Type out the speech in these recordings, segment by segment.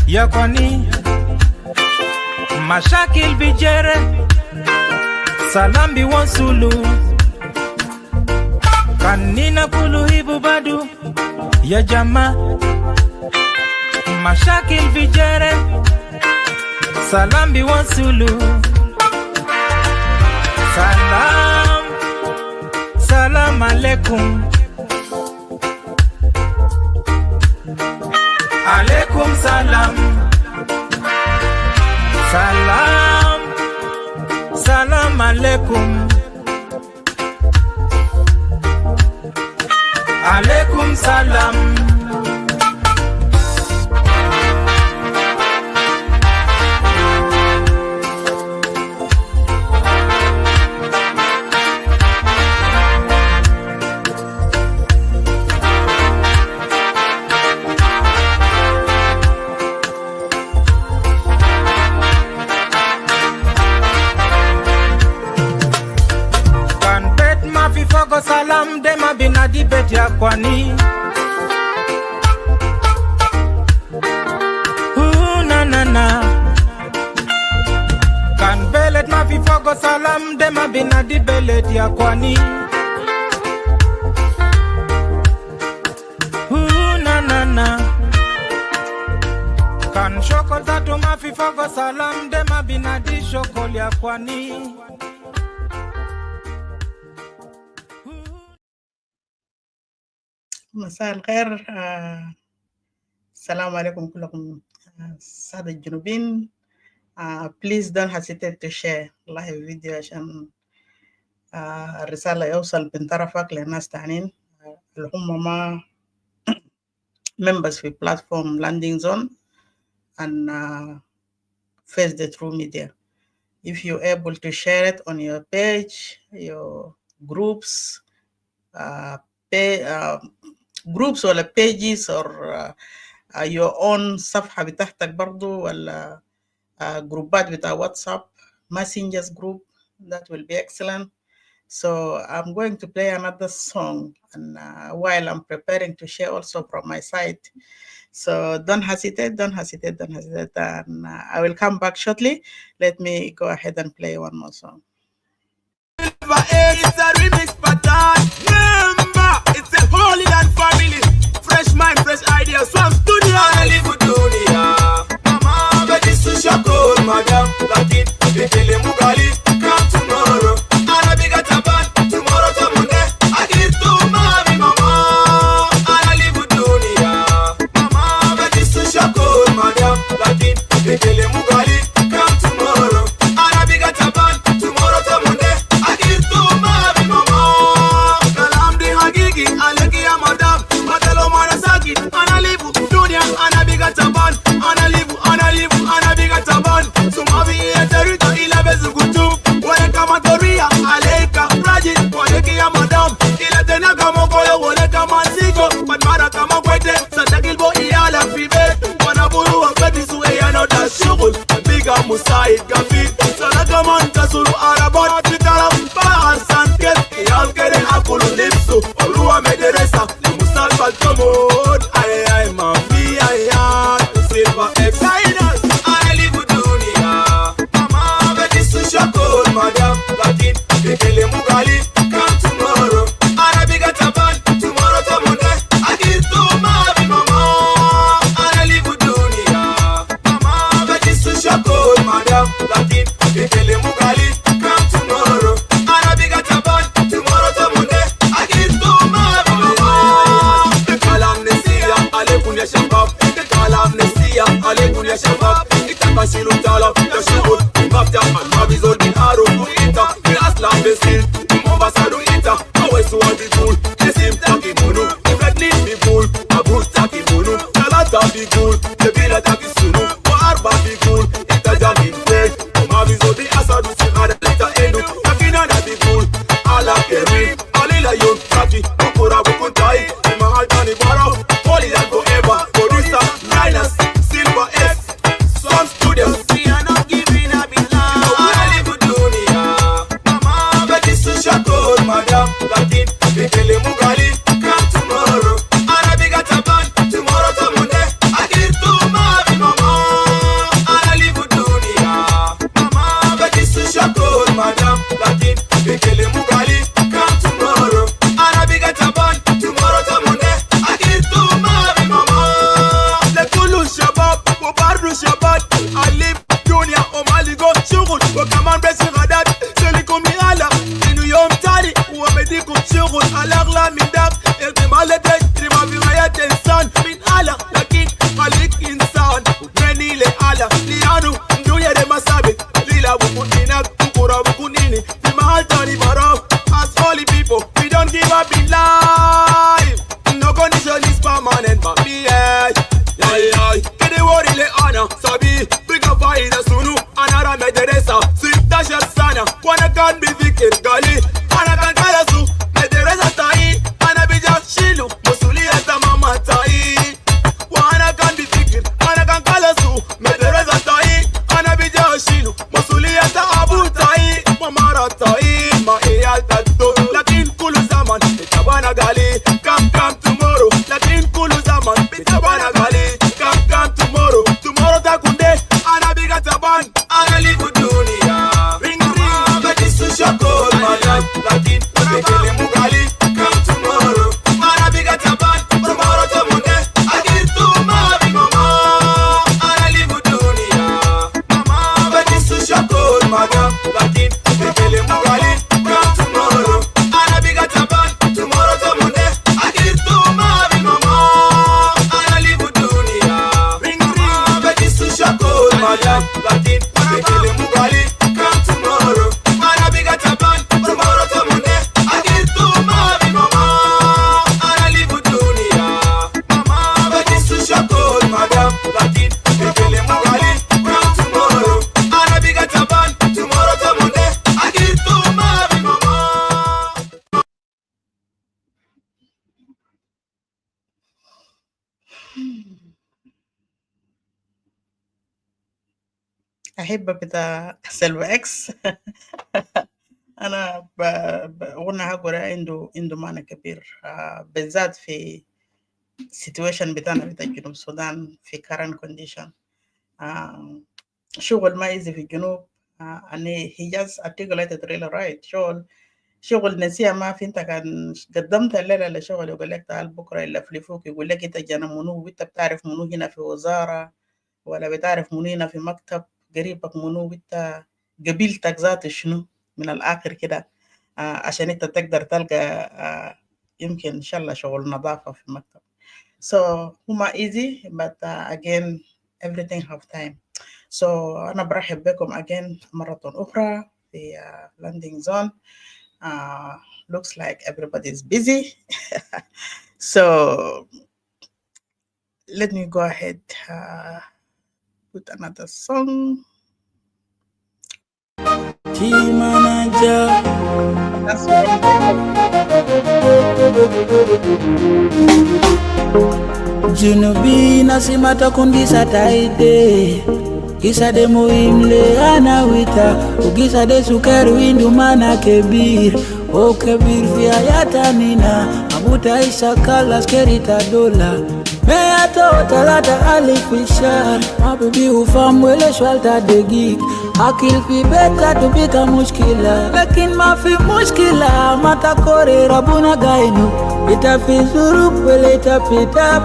ya kwani mashakil bijere salambi wansulu kanina kuluhibu badu ya jama mashakil bijere salambi wansulu salam alaikum alaikum salam salam alaikum alaikum salam salam dema binadi bet ya kwani na kan belet ma fi fogo salam dema binadi belet ya kwani na kan shokol tatu ma fi fogo salam dema binadi shokol ya kwani. مساء الخير. السلام عليكم كلكم السادة الجنوبيين. Please don't hesitate to share live video عشان الرسالة يوصل من طرفك للناس تانيين اللي هم ما members في platform landing zone and face the true media. If you're able to share it on your page, your groups, groups ولا pages or your own صفحة بتاعتك برضو ولا جروبات بتاع واتساب messengers group, that will be excellent. So I'm going to play another song and while I'm preparing to share also from my side. So don't hesitate and I will come back shortly. Let me go ahead and play one more song. It's a remix pattern. Remember, it's a holy land family. Fresh mind, fresh ideas. Swam studio. I live with dunia. Mama, but this is your call, madam. Latin, Bekele Mugali. Come tomorrow. Arabiga Taban. Tomorrow to Monday. I give to mommy, mama. I live with dunia. Mama, but this is your call, madam. Latin, Bekele Mugali. Come tomorrow. Arabiga Taban. Tomorrow to Monday. Musaid Gafit Salaka man kasulu arabat Bitaram Bahar Sanket Yal kere akulu lipsu Olua mederesa Musal Faltomod Ay mafi ayan Silva Excited I live with dunia Mama Betty Sushakol Madam Latin Bekele Mugali Come tomorrow Arabiga Taban Tomorrow to Monday I give to Mavi Mama I live with dunia Mama Betty Sushakol Madam Latin Bekele Mugali Come tomorrow Arabiga Taban Tomorrow to Monday I give to Mavi Mama Kalam Nesia Alekun ya Shabab Kalam Nesia Alekun ya Shabab Itakasilu Talab Ya Shubut Mafta Mabizol bin Aro Kuita Bin Aslam Besil Mombasadu Ita Awesu Adikul Yesim Taki Munu Ifredni Bikul Abus Taki Munu Kalata Bikul Tebila Taki Sunu Waarba Bikul Itajani Fred Mabizol bin Asadu Sihada Leta Endu Takina Na Bikul Ala Keri Alila Yon Taki Okura Bukuntai Mahal Tani Barao Pollical forever Producer Linus Silver S Sun Studios We are not giving up in love I live with dunia Mama Betty Sushi تلقوا شغل وكمان بس غدات تلقوا ميالا إنه يوم تاني هو بديكم شغل الأغلى من داك احتمال تجري ما في حياة إنسان من آلة لكن خليك إنسان وترني لآلة ليانو ندوية دي مسابق ليلا بكون هناك بكرة بكون هني في محل تاني براو as holy people we don't give up in life no condition is permanent but me get the word ile ana sabi piga faida sunu anara mederesa sitashar sana wana kan bifikir gali ana kan kalasu mederesa tai ana bija shilu musulia tamama tai wana kan bifikir ana kan kalasu mederesa tai ana bija shilu musulia ta abu tai mamara tai ma iyal tatu lakin kulu zaman itabana gali come tomorrow lakin kulu zaman itabana gali come tomorrow takunde ana biga taban ana live dunia ring but this is your call madam lakin bekele mugali come tomorrow ana biga taban tomorrow tamunde agir to mama ana live dunia mama but this is your call madam lakin bekele mugali come tomorrow ana biga taban tomorrow tamunde agir to mama ana live dunia ring but this is your call madam lakin bekele mugali come tomorrow ana biga taban tomorrow tamunde agir to mama ana live dunia mama but this is your call madam lakin bekele mugali come tomorrow ana biga taban tomorrow tamunde agir to mama. أحب بتاع سلوى إكس أنا بغنى هقول عنده معنى كبير بالذات في situation بتاعنا بتاع جنوب السودان في current condition. شغل ما يزي في الجنوب أني he just articulated really right. شغل نسيها ما في. انت كان قدمت الليلة لشغل يقول لك تعال بكرة يلفلفوك يقول لك انت جانا منو وانت بتعرف منو هنا في وزارة ولا بتعرف منو هنا في مكتب قريبك منو وانت قبيلتك ذات شنو من الآخر كده عشان انت تقدر تلقى يمكن إن شاء الله شغل نظافة في المكتب. So هما easy but again everything have time. So أنا برحب بكم again مرة أخرى في landing zone. Looks like everybody is busy. So let me go ahead put another song. Team manager. That's what Junubi nasimata kundisa taide Kisa de muimle anawita Ukisa de sukari windu mana kebir O kebir vya yata nina Abuta isa kala skerita dola Mea to talata alifishar Mabibi ufamwele shwalta degik Akil fi beta tupika mushkila Lakin mafi mushkila Mata kore rabuna gainu Itafi zuruk wele itapitap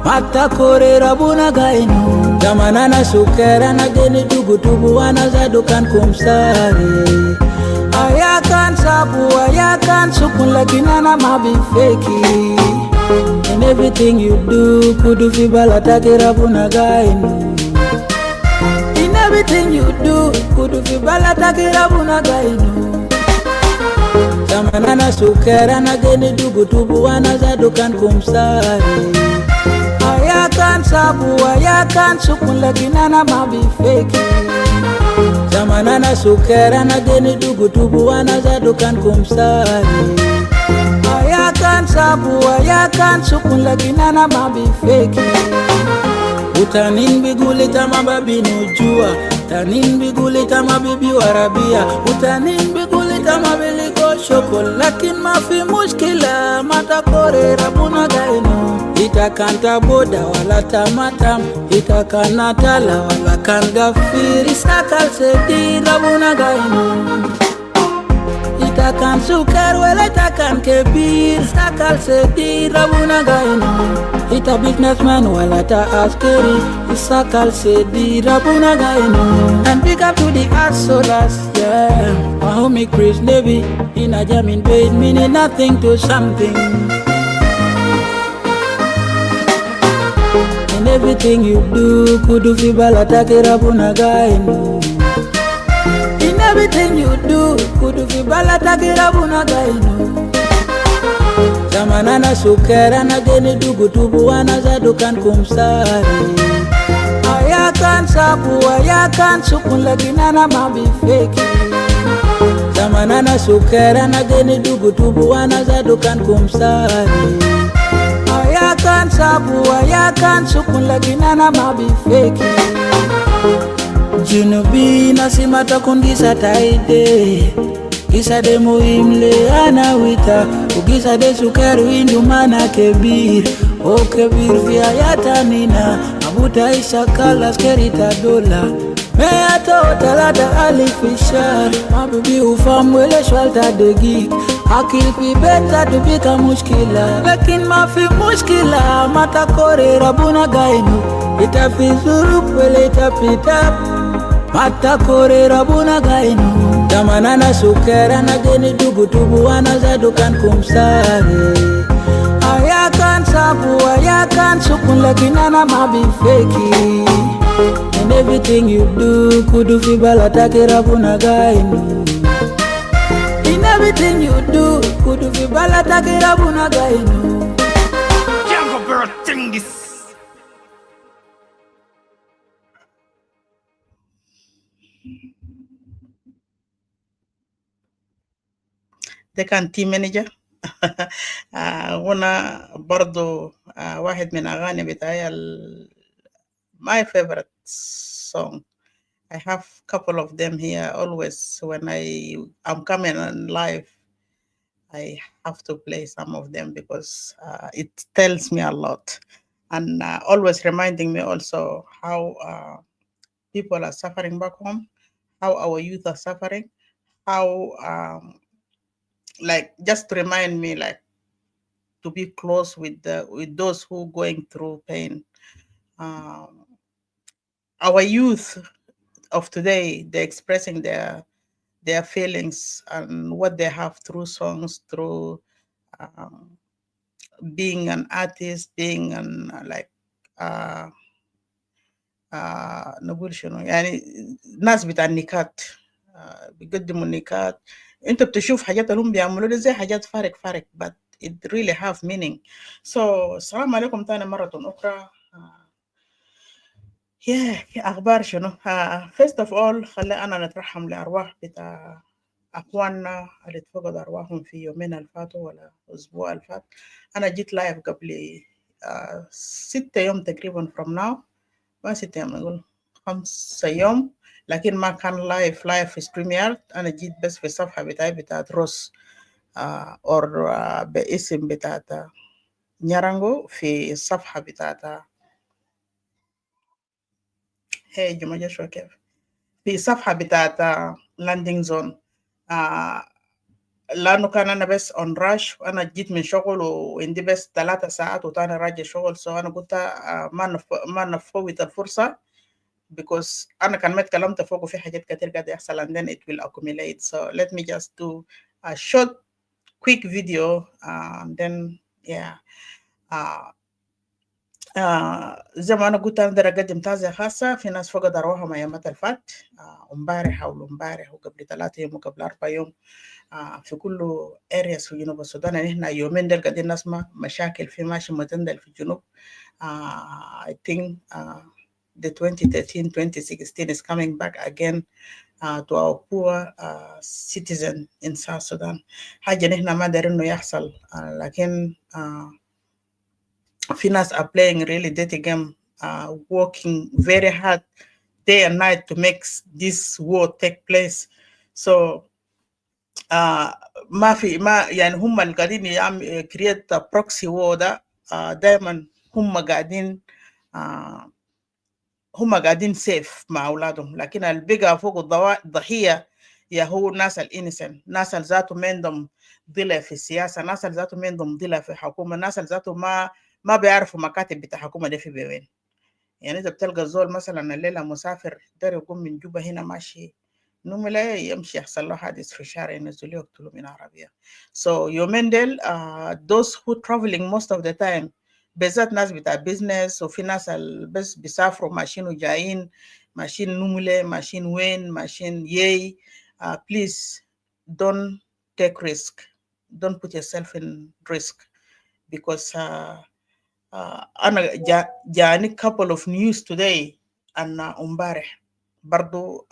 Mata kore rabuna gainu Zamanana sukera na geni tugu wana zadukan kumsari Ayakan sabu ayakan sukun lakinana mabi feki In everything you do kudu fibala take rabuna gainu In everything you do kudu fibala take rabuna gainu Zamanana sukera na geni tugu wana zadukan kumsari Ayakan sabu ayakan sukun lakinana mabi feki Zamanana sukera na geni tugu wana zadukan kumsari Ayakan sabu ayakan sukun lakinana mabi feki Utanin bigulita mababi nujua Utanin bigulita mabibi warabia Utanin bigulita mabiliko shokol Lakin mafi mushkila mata kore rabuna gainu Itakanta boda wala tamatam Itakana tala wala kan gafiri Sakal sedi rabuna gainu Itakan sukar wala itakan kebir Sakal sedi rabuna gainu Ita businessman wala ta askeri Sakal sedi rabuna gainu And big up to the hustlers, yeah. My homie Chris Navy in a jam in bed, meaning nothing to something. In everything you do, kudu fibala takira bunagainu. In everything you do, kudu fibala takira bunagainu. Zamanana sukera na geni dugu tubu wana zadukan kumsari. Ayakan sabu, ayakan sukun lagi nana mabi feki. Zamanana sukera na geni dugu tubu wana zadukan kumsari. Ayakan sabu, ayakan sukun lagi nana mabi feki. Junubi nasimata kungisa taide. Gisa de muhimle ana wita. Ugisa de sukeru indu mana kebir. O kebir via yata nina. Abuta isa kala skerita dola. Mea to talata alifishar. Mabibi ufamwele shwalta de gig. Akil pi beta tupika mushkila. Lakin mafi mushkila. Mata kore rabuna gainu. Itapi zuru kwele itapitap. Mata kore rabuna gainu. Zamanana sukera na geni dugu tubu wana zadukan kumsare. Ayakan sabu, ayakan sukun lagi nana mabi feki. In everything you do, kudu fibala takira bunagainu. In everything you do, kudu fibala takira bunagainu. Jango bro, sing this. ده كان تيم مانجر. وانا برضو واحد من اغاني بتاعي my favorite song. I have couple of them here always when I'm coming on live. I have to play some of them because it tells me a lot and always reminding me also how people are suffering back home, how our youth are suffering, how like just to remind me like to be close with those who going through pain. Our youth of today, they're expressing their feelings and what they have through songs, through being an artist, being an like نقول شنو يعني ناس بتاع النكات بيقدموا النكات. انت بتشوف حاجات اللي هم بيعملوا دي زي حاجات فارق but it really have meaning. So السلام عليكم تاني مرة أخرى. أخبار شنو؟ first of all خلي أنا نترحم لأرواح بتاع أخواننا اللي اتفقدوا أرواحهم في يومين الفاتوا ولا أسبوع الفات. أنا جيت لايف قبل 6 يوم تقريبا from now. ما 6 يوم، نقول 5 يوم، لكن ما كان لايف في ستريم يارد. أنا جيت بس في الصفحة بتاعي بتاعت روس أو باسم بتاعت نيرانجو في الصفحة بتاعت هي جمجة شو كيف في الصفحة بتاعت لاندنج زون. لأنه كان أنا بس on rush وأنا جيت من شغل وعندي بس 3 ساعات وتاني راجع شغل. أنا قلت ما نفوت الفرصة because أنا كان ما اتكلمت فوق وفي حاجات كتير قاعدة يحصل and then it will accumulate. So let me just do a short quick video and then زي ما أنا قلت أنا أقدر أقدم تعزية خاصة في ناس فقد أرواحهم أيامات الفات امبارح وامبارح وقبل 3 يوم وقبل 4 يوم في كل areas في جنوب السودان. يعني إحنا يومين دول قاعدين نسمع مشاكل في ماشي متندل في الجنوب. I think the 2013-2016 is coming back again to our poor citizen in South Sudan. حاجة نحن ما دارين إنه يحصل لكن في ناس are playing really dirty game, working very hard day and night to make this war take place. So ما يعني هم اللي قاعدين يعمل create a proxy war ده دايما هم قاعدين سيف مع أولادهم، لكن اللي بقى فوق الضحية يا هو ناس الإنسان، ناس اللي ذاتهم عندهم ضلع في السياسة، ناس اللي ذاتهم عندهم ضلع في الحكومة، ناس اللي ذاتهم ما بيعرفوا مكاتب بتاع الحكومة دي في وين. يعني إذا بتلقى الزول مثلا الليلة مسافر دار يقوم من جوبا هنا ماشي نملة يمشي يحصل له حادث في الشارع ينزلوه يقتلوا من عربية. So يومين ديل those who traveling most of the time بالذات ناس بتاع business وفي ناس بس بيسافروا ماشيين وجايين ماشيين نملة ماشيين وين ماشيين ياي please don't take risk, don't put yourself in risk because أنا جاني couple of news today أن امبارح برضو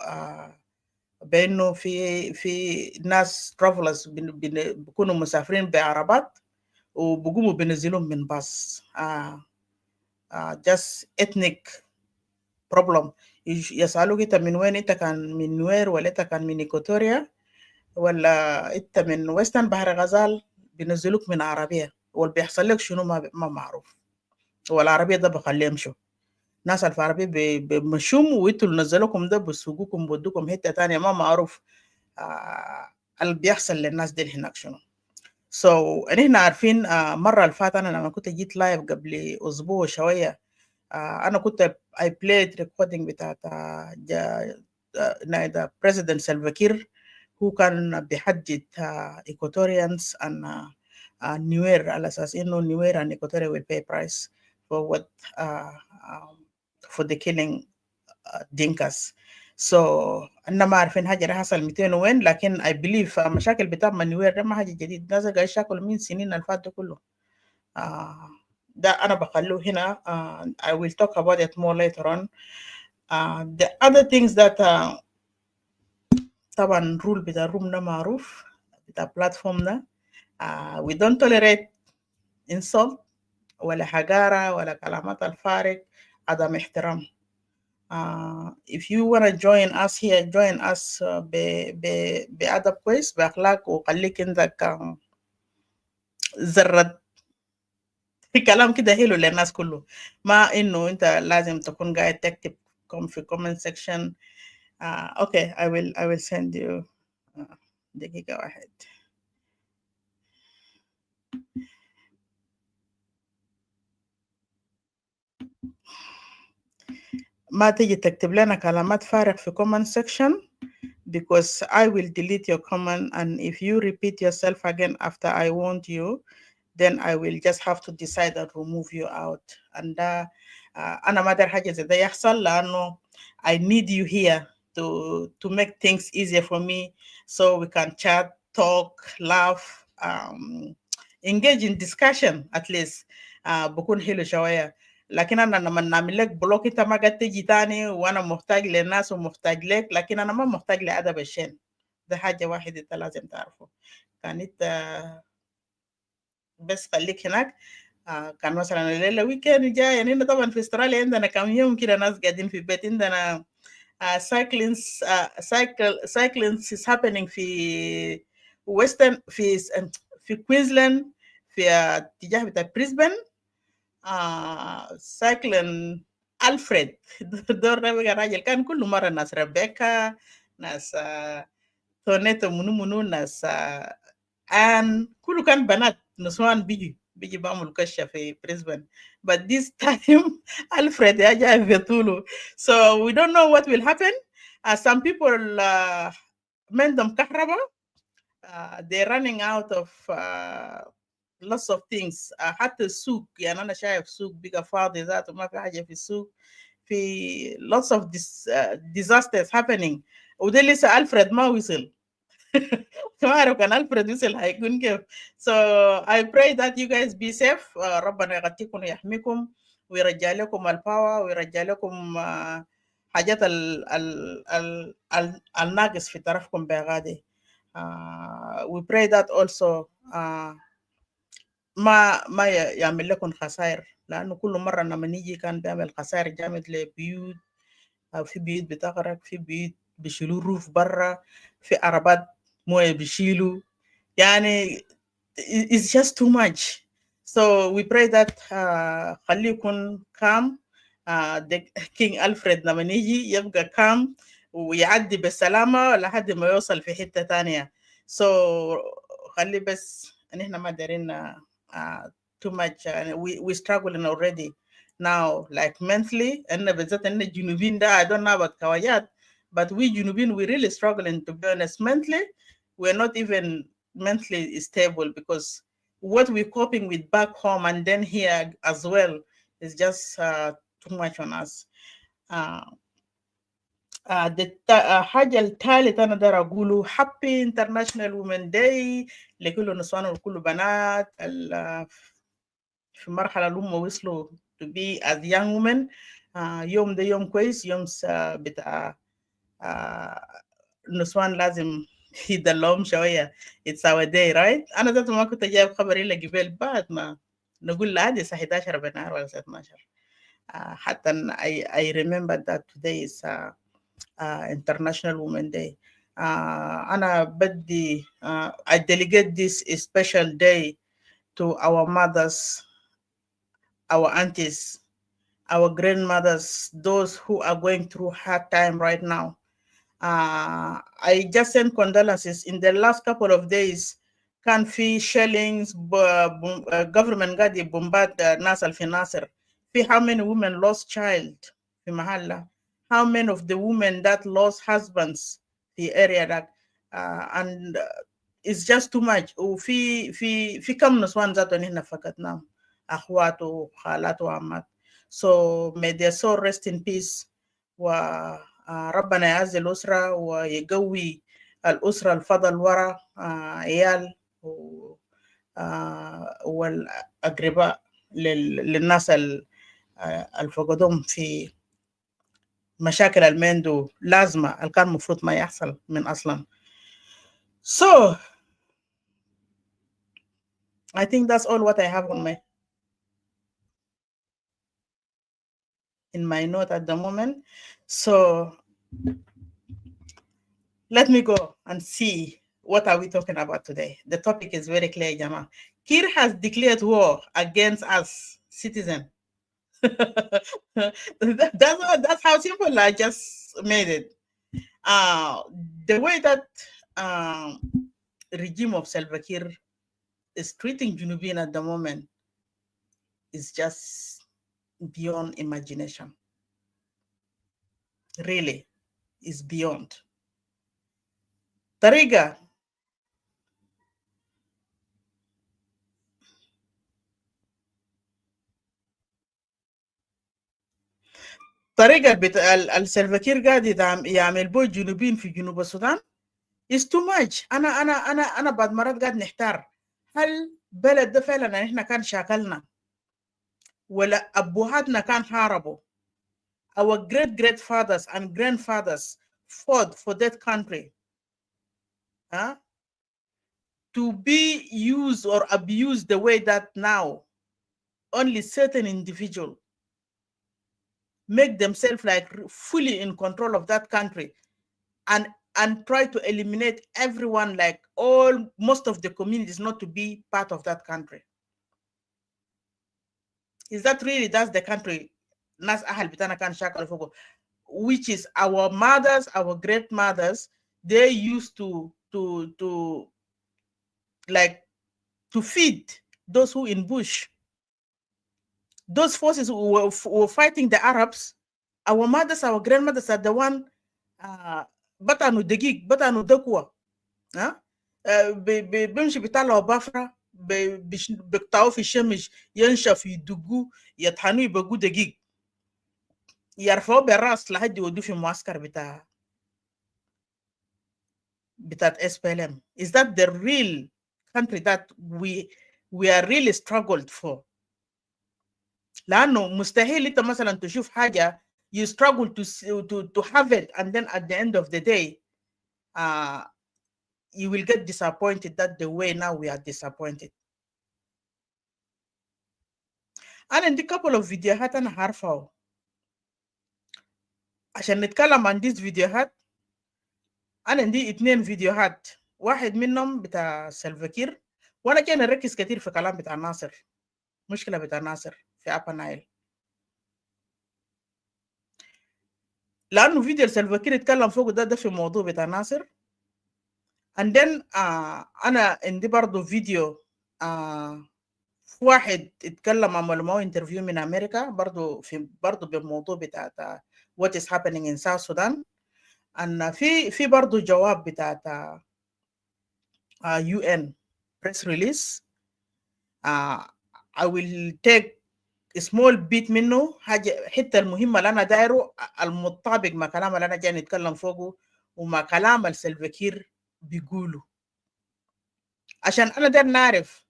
بانه في ناس travelers بيكونوا مسافرين بعربات وبقوموا بينزلوهم من باص just ethnic problem. يسألوك انت من وين، انت كان من نوير ولا انت كان من ايكوتوريا ولا انت من ويسترن بحر غزال، بينزلوك من عربية واللي بيحصل لك شنو ما معروف، والعربية ده بخليه يمشوا. ناس في العربية بمشوم وانتوا اللي نزلوكم ده بسوقوكم بودوكم حتة تانية ما معروف اللي بيحصل للناس دي هناك شنو. So نحن عارفين مرة اللي فاتت أنا لما كنت جيت لايف قبل أسبوع شوية أنا كنت I played recording بتاعت نايدا President Salva Kiir هو كان بيحدد Equatorians and Nuer على أساس إنه Nuer and Equatoria will pay price for what for the killing Dinkas. So أنا ما عارفين حاجة راح حصل 200 وين، لكن I believe مشاكل بتاع نوير ده ما حاجة جديد، ناس قاعد يشاكلوا من سنين اللي فاتوا كله. ده أنا بخلوه هنا. I will talk about it more later on. The other things that طبعا rule بتاع الروم ده معروف بتاع platform ده. We don't tolerate insult ولا حقارة ولا كلامات الفارغ، عدم احترام. If you want to join us here, join us بأدب كويس بأخلاق وخليك عندك ذرة كلام كده حلو للناس كله، ما إنه أنت لازم تكون قاعد تكتب في comment section. Okay, I will send you دقيقة واحد. ما تيجي تكتب لنا كلامات فارغ في comment section because I will delete your comment, and if you repeat yourself again after I warned you, then I will just have to decide and remove you out. And أنا ما أدري حاجة زي ده يحصل لأنه I need you here to make things easier for me so we can chat, talk, laugh, engage in discussion at least. بكون حلو شوية. لكن أنا لما نعمل لك بلوك أنت ما قد تجي تاني وأنا محتاج للناس ومحتاج لك، لكن أنا ما محتاج لأدب الشين. ده حاجة واحدة أنت لازم تعرفه. كانت بس خليك هناك. كان مثلا الليله ويكند جاي يعني هنا طبعا في استراليا عندنا كم يوم كده ناس قاعدين في البيت. عندنا cyclings is happening في western في كوينزلاند في اتجاه بتاع بريسبن. cycling ألفريد دور ده بقى راجل كان كل مرة ناس ريبيكا ناس تونيتو منو ناس كله كان بنات نسوان بيجي بعمل كشة في بريسبن. But this time Alfred جاي في طوله. So we don't know what will happen. Some people من them كهرباء they're running out of lots of things. حتى السوق يعني أنا شايف سوق بقى فاضي ذاته ما في حاجة في السوق. في lots of disasters happening وده لسه ألفريد ما وصل. ما أعرف كان ألفريد وصل هيكون كيف. So I pray that you guys be safe. ربنا يغطيكم ويحميكم ويرجع لكم الباور ويرجع لكم حاجات الناقص في طرفكم بغادي. We pray that also ما يعمل لكم خسائر، لأنه كل مرة لما نيجي كان بيعمل خسائر جامد لبيوت. في بيوت بتغرق، في بيوت بيشيلوا الروف برا، في عربات مويه بيشيلوا. يعني it's just too much. So we pray that خليه يكون calm. the King Alfred لما يجي يبقى calm ويعدي بالسلامة لحد ما يوصل في حتة تانية. So خلي بس نحن ما دارين too much. we struggling already now like mentally. أنا بالذات أنا الجنوبين ده I don't know about كوايات But we Junubin, we're really struggling, to be honest. Mentally, we're not even mentally stable, because what we're coping with back home and then here as well is just too much on us. Uh, حاجة الثالثة أنا دار أقوله happy International Women Day لكل نسوان وكل بنات في مرحلة اللي هم وصلوا to be as young women. يوم ده يوم كويس، يوم بتاع نسوان لازم يدلعهم شوية. it's our day, right؟ أنا ذات ما كنت جايب خبر إلا قبل بعد ما نقول لا دي الساعة 11 بالنهار ولا الساعة 12. حتى I remember that today is International Women Day. أنا بدي I delegate this special day to our mothers, our aunties, our grandmothers, those who are going through hard time right now. I just sent condolences. In the last couple of days, كان في shellings, government قاعد يبومبات ناس في ناصر. في how many women lost child في محلة, how many of the women that lost husbands في area that and it's just too much. وفي كم نسوان ذاتهم هنا فقدناهم, أخوات وخالات وعمات. So may their soul rest in peace. وربنا يعز الأسرة ويقوي الأسرة الفضل ورا عيال والأقرباء للناس الفقدهم في مشاكل المندو لازمة اللي كان مفروض ما يحصل من أصلا. So I think that's all what I have on my note at the moment. So let me go and see what are we talking about today. The topic is very clear, Jama. Kiir has declared war against us, citizens. That's how simple I just made it. The way that regime of Salva Kiir is treating Junubin at the moment is just beyond imagination. Really, is beyond. طريقة السلفا كير قاعد يعمل بو جنوبين في جنوب السودان is too much. أنا بعد مرات قاعد نحتار هل بلد ده فعلا إحنا كان شاكلنا ولا أبوهاتنا كان حاربوا. Our great fathers and grandfathers fought for that country. To be used or abused the way that now only certain individuals make themselves like fully in control of that country and try to eliminate everyone, like most of the communities not to be part of that country. Is that really, that's the country Nas Ahal Bitana Kan Shakal Fogo, which is our mothers, our great mothers, they used to like to feed those who in bush. Those forces who were fighting the Arabs, our mothers, our grandmothers are the one batanu degig, batanu dekwa. بيمشي بيطلعوا بافرة بيقطعوا في الشمس ينشف يدقوا يطحنوا يبقوا دقيق يرفعوا بالراس لحد يودوا في معسكر بتاعت SPLM. Is that the real country that we are really struggled for? لأنه مستحيل أنت مثلا تشوف حاجة you struggle to have it, and then at the end of the day you will get disappointed that the way now we are disappointed. أنا عندي couple of فيديوهات أنا هرفعه عشان نتكلم عن these فيديوهات. أنا عندي 2 فيديوهات، واحد منهم بتاع سلفا كير، وأنا كان أركز كتير في كلام بتاع ناصر، مشكلة بتاع ناصر في أبا نايل، لأنه فيديو سلفا كير يتكلم فوق ده في موضوع بتاع ناصر. and then أنا عندي برضو فيديو واحد اتكلم عمل معه انترفيو من أمريكا برضو بموضوع بتاع what is happening in South Sudan. and في برضه جواب بتاعت UN press release. I will take a small bit منه حاجة حتة المهمة اللي أنا دايره المطابق مع كلام اللي أنا جاي نتكلم فوقه ومع كلام السلفكير بيقوله عشان أنا داير نعرف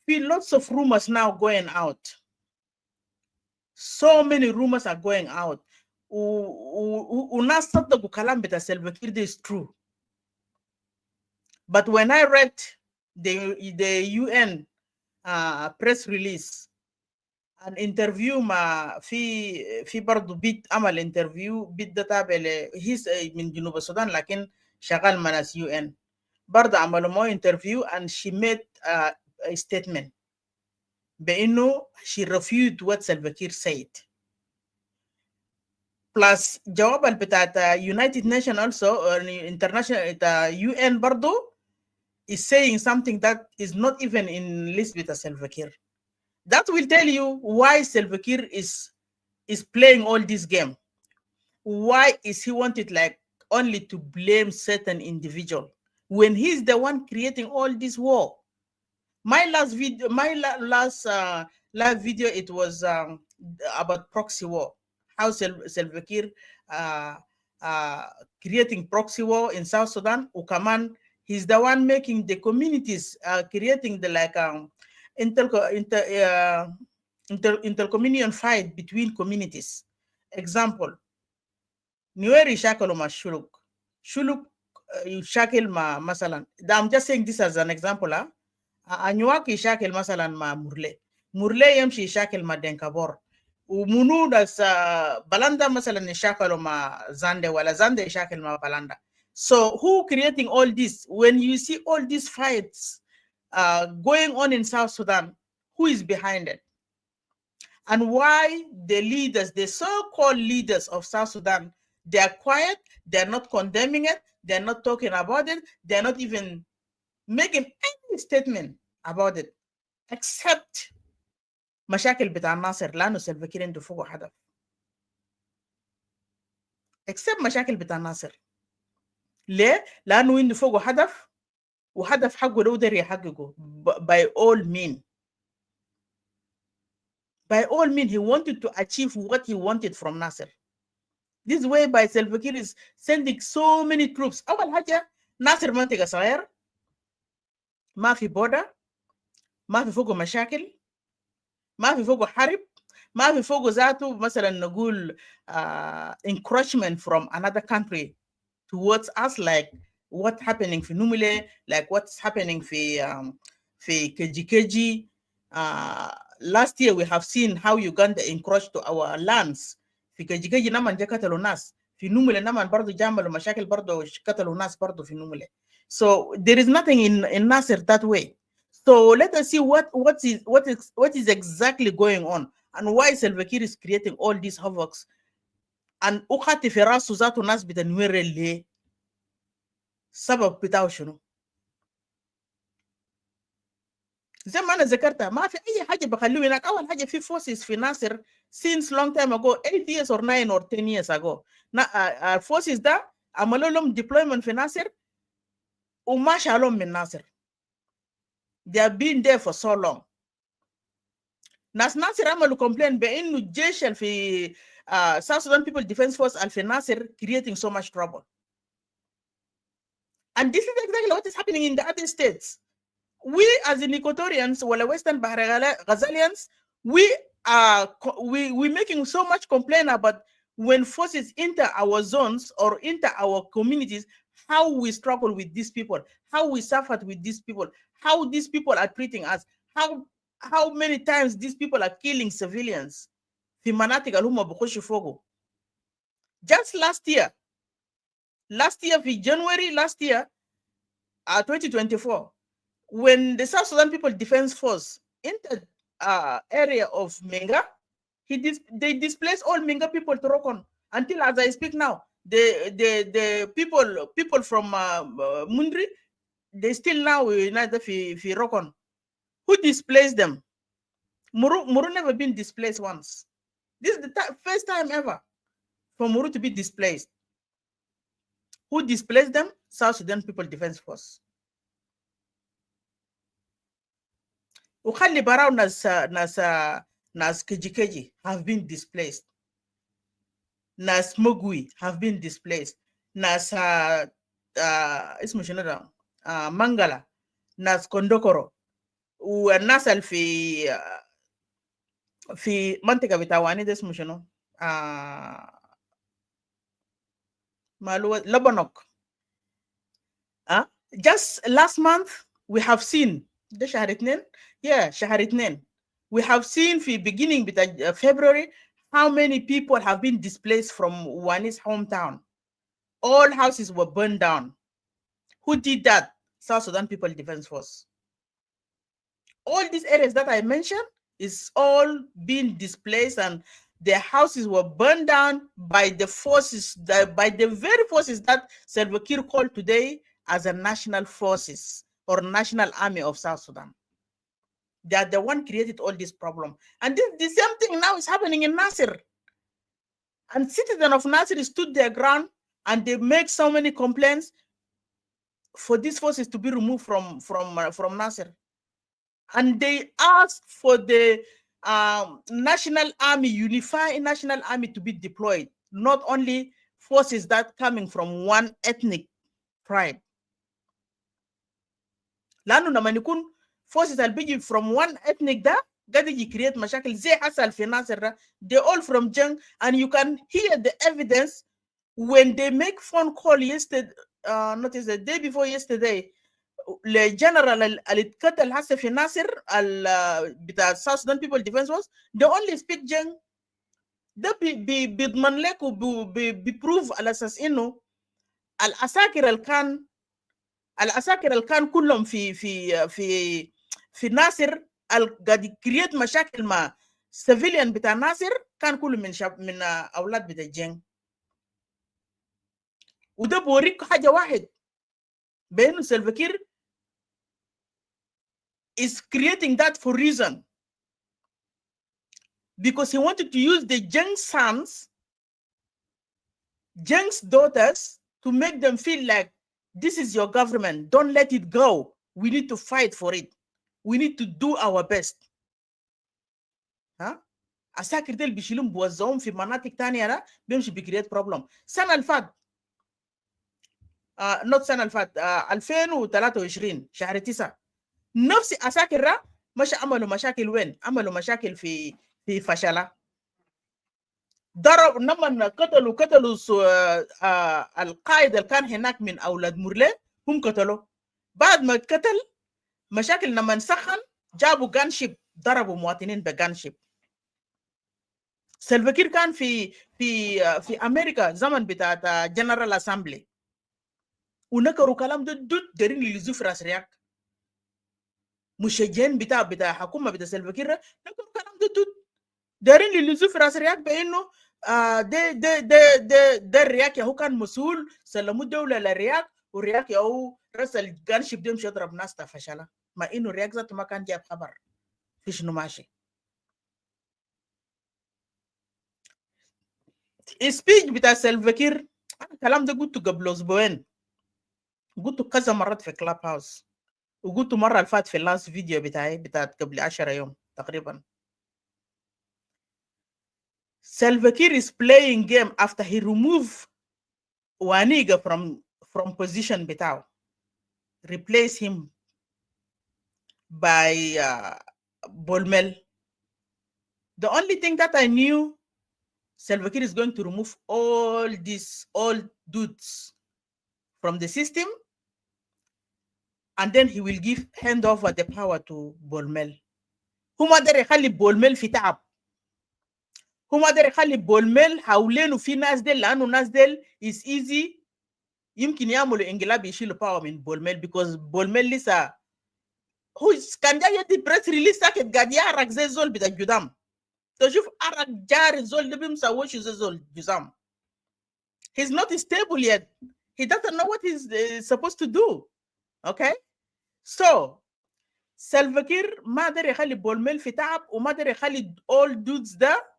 في lots of rumors now going out. So many rumors are going out. وناس صدقوا كلام بتاع سلفكير ده is true. But when I read the UN press release an interview مع في برضه بيت عمل انترفيو بيت ده تابع هيس من جنوب السودان لكن شغال مع ناس UN برضه عملوا معه انترفيو and she made a statement بانه she refuted what Salva Kiir said. Plus جواب بتاعت United Nations also international UN برضه is saying something that is not even in list with Salva Kiir. That will tell you why Salva Kiir is playing all this game. Why is he wanted like only to blame certain individual when he's the one creating all this war? My last video, live video, it was about proxy war. How Salva Kiir creating proxy war in South Sudan. Ukaman, he's the one making the communities creating the like intercommunal fight between communities. Example, Nueri Shakalo ma Shuluk. Shuluk Shakil ma Masalan. I'm just saying this as an example. Anyuak Shakil Masalan ma Murle. Murle yamshi Shakil ma Denkabor. Umunu das Balanda Masalan Shakalo ma Zande wala Zande Shakil ma Balanda. So who creating all this? When you see all these fights going on in South Sudan, who is behind it? And why the leaders, the so-called leaders of South Sudan, they are quiet, they're not condemning it, they're not talking about it, they're not even making any statement about it, except مشاكل بتاع الناصر لانه سلفا كير عنده فوقه هدف. except مشاكل بتاع الناصر. ليه؟ لانه عنده فوقه هدف وهدف حقه لو قدر يحققه by all means. By all means, he wanted to achieve what he wanted from Nasser. This way, by Salva Kiir is sending so many troops. أول حاجة ناصر منطقة صغير ما في border ما في فوقه مشاكل ما في فوقه حرب ما في فوقه ذاته مثلا نقول encroachment from another country towards us like what's happening في Numile, like what's happening في KGKG. Last year we have seen how Uganda encroached to our lands. في كجيجي نمان جا قتلوا ناس في نومله نمان برضو جاملوا مشاكل برضو قتلوا ناس برضو في نومله. So there is nothing in Nasser that way. So let us see what is exactly going on and why Salva Kiir is creating all these havocs and ukhati في راسه ذاته ناس بتنوير اللي سبب بتاعه شنو. زي ما انا ذكرتها ما في اي حاجه بخلوه هناك. اول حاجه في forces في ناصر since long time ago 8 years or 9 or 10 years ago forces ده عملوا لهم deployment في ناصر وما شالهم من ناصر. They have been there for so long. ناس ناصر عملوا complain بانه الجيش في South Sudan People Defense Force في ناصر creating so much trouble. And this is exactly what is happening in the other states. We as in Equatorians or Western Bahra Ghazalians, we making so much complaint about when forces enter our zones or enter our communities, how we struggle with these people, how we suffered with these people, how these people are treating us, how many times these people are killing civilians. Just last year, in January last year, 2024, when the South Sudan People Defense Force entered area of Menga, they displaced all Menga people to Rokon. Until as I speak now, the people from Mundri, they still now in Rokon. Who displaced them? Muru never been displaced once. This is the first time ever for Muru to be displaced. Who displaced them? South Sudan People Defense Force. وخلي براو ناس كجي have been displaced. ناس مغوي have been displaced. ناس اسمه شنو ده؟ مانجالا، ناس كوندوكورو، والناس اللي في منطقة بتاعواني ده اسمه شنو؟ مالو لبنوك. Just last month we have seen ده شهر 2 شهر 2 we have seen في beginning بتاع February how many people have been displaced from Wani's hometown. All houses were burned down. Who did that? South Sudan People Defense Force. All these areas that I mentioned is all being displaced, and their houses were burned down by the forces, by the very forces that Salva Kiir called today as a national forces or national army of South Sudan. They are the one created all this problem. And the same thing now is happening in Nasir. And citizens of Nasir stood their ground and they make so many complaints for these forces to be removed from Nasir. And they asked for the national army, unified national army to be deployed, not only forces that coming from one ethnic tribe. لأنه لما يكون forces اللي بيجي from one ethnic ده قاعد يجي create مشاكل زي حصل في ناصر ده. They all from Jeng, and you can hear the evidence when they make phone call yesterday, notice the day before yesterday, لجنرال اللي اتقتل هسه في ناصر بتاع South Sudan People Defense Force, they only speak Jeng. ده بيضمن لك وبيبروف على اساس انه العساكر اللي كان كلهم في ناصر قاعد يكريت مشاكل مع civilian بتاع ناصر كان كله من اولاد بتاع جين. وده بوريك حاجه واحد بانه سلفا كير is creating that for reason, because he wanted to use the Jeng sons, Jeng's daughters, to make them feel like this is your government, don't let it go, we need to fight for it, we need to do our best. عساكر ديل بيشيلون بوزعهم في مناطق تانية ده بيمشي بكريت بروبلم. السنة اللي فات not السنة اللي فات 2023 شهر 9 نفس عساكر ده مش عملوا مشاكل وين؟ عملوا مشاكل في فشلة. ضرب لما قتلوا القائد اللي كان هناك من اولاد مرلي، هم قتلوا. بعد ما قتل مشاكل لما نسخن جابوا جانشيب ضربوا مواطنين بجانشيب. سلفا كير كان في امريكا زمن بتاع جنرال اسامبلي ونكروا كلام ضد دارين يلزوا في راس رياك. مشجعين بتاع حكومه بتاع سلفا كير نكروا كلام ضد دارين يلزوا في راس رياك بانه ده الرياك هو كان مسؤول، سلموا الدوله للرياك، والرياك هو رسل جانشيب ده مش يضرب ناس فشله، مع انه الرياك ذاته ما كان جاب خبر في شنو ماشي. السبيج بتاع سلفا كير انا الكلام ده قلته قبل اسبوعين، قلته كذا مرات في كلاب هاوس، وقلته مره اللي فات في اللاست فيديو بتاعي بتاعت قبل 10 يوم تقريبا. Salva Kiir is playing game after he removed Waniga from position بتاعه, replace him by Bolmel. The only thing that I knew, Salva Kiir is going to remove all these old dudes from the system, and then he will hand over the power to Bolmel. هو ما قدر يخلي بولميل في تعب، هو ما قدر يخلي بولميل حوالينه في ناس ديل، لانه ناس ديل is easy يمكن يعملوا انقلاب يشيلوا باور من بولميل، because بولميل لسه هو كان جاي يدي بريس ريليس ساكت قاعد يعرق زي الزول بتاع الجدام. تشوف عرق جاري الزول ده بيمسويش زي الزول الجزام. He's not stable yet. He doesn't know what he's supposed to do. Okay? So Salva Kiir ما قدر يخلي بولميل في تعب، وما قدر يخلي all dudes ده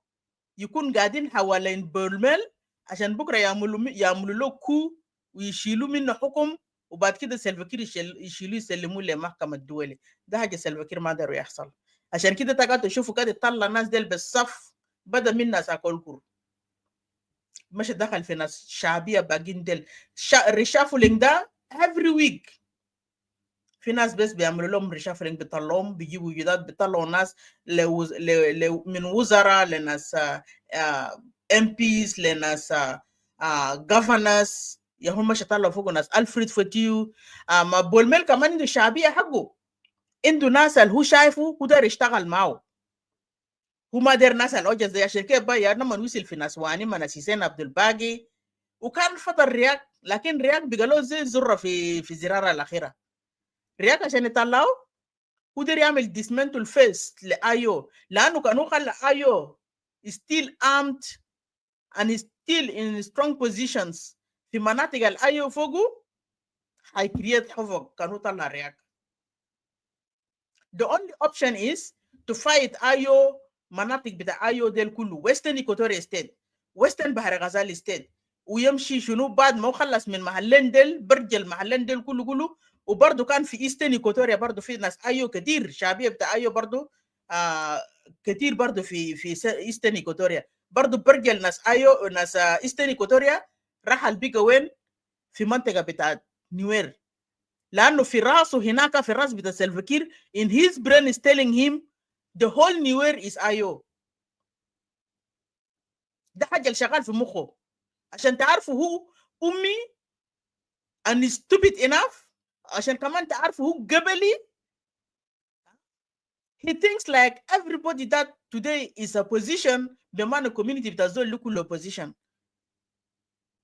يكون قاعدين حوالين بولميل عشان بكره يعملوا له كو ويشيلوا منه حكم، وبعد كده سلفاكير يشيلوا يسلموه لمحكمة الدولي. ده حاجة سلفاكير ما داروا يحصل. عشان كده تقعد تشوفوا كده يطلع الناس ديل بالصف بدل من ناس أكلكم، مش دخل في ناس شعبية باقين ديل. الريشافلينج ده every week في ناس بس بيعملوا لهم ريشافلينج، بيطلعوهم بيجيبوا جداد، بيطلعوا ناس من وزراء لناس ام بيز لناس جفرنس، يا هم مش طلعوا فوق ناس الفريد فتيو. ما بولميل كمان عنده الشعبيه حقه، عنده ناس اللي هو شايفه هو داير يشتغل معه، هو ما داير ناس الاوجز زي. عشان كده بقى لما وصل في ناس واني ما ناس حسين عبد الباقي وكان فضل رياك، لكن رياك بقى له زي زره في زراره الاخيره. رياك عشان يطلعه قدر يعمل dismantle first لايو، لانه كانوا خلى ايو still armed and still in strong positions في مناطق الايو فوقه، هيكريت حفظ كانوا طلع رياك. The only option is to fight ايو مناطق بتاع ايو ديل كله western equatorial state western بحر غزال state، ويمشي شنو بعد ما خلص من محلين ديل برجل محلين ديل كله. وبرضه كان في ايسترن ايكواتوريا برضه في ناس ايو كتير، شعبيه بتاع ايو برضه كتير برضه في ايسترن ايكواتوريا برضه برجل ناس ايو ناس ايسترن ايكواتوريا راح البيجا وين في منطقه بتاعت نوير، لانه في راسه هناك في الراس بتاع سلفاكير in his brain is telling him the whole نوير is ايو. ده حاجه اللي شغال في مخه. عشان تعرفوا هو امي and stupid enough، عشان كمان تعرفوا هو قبلي. He thinks like everybody that today is a position بمعنى community بتاعزول لكل opposition.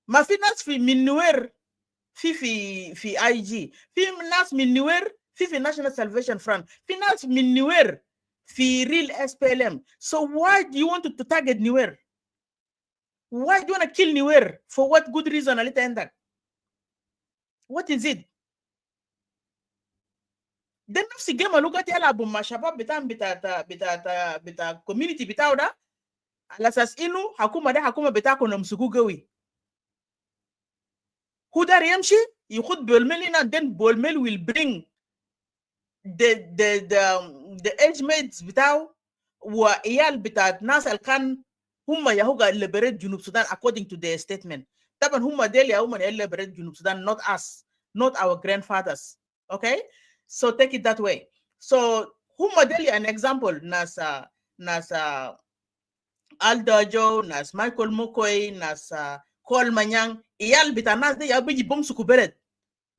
ما في ناس في من نوير في اي جي، في ناس من نوير في National Salvation Front، في ناس من نوير في real SPLM. So why do you want to target نوير? Why do you want to kill نوير? For what good reason اللي انت عندك؟ What is it? ده نفس الجيم اللي قاعد يلعبوا مع شباب بتاع الكوميونتي بتاعه ده، على اساس انه حكومه ده حكومه بتاعكم نمسكوه قوي. هو دار يمشي يخد بولميل هنا، then بولميل will bring the age mates بتاعه وعيال بتاعت ناس اللي كان هم يهوغا اللي بريد جنوب السودان according to their statement. طبعا هم ديل يا هم اللي بريد جنوب السودان not us, not our grandfathers. Okay, so take it that way. So هم ديل an example ناس Aldojo, nas Michael Mukoi, nas Col Manyang, iyal bita nas de ya biji bomsuku beret.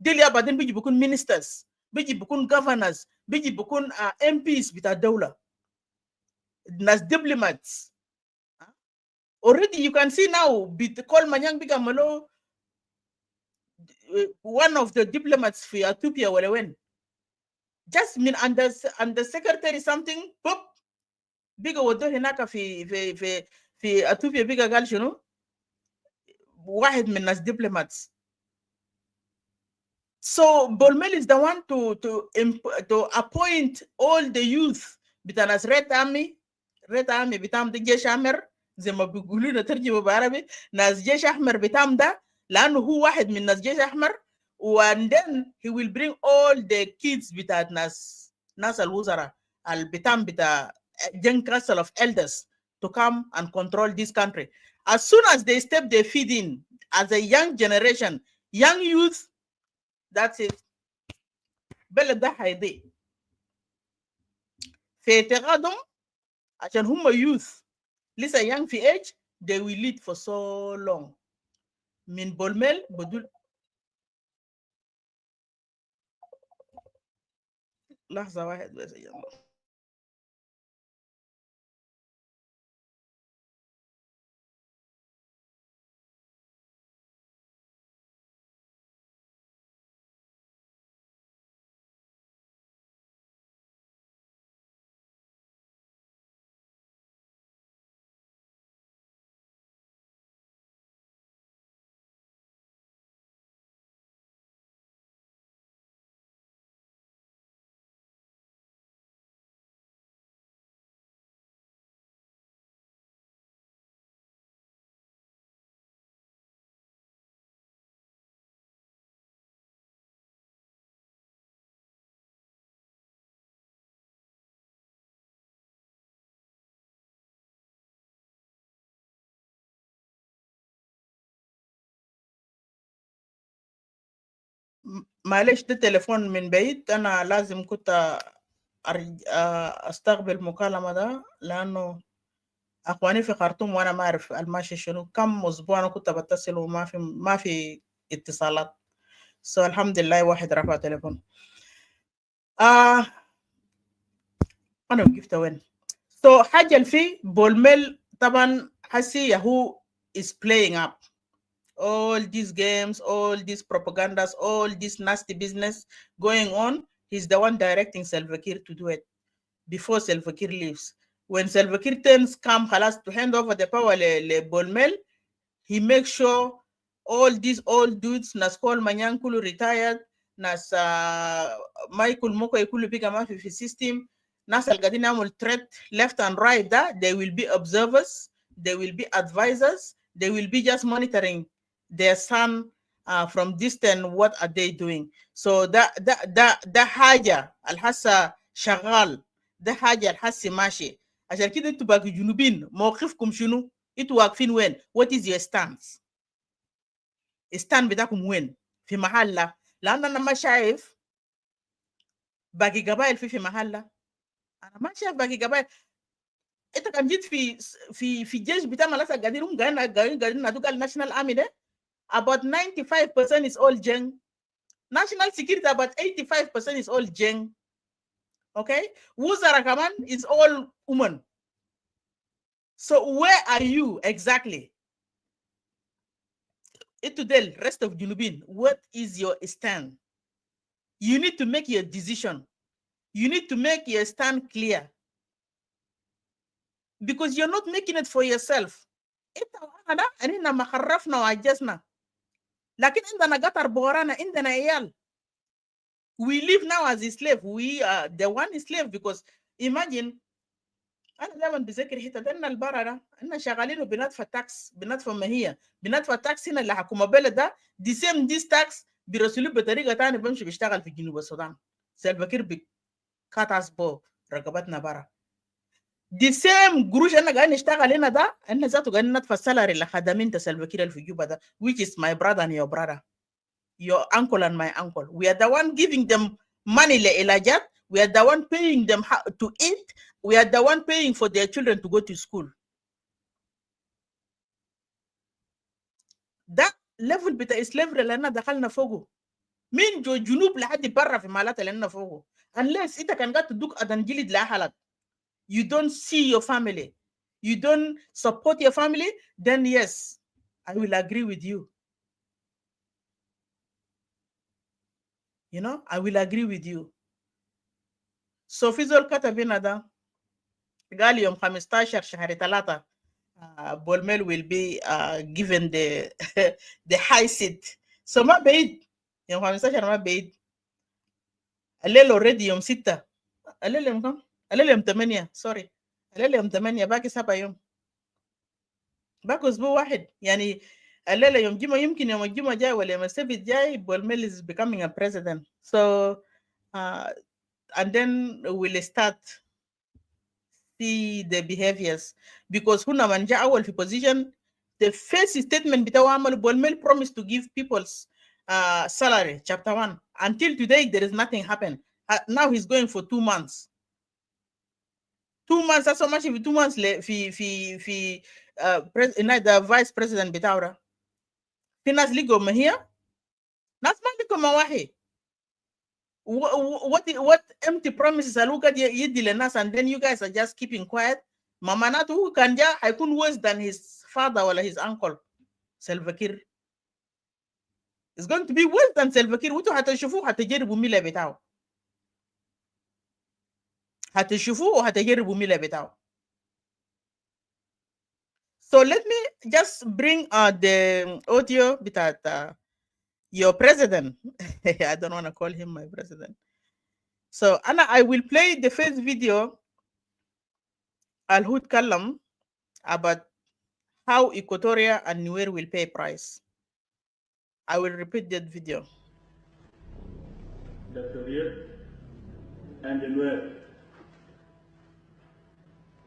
Dili ya baden biji bukun ministers, biji bukun governors, biji bukun MPs bita dawla. Nas diplomats. Already you can see now, bit Col Manyang biga malo one of the diplomats for Ethiopia wale when. Just mean under secretary something, pop, biga wado hinaka fi Ethiopia biga gal shunu. واحد من الناس diplomats. So Bolmel is the one to appoint all the youth بتاع ناس Red Army بتاعهم ده جيش أحمر زي ما بيقولوا نترجمه بعربي، ناس جيش أحمر بتاعهم ده، لأنه هو واحد من ناس جيش أحمر. and then he will bring all the kids بتاعت ناس الوزراء البتاعهم بتاع young council of elders to come and control this country. As soon as they step their feet in as a young generation, young youth, that's it. بلد ده هيضيع في اعتقادهم عشان هم youth لسه young في age they will lead for so long. من بولميل بدول لحظة واحد بس يا جماعة. معلش ده تليفون من بعيد، أنا لازم كنت أستقبل مكالمة ده، لأنه أخواني في خرطوم وأنا ما أعرف الماشي شنو. كم أسبوع أنا كنت بتصل وما في اتصالات. الحمد لله واحد رفع تليفون. أنا وقفت وين؟ حاجة في بولميل طبعا حسي هو is playing up all these games, all these propagandas, all this nasty business going on. He's the one directing Salva Kiir to do it before Salva Kiir leaves. When Salva Kiir turns come halas to hand over the power le Bolmel, he makes sure all these old dudes, nas Paul Manyankulu retired, nas Michael Moko Ekulu Biga Mafi system, nas Al Gadina will threat left and right, that they will be observers, they will be advisors, they will be just monitoring their son from distance. What are they doing? So ده حاجة الحاسة شغال، ده حاجة الحاسة ماشي. عشان كده انتوا باقي جنوبين موقفكم شنو؟ انتوا واقفين وين؟ What is your stance؟ stand بتاعكم وين؟ في محلة؟ لأن أنا ما شايف باقي قبائل في محلة. أنا ما شايف باقي قبائل. أنت كان جيت في الجيش بتاعنا لسه قاعدين قاعدين national army ده about 95% is all Jeng. National security about 85% is all Jeng. Okay? Wuzara Kaman is all women. So where are you exactly? Itudel, rest of Junubin, what is your stand? You need to make your decision. You need to make your stand clear. Because you're not making it for yourself. We live now as a slave. We are the one slave, because imagine أنا دايما بذكر حتة ده إن البرا ده إن شغالين وبندفع تاكس، بندفع ماهية، بندفع تاكس هنا اللي حكومة بلد ده دي سيم ديس تاكس بيرسلوه بطريقة تانية بمشي بيشتغل في جنوب السودان. سلفا كير بكاتاس بو رقبتنا برا. دي سيم قروش أنا قاعد نشتغل هنا ده أنا ذاته قاعد ندفع سالاري لخدمين سلفا كير في جوبا ده which is my brother and your brother, your uncle and my uncle. We are the one giving them money لعلاجات. We are the one paying them to eat. We are the one paying for their children to go to school. ده level بتاع slavery اللي احنا دخلنا فوقه من جنوب لحد برا في مالات اللي احنا فوقه. unless انت كان قاعد تدوك أدن جلد لأهلك, you don't see your family, you don't support your family, then yes, I will agree with you. You know, I will agree with you. So في زول كتب هنا ده قال يوم 15 شهر 3 Bolmel will be given the the high seat. So ما بعيد يوم 15 ما بعيد. الليل already يوم 6. الليل يوم كم؟ الليل يوم 8 سوري. الليل يوم 8 باقي 7 يوم. باقي أسبوع واحد. يعني الليلة يوم جمعة يمكن يوم الجمعة جاي ولا يوم السبت جاي Bolmel is becoming a president. So and then we'll start see the behaviors, because هنا من جاء أول في position the first statement بتاعه عمل Bolmel promised to give people's salary chapter 1. Until today there is nothing happened. Now he's going for 2 months. 2 months, that's so much. في 2 months في the vice president بتاعه ده. في ناس لقوا ما هي ناس ما لقوا ما واحد. What empty promises are قاعد يدي للناس, and then you guys are just keeping quiet. معناته هو كان جاء هيكون worse than his father ولا his uncle Salva Kiir. It's going to be worse than Salva Kiir. وانتوا هتشوفوه هتجربوا ميلا بتاعه. هتشوفوه وهتجربوا ميلا بتاعه. So let me just bring the audio بتاعت your president. I don't want to call him my president. So I will play the first video هو اتكلم about how Equatoria and Nuer will pay price. I will repeat that video. The Korea and the Nuer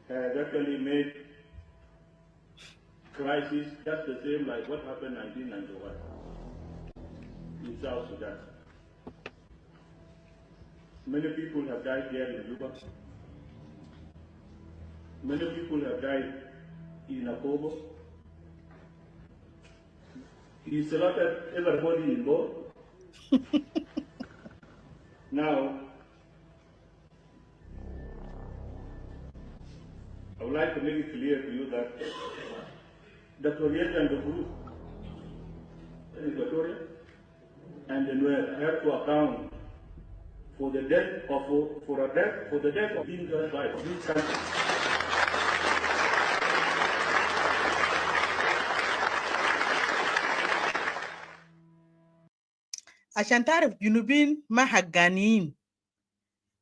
has actually made crisis just the same like what happened in 1991 in South Sudan. Many people have died there in Juba. Many people have died in Akobo. He selected everybody involved. Now, I would like to make it clear to you that Dr. Yet and the group in Equatoria and the Nuer have to account for the death of the death of Indian tribes of this country. عشان تعرف جنوبين ما حقانيين.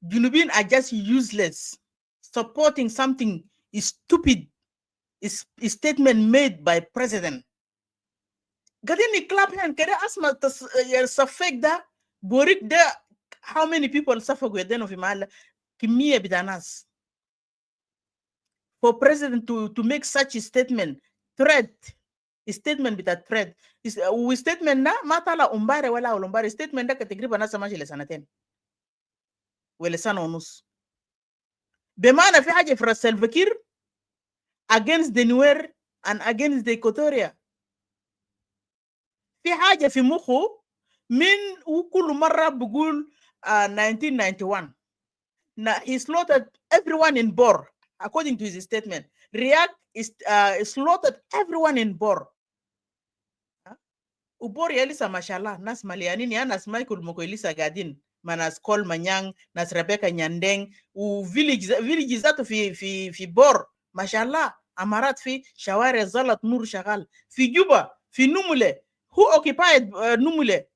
Junubin are just useless, supporting something stupid is statement made by president. Gadini clap hand kede asma safek da borik da how many people suffer with den of imal kimia bidanas. For president to make such a statement, threat, a statement with a threat is statement na matala umbare wala umbare statement da kategriba nasa maji le sanaten. Wele sana onus. Bemana fi haja fra Salva Kiir against the Nuer and against the Equatoria. في حاجة في مخه من وكل مرة بقول 1991 he slaughtered everyone in Bor according to his statement. React is slaughtered everyone in Bor. Ubor ya lisa mashallah nas malianini ya nas Michael Moko Elisa Gadin manas Kol Manyang nas Rebecca Nyandeng u village zatu fi Bor mashallah amarat fi shawari zalat nur shagal fi Juba fi Numule. Who occupied Numule?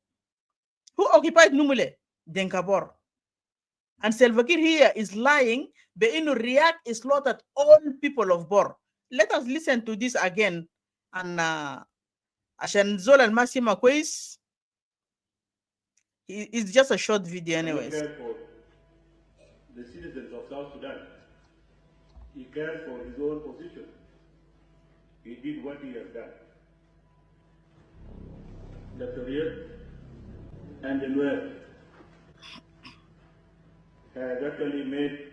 Who occupied Numule? Denkabor. And Salva Kiir here is lying. Beinu React is slaughtered all people of Bor. Let us listen to this again. And Ashan Zol and Masima Kwes. It's just a short video, anyways. He cared for the citizens of South Sudan. He cared for his own position. He did what he has done. Dr. Kiir and the Nuer has actually made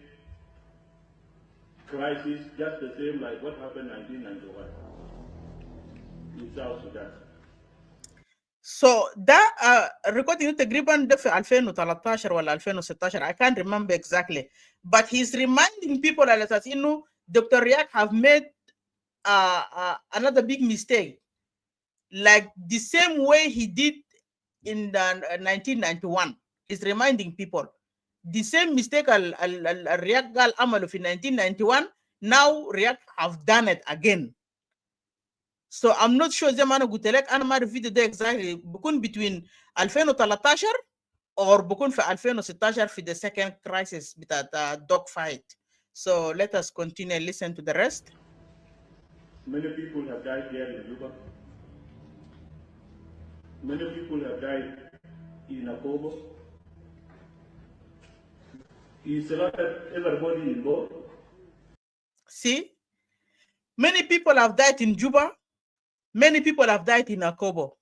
crisis just the same like what happened in 1991 in South Sudan. So that recording تقريبا ده في 2013 ولا 2016 I can't remember exactly, but he's reminding people that Dr. Riak have made another big mistake, like the same way he did in 1991. He's reminding people the same mistake Riak gal amalu in 1991. Now Riak have done it again. So I'm not sure زي قلت لك انا ما اعرف الفيديو ده exactly بكون between 2013 or بكون في 2016 في the second crisis بتاع dog fight. So let us continue and listen to the rest. Many people have died there in Juba. Many people have died in Akobo. He selected everybody involved. See, many people have died in Juba. Many people have died in Akobo.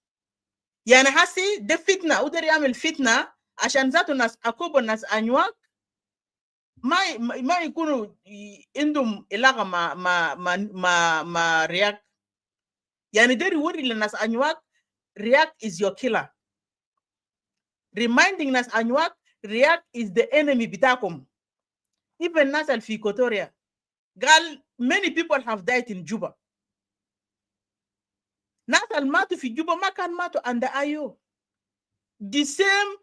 يعني hasi de fitna udar yamil fitna عشان ذاته ناس Akobo ناس أنواع ما يكونوا عندهم علاقة مع رياك. يعني ده يوري لناس أنواع React is your killer. Reminding us Anuak, React is the enemy bitakum. Even Nasal fi Equatoria. Girl, many people have died in Juba. Nasal matu fi Juba, makan matu under Ayo. The same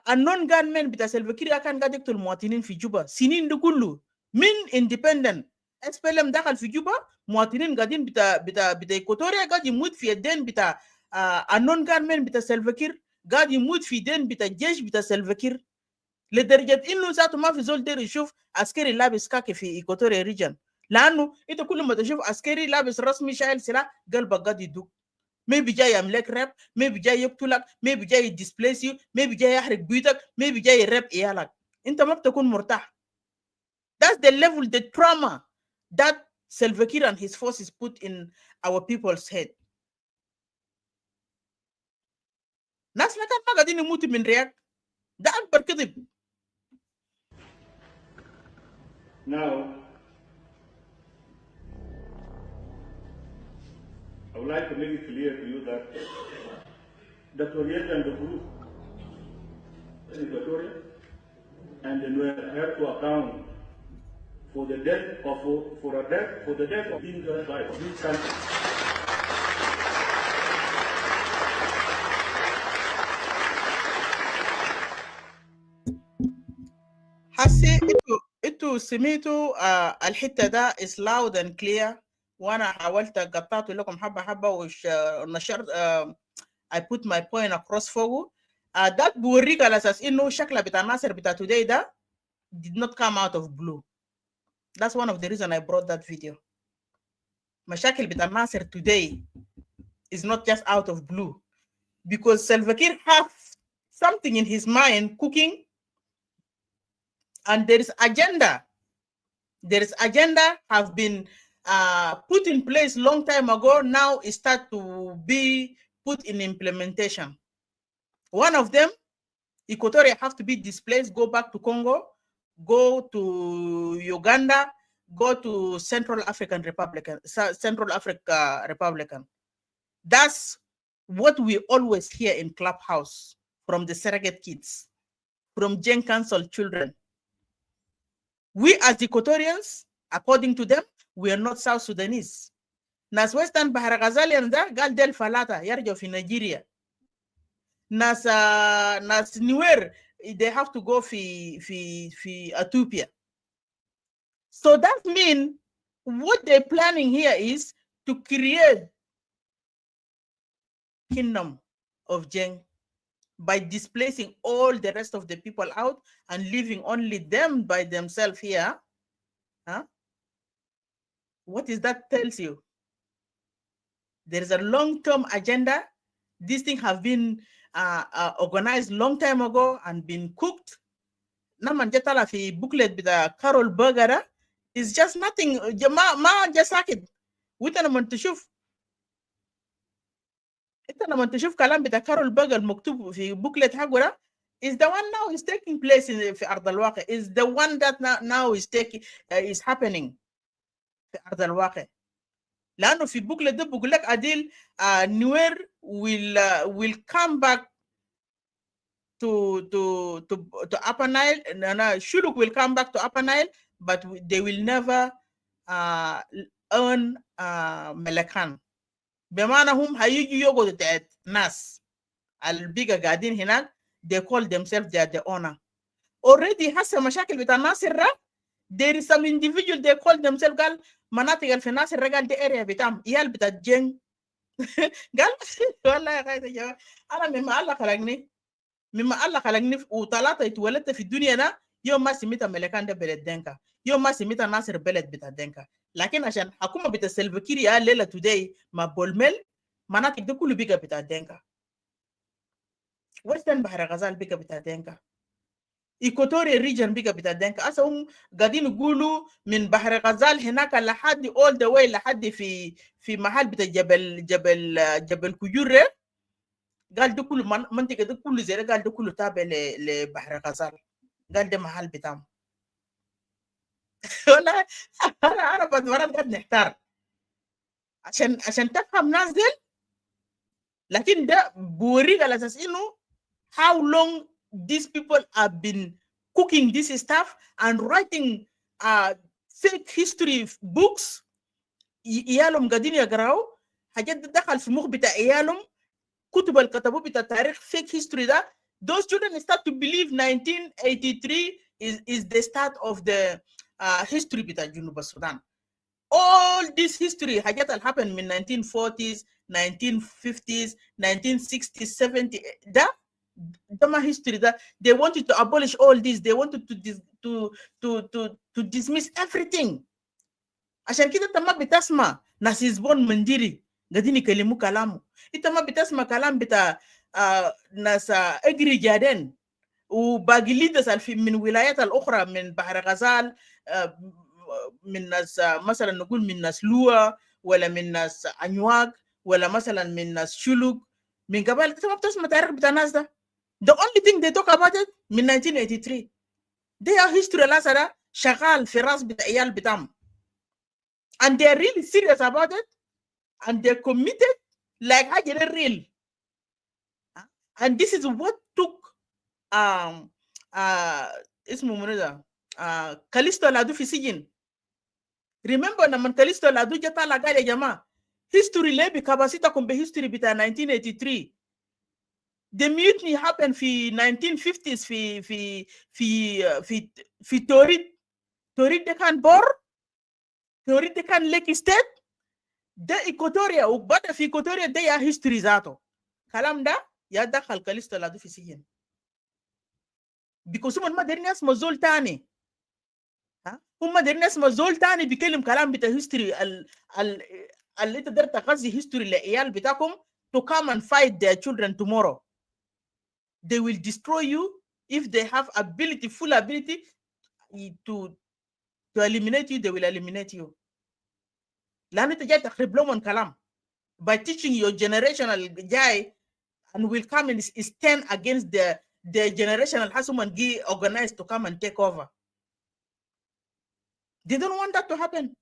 a non-gunman bita Salva Kiir akan gadek tul muatinin fi Juba. Sinin dukullu. Min independent. SPLM dakal fi Juba, muatinin gadin bita Equatoria gadi mut fi den bita a non-gunman bita Salva Kiir قاعد يموت في دين بتاع الجيش بتاع سلفا كير لدرجه انه ذاته ما في زول دير يشوف عسكري لابس كاكي في ايكواتوريا ريجن لانه انت كل ما تشوف عسكري لابس رسمي شايل سلاح قلبك قاعد يدق maybe جاي يملك راب maybe جاي يقتلك maybe جاي يديسبليس يو maybe جاي يحرق بيوتك maybe جاي يراب عيالك انت ما بتكون مرتاح. That's the level, the trauma that Salva Kiir and his forces put in our people's head. ناس ما كان قاعدين يموتوا من رياك ده اكبر كذب. Now, I would like to make it clear to you that Dr. Yet and the group in Equatoria and then we have to account for the death of the death of Dinka tribes of this country. حسي انتوا سميتوا الحته ده is loud and clear وانا حاولت قطعت لكم حبه حبه ونشرت I put my point across فوقه ده بوريك على اساس انه شكله بتاع ناصر بتاع today ده did not come out of blue. That's one of the reason I brought that video. مشاكل بتاع ناصر today is not just out of blue because Salva Kiir have something in his mind cooking. And there is agenda. There is agenda have been put in place long time ago. Now it start to be put in implementation. One of them, Equatoria have to be displaced, go back to Congo, go to Uganda, go to Central Africa Republican. That's what we always hear in Clubhouse from the surrogate kids, from Gen Council children. We as Equatorians, according to them, we are not South Sudanese. Nas Western Bahar Ghazalian da gal del falata yarjo fi Nigeria. Nas Nuer they have to go fi Ethiopia. So that means what they're planning here is to create kingdom of Jeng by displacing all the rest of the people out and leaving only them by themselves here. Huh? What is that tells you? There is a long-term agenda. These things have been organized long time ago and been cooked. Naman jatala fi booklet bita Carol Berger is just nothing. Ma just sakit. Wita naman tishuf. Ita naman tishuf kalam bita Carol Berger maktub fi booklet hagura is the one now is taking place in fi Ard al-Waqi. Is the one that now is taking is happening fi Ard al-Waqi. لأنه في booklet ده بقول لك أديل Nuer will come back to Upper Nile. Shuluk will come back to Upper Nile, but they will never earn Melekan. بمعنى هم هيجوا يقعدوا تحت ناس البيجا قاعدين هناك. They call themselves they are the owner. Already هسه مشاكل بتاع ناصر there is some individual they call themselves قال مناطق في ناصر قال دي area بتاعهم يال بتاع جن قال والله يا اخي يا انا مما الله خلقني وثلاثه اتولدت في الدنيا ده يوم ما سميت ملكان ده بلد دنكا يوم ما سميت ناصر بلد بتاع دنكا لكن عشان حكومه بتاع سلفا كير يا ليله today ما بولمل مناطق ده كله بيجا بتاع دنكا ويسترن بحر غزال بيجا بتاع دنكا Equatorial region بيجا بتاع دنكا أصلا هم قاعدين يقولوا من بحر غزال هناك لحد all the way لحد في محل بتاع جبل كيور قال ده كله منطقة ده كله زي قال ده كله تابع لبحر غزال قال ده محل بتاعهم ولا أنا بدوران قاعد نحتار عشان تفهم ناس ديل لكن ده بوريك على أساس إنه how long these people have been cooking this stuff and writing fake history books. إيالهم قاعدين يقرأوا حاجات دخل في مخ بتاع إيالهم كتب الكتبوا بتاع تاريخ fake history ده. Those children start to believe 1983 is the start of the history بتاع جنوب السودان. All this history حاجات اللي happened من 1940s, 1950s, 1960s, 70s ده ما history ده. They wanted to abolish all this. They wanted to dismiss everything. عشان كده انت ما بتسمع ناس يزبون منديري قاعدين يكلموا كلامه. انت ما بتسمع كلام بتاع ناس اجري جادين وباقي ليدرز من ولايات الاخرى من بحر غزال من ناس مثلا نقول من ناس لوا ولا من ناس انيواك ولا مثلا من ناس شلوك من قبل. انت ما بتسمع تاريخ بتاع الناس ده. The only thing they talk about it من 1983 they are history لاسا ده شغال في راس بتاع عيال بتاعهم. And they're really serious about it. And they're committed like حاجة real. And this is what took اسمه منو ده كاليستو لادو في سجن. Remember لما كاليستو لادو جا طالع قال يا جماعة history ليه بكاباسيتكم بhistory بتاع 1983. The mutiny happened في 1950s في توريد. توريد ده كان بور، توريد ده كان ليك ستيت، ده إيكوتوريا، وبدأ في إيكوتوريا ده يا هيستوري ذاته. كلام ده يا دخل كاليستو لادو في سجن. بيكوز هم ما دارين يسمع زول تاني. هم دارين يسمع زول تاني بيكلم كلام بتاع هيستوري اللي انت دار تغذي هيستوري لعيال بتاعكم to come and fight their children tomorrow. They will destroy you if they have ability, full ability to eliminate you. They will eliminate you. لأن أنت جاي تخرب لهم كلام by teaching your generational guy and will come and stand against the generational husband and organized to come and take over. They don't want that to happen.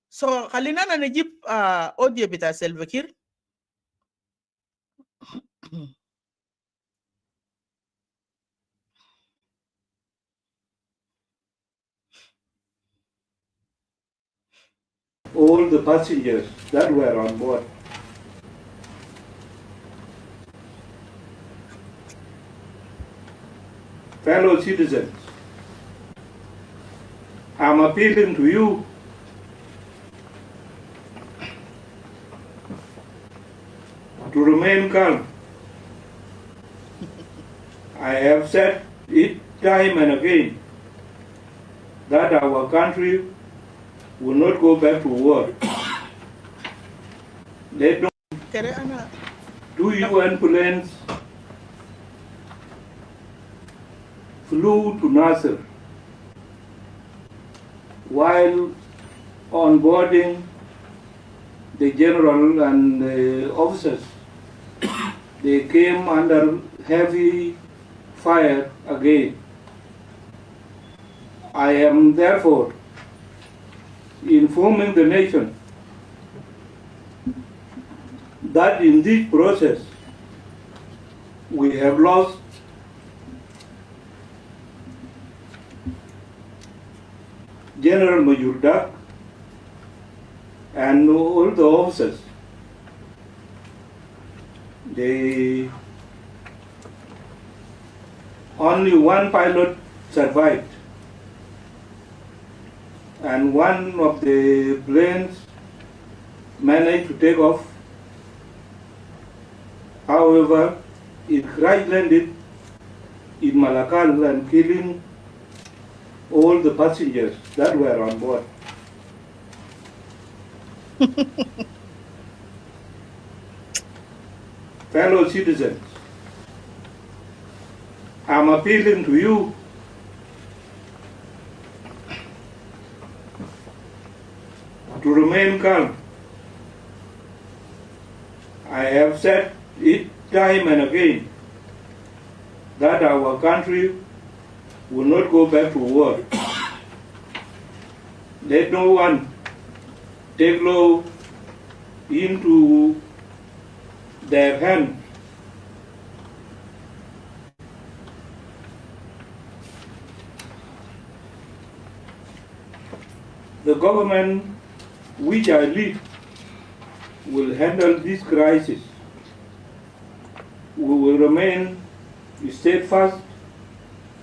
So خلينا نجيب audio بتاع سيلفا كير. all the passengers that were on board. Fellow citizens, I'm appealing to you to remain calm. I have said it time and again that our country will not go back to war. Let no two UN planes flew to Nasser. While onboarding the general and the officers, they came under heavy fire again. I am therefore informing the nation that in this process we have lost General Major Dak and all the officers. Only one pilot survived, and one of the planes managed to take off. However, it crash landed in Malakal and killing all the passengers that were on board. Fellow citizens, I'm appealing to you to remain calm. I have said it time and again that our country will not go back to war. Let no one take law into their hands. The government which I lead will handle this crisis. We will remain steadfast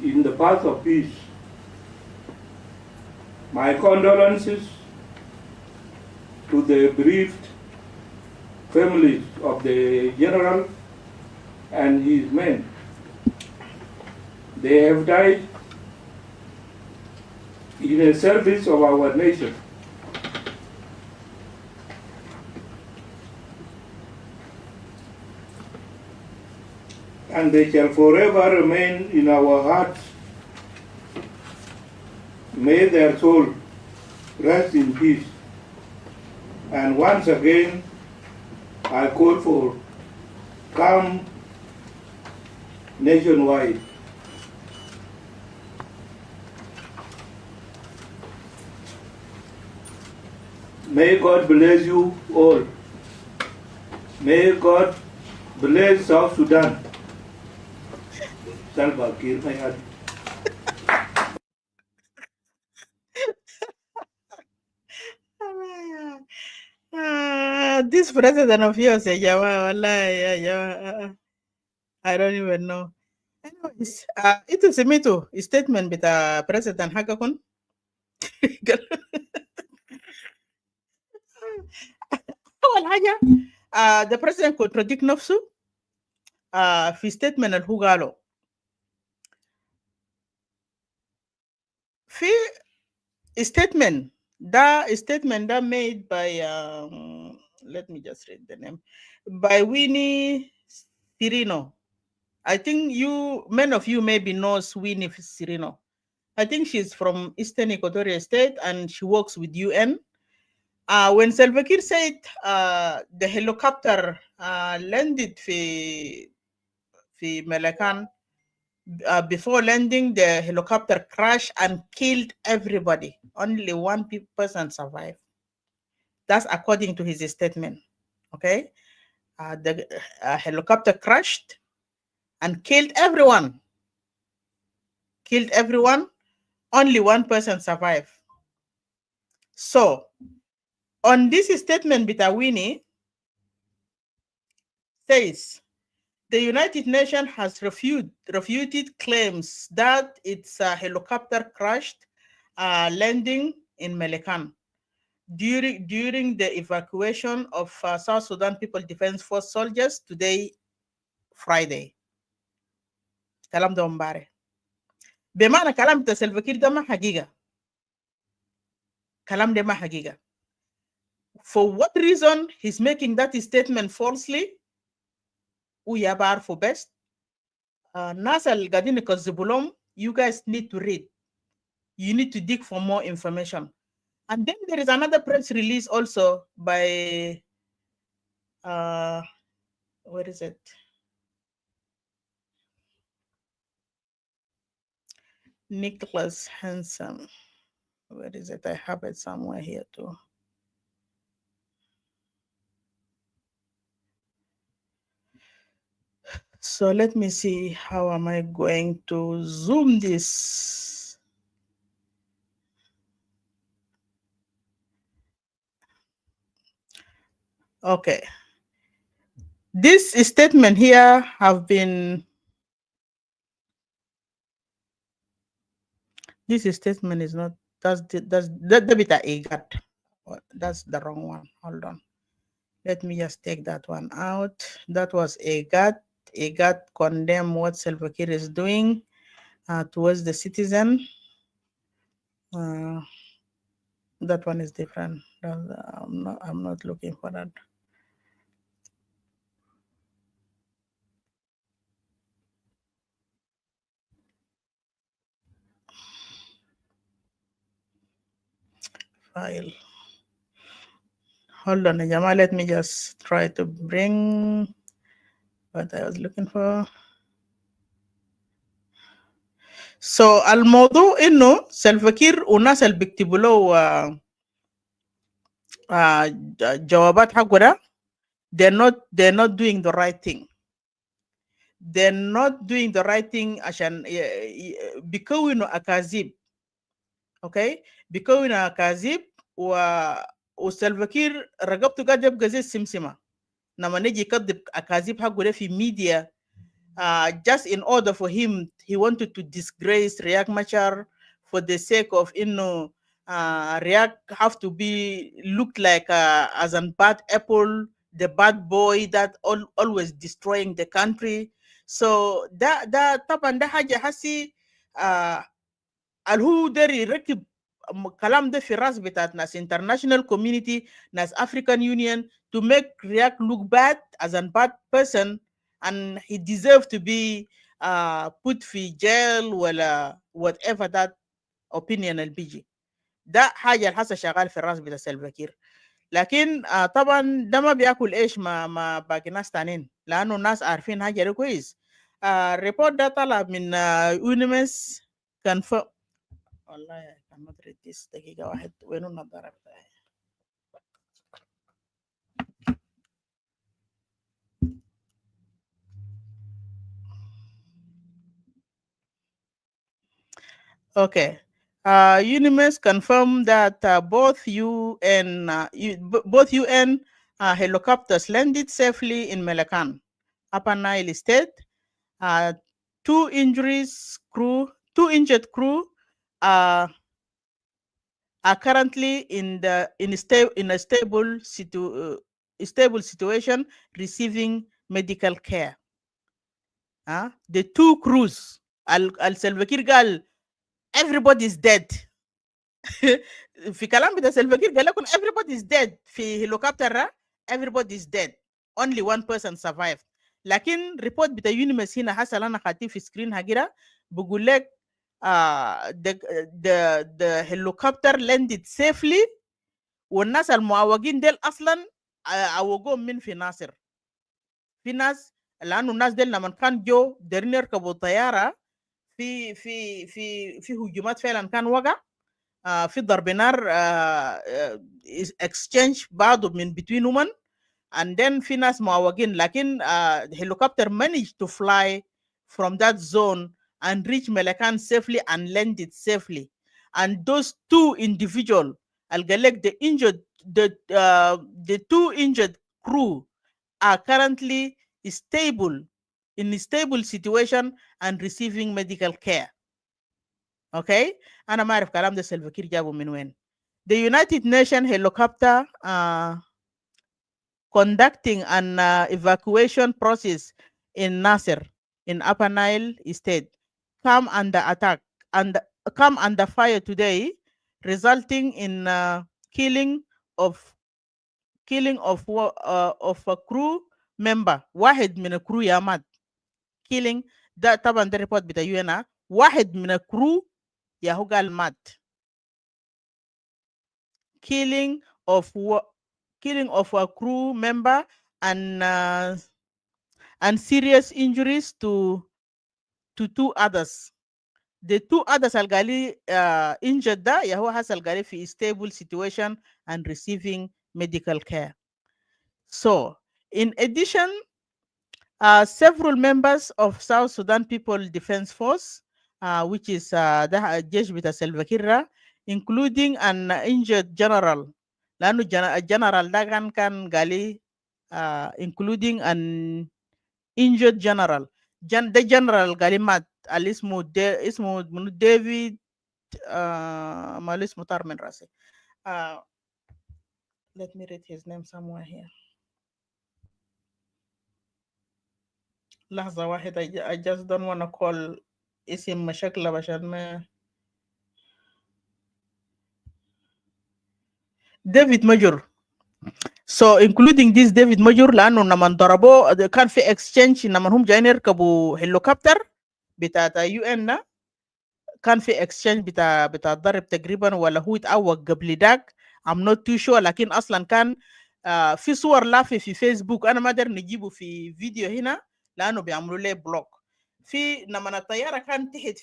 in the path of peace. My condolences to the bereaved families of the general and his men. They have died in the service of our nation. And they shall forever remain in our hearts. May their soul rest in peace. And once again, I call for calm nationwide. May God bless you all. May God bless South Sudan. Salva Kiir Mayad. This president of yours, I don't even know. Anyways, itu semitu statement bita president Hagakun. أول حاجة the president contradict نفسه في statement اللي هو قاله. في statement that made by let me just read the name, by Winnie Cirino. I think many of you maybe knows Winnie Cirino. I think she's from Eastern Equatorial State and she works with UN. When Salva Kiir said the helicopter landed في Melakan, before landing, the helicopter crashed and killed everybody. Only one person survived. That's according to his statement. Okay, the helicopter crashed and killed everyone. Only one person survived. So, on this statement, Bitawini says the United Nations has refuted claims that its helicopter crashed landing in Melekan during the evacuation of South Sudan People Defense Force soldiers today, Friday. Kalam da mbare. Bemana kalam ta Salva Kiir da ma hagiga. Kalam de ma hagiga. For what reason he's making that statement falsely? Uyabar for best. Nasal gadini kozibulom, you guys need to read. You need to dig for more information. And then there is another press release also by where is it? Nicholas Hansen. Where is it? I have it somewhere here too. So let me see, how am I going to zoom this? Okay. This statement here have been, this statement is not, that's the bit I got. That's the wrong one. Hold on. Let me just take that one out. That was AGAT. AGAT condemn what Salva Kiir is doing towards the citizen. That one is different. I'm not looking for that. File. Hold on, Jama. Let me just try to bring what I was looking for. So الموضوع انه سلفا كير والناس اللي بيكتبوا له جوابات حقه ده they're not doing the right thing. They're not doing the right thing عشان بيكونوا أكاذيب. Okay, بيكونوا أكاذيب وسلفا كير رقبته قاعد يبقى زي السمسمة لما نجي يكذب أكاذيب حقه ده في ميديا. Just in order for him, he wanted to disgrace Riek Machar for the sake of, Riek have to be looked like as a bad apple, the bad boy that always destroying the country. So that طبعا ده حاجة حسي الهو داري يركب كلام ده في الراس بتاعت ناس international community, ناس African Union, to make Riek look bad as a bad person, and he deserved to be put في jail ولا whatever that opinion اللي بيجي. ده حاجة الحسا شغال في الراس بتاع سيلفا كير. لكن طبعا ده ما بياكل ايش ما باقي ناس تانيين، لانه الناس عارفين حاجة ده كويس. الريبورت ده طلع من يونيمس كان والله I cannot read this. دقيقة واحد، وين النظارة بتاعي؟ Okay. UNIMES confirmed that both UN helicopters landed safely in Melakan, Upper Nile State. Uh, two injured crew uh, are currently in a stable situation, receiving medical care. The two crews, Al Salva Kiir قال everybody is dead. في كلام بتاع سلفا كير قال لكم everybody is dead في هليكوبتر everybody is dead, only one person survived. لكن ريبورت بتاع يونيمس هنا حصل انا خاطيه في سكرين هجرة بقول لك the helicopter landed safely والناس المعوقين ديل اصلا عوقوهم من في ناصر. في ناس لانه الناس ديل لما كان جو دارين يركبوا طياره في هجومات فعلا كان وقع في ضرب نار exchange بعض من between women and then في ناس معوقين لكن the helicopter managed to fly from that zone and reach Melakan safely and landed safely. And those two individuals, the two injured crew are currently stable in a stable situation and receiving medical care. Okay, أنا ما أعرف كلام ده سلفا كير جابه من وين. The United Nations helicopter conducting an evacuation process in Nasser, in Upper Nile State, come under attack and come under fire today, resulting in killing of a crew member. واحد من الكرو يا مات. Killing ده طبعا ده ريبورت بتاع UN. واحد من الكرو يا هو قال مات. Killing of a crew member and serious injuries to two others. The two others algali injured da ya هو حصل قالي في stable situation and receiving medical care. So, in addition, several members of South Sudan People Defense Force, which is the جيش بتاع Salva Kiir, including an injured general. لأنه general ده كان قالي including an injured general. The general قالي مات اللي اسمه منو ديفيد ما اسمه طار من راسي. Let me read his name somewhere here. لحظة واحدة I just don't want to call اسم مشكلة عشان ما ديفيد ماجور. So including this ديفيد ماجور لأنه لما ضربوه كان في exchange لما هم جايين يركبوا هليكوبتر بتاعت UN كان في exchange بتاع الضرب تقريبا ولا هو اتعوق قبل داك I'm not too sure لكن أصلا كان في صور لافة في فيسبوك أنا ما أقدر نجيبه في فيديو هنا لأنه بيعملوا ليه بلوك. في لما الطيارة كان تحت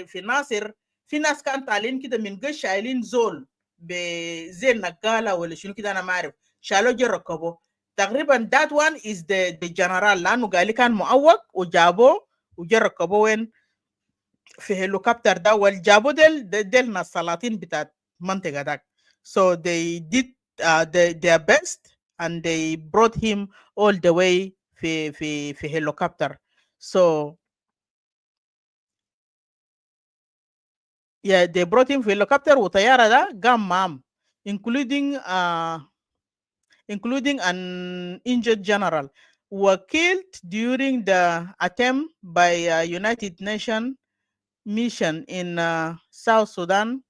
في ناصر في ناس كانت طالعين كده من قش شايلين زول بزي النقالة ولا شنو كده أنا ما أعرف شالوا جو ركبوه تقريبا that one is the general لأنه قال كان معوق وجابوه وجو ركبوه وين في هليكوبتر ده والجابوا ديل ناس سلاطين بتاعت منطقة داك. So they did their best and they brought him all the way في helicopter. So yeah, they brought him في helicopter وطيارة ده قام معهم including an injured general were killed during the attempt by United Nations mission in South Sudan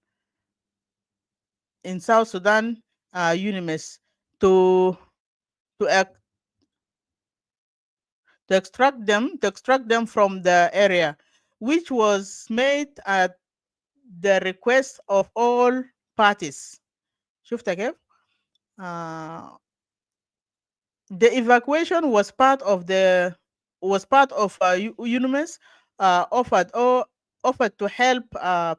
UNIMES to extract them from the area, which was made at the request of all parties. شفتها كيف؟ The evacuation was part of UNIMES offered to help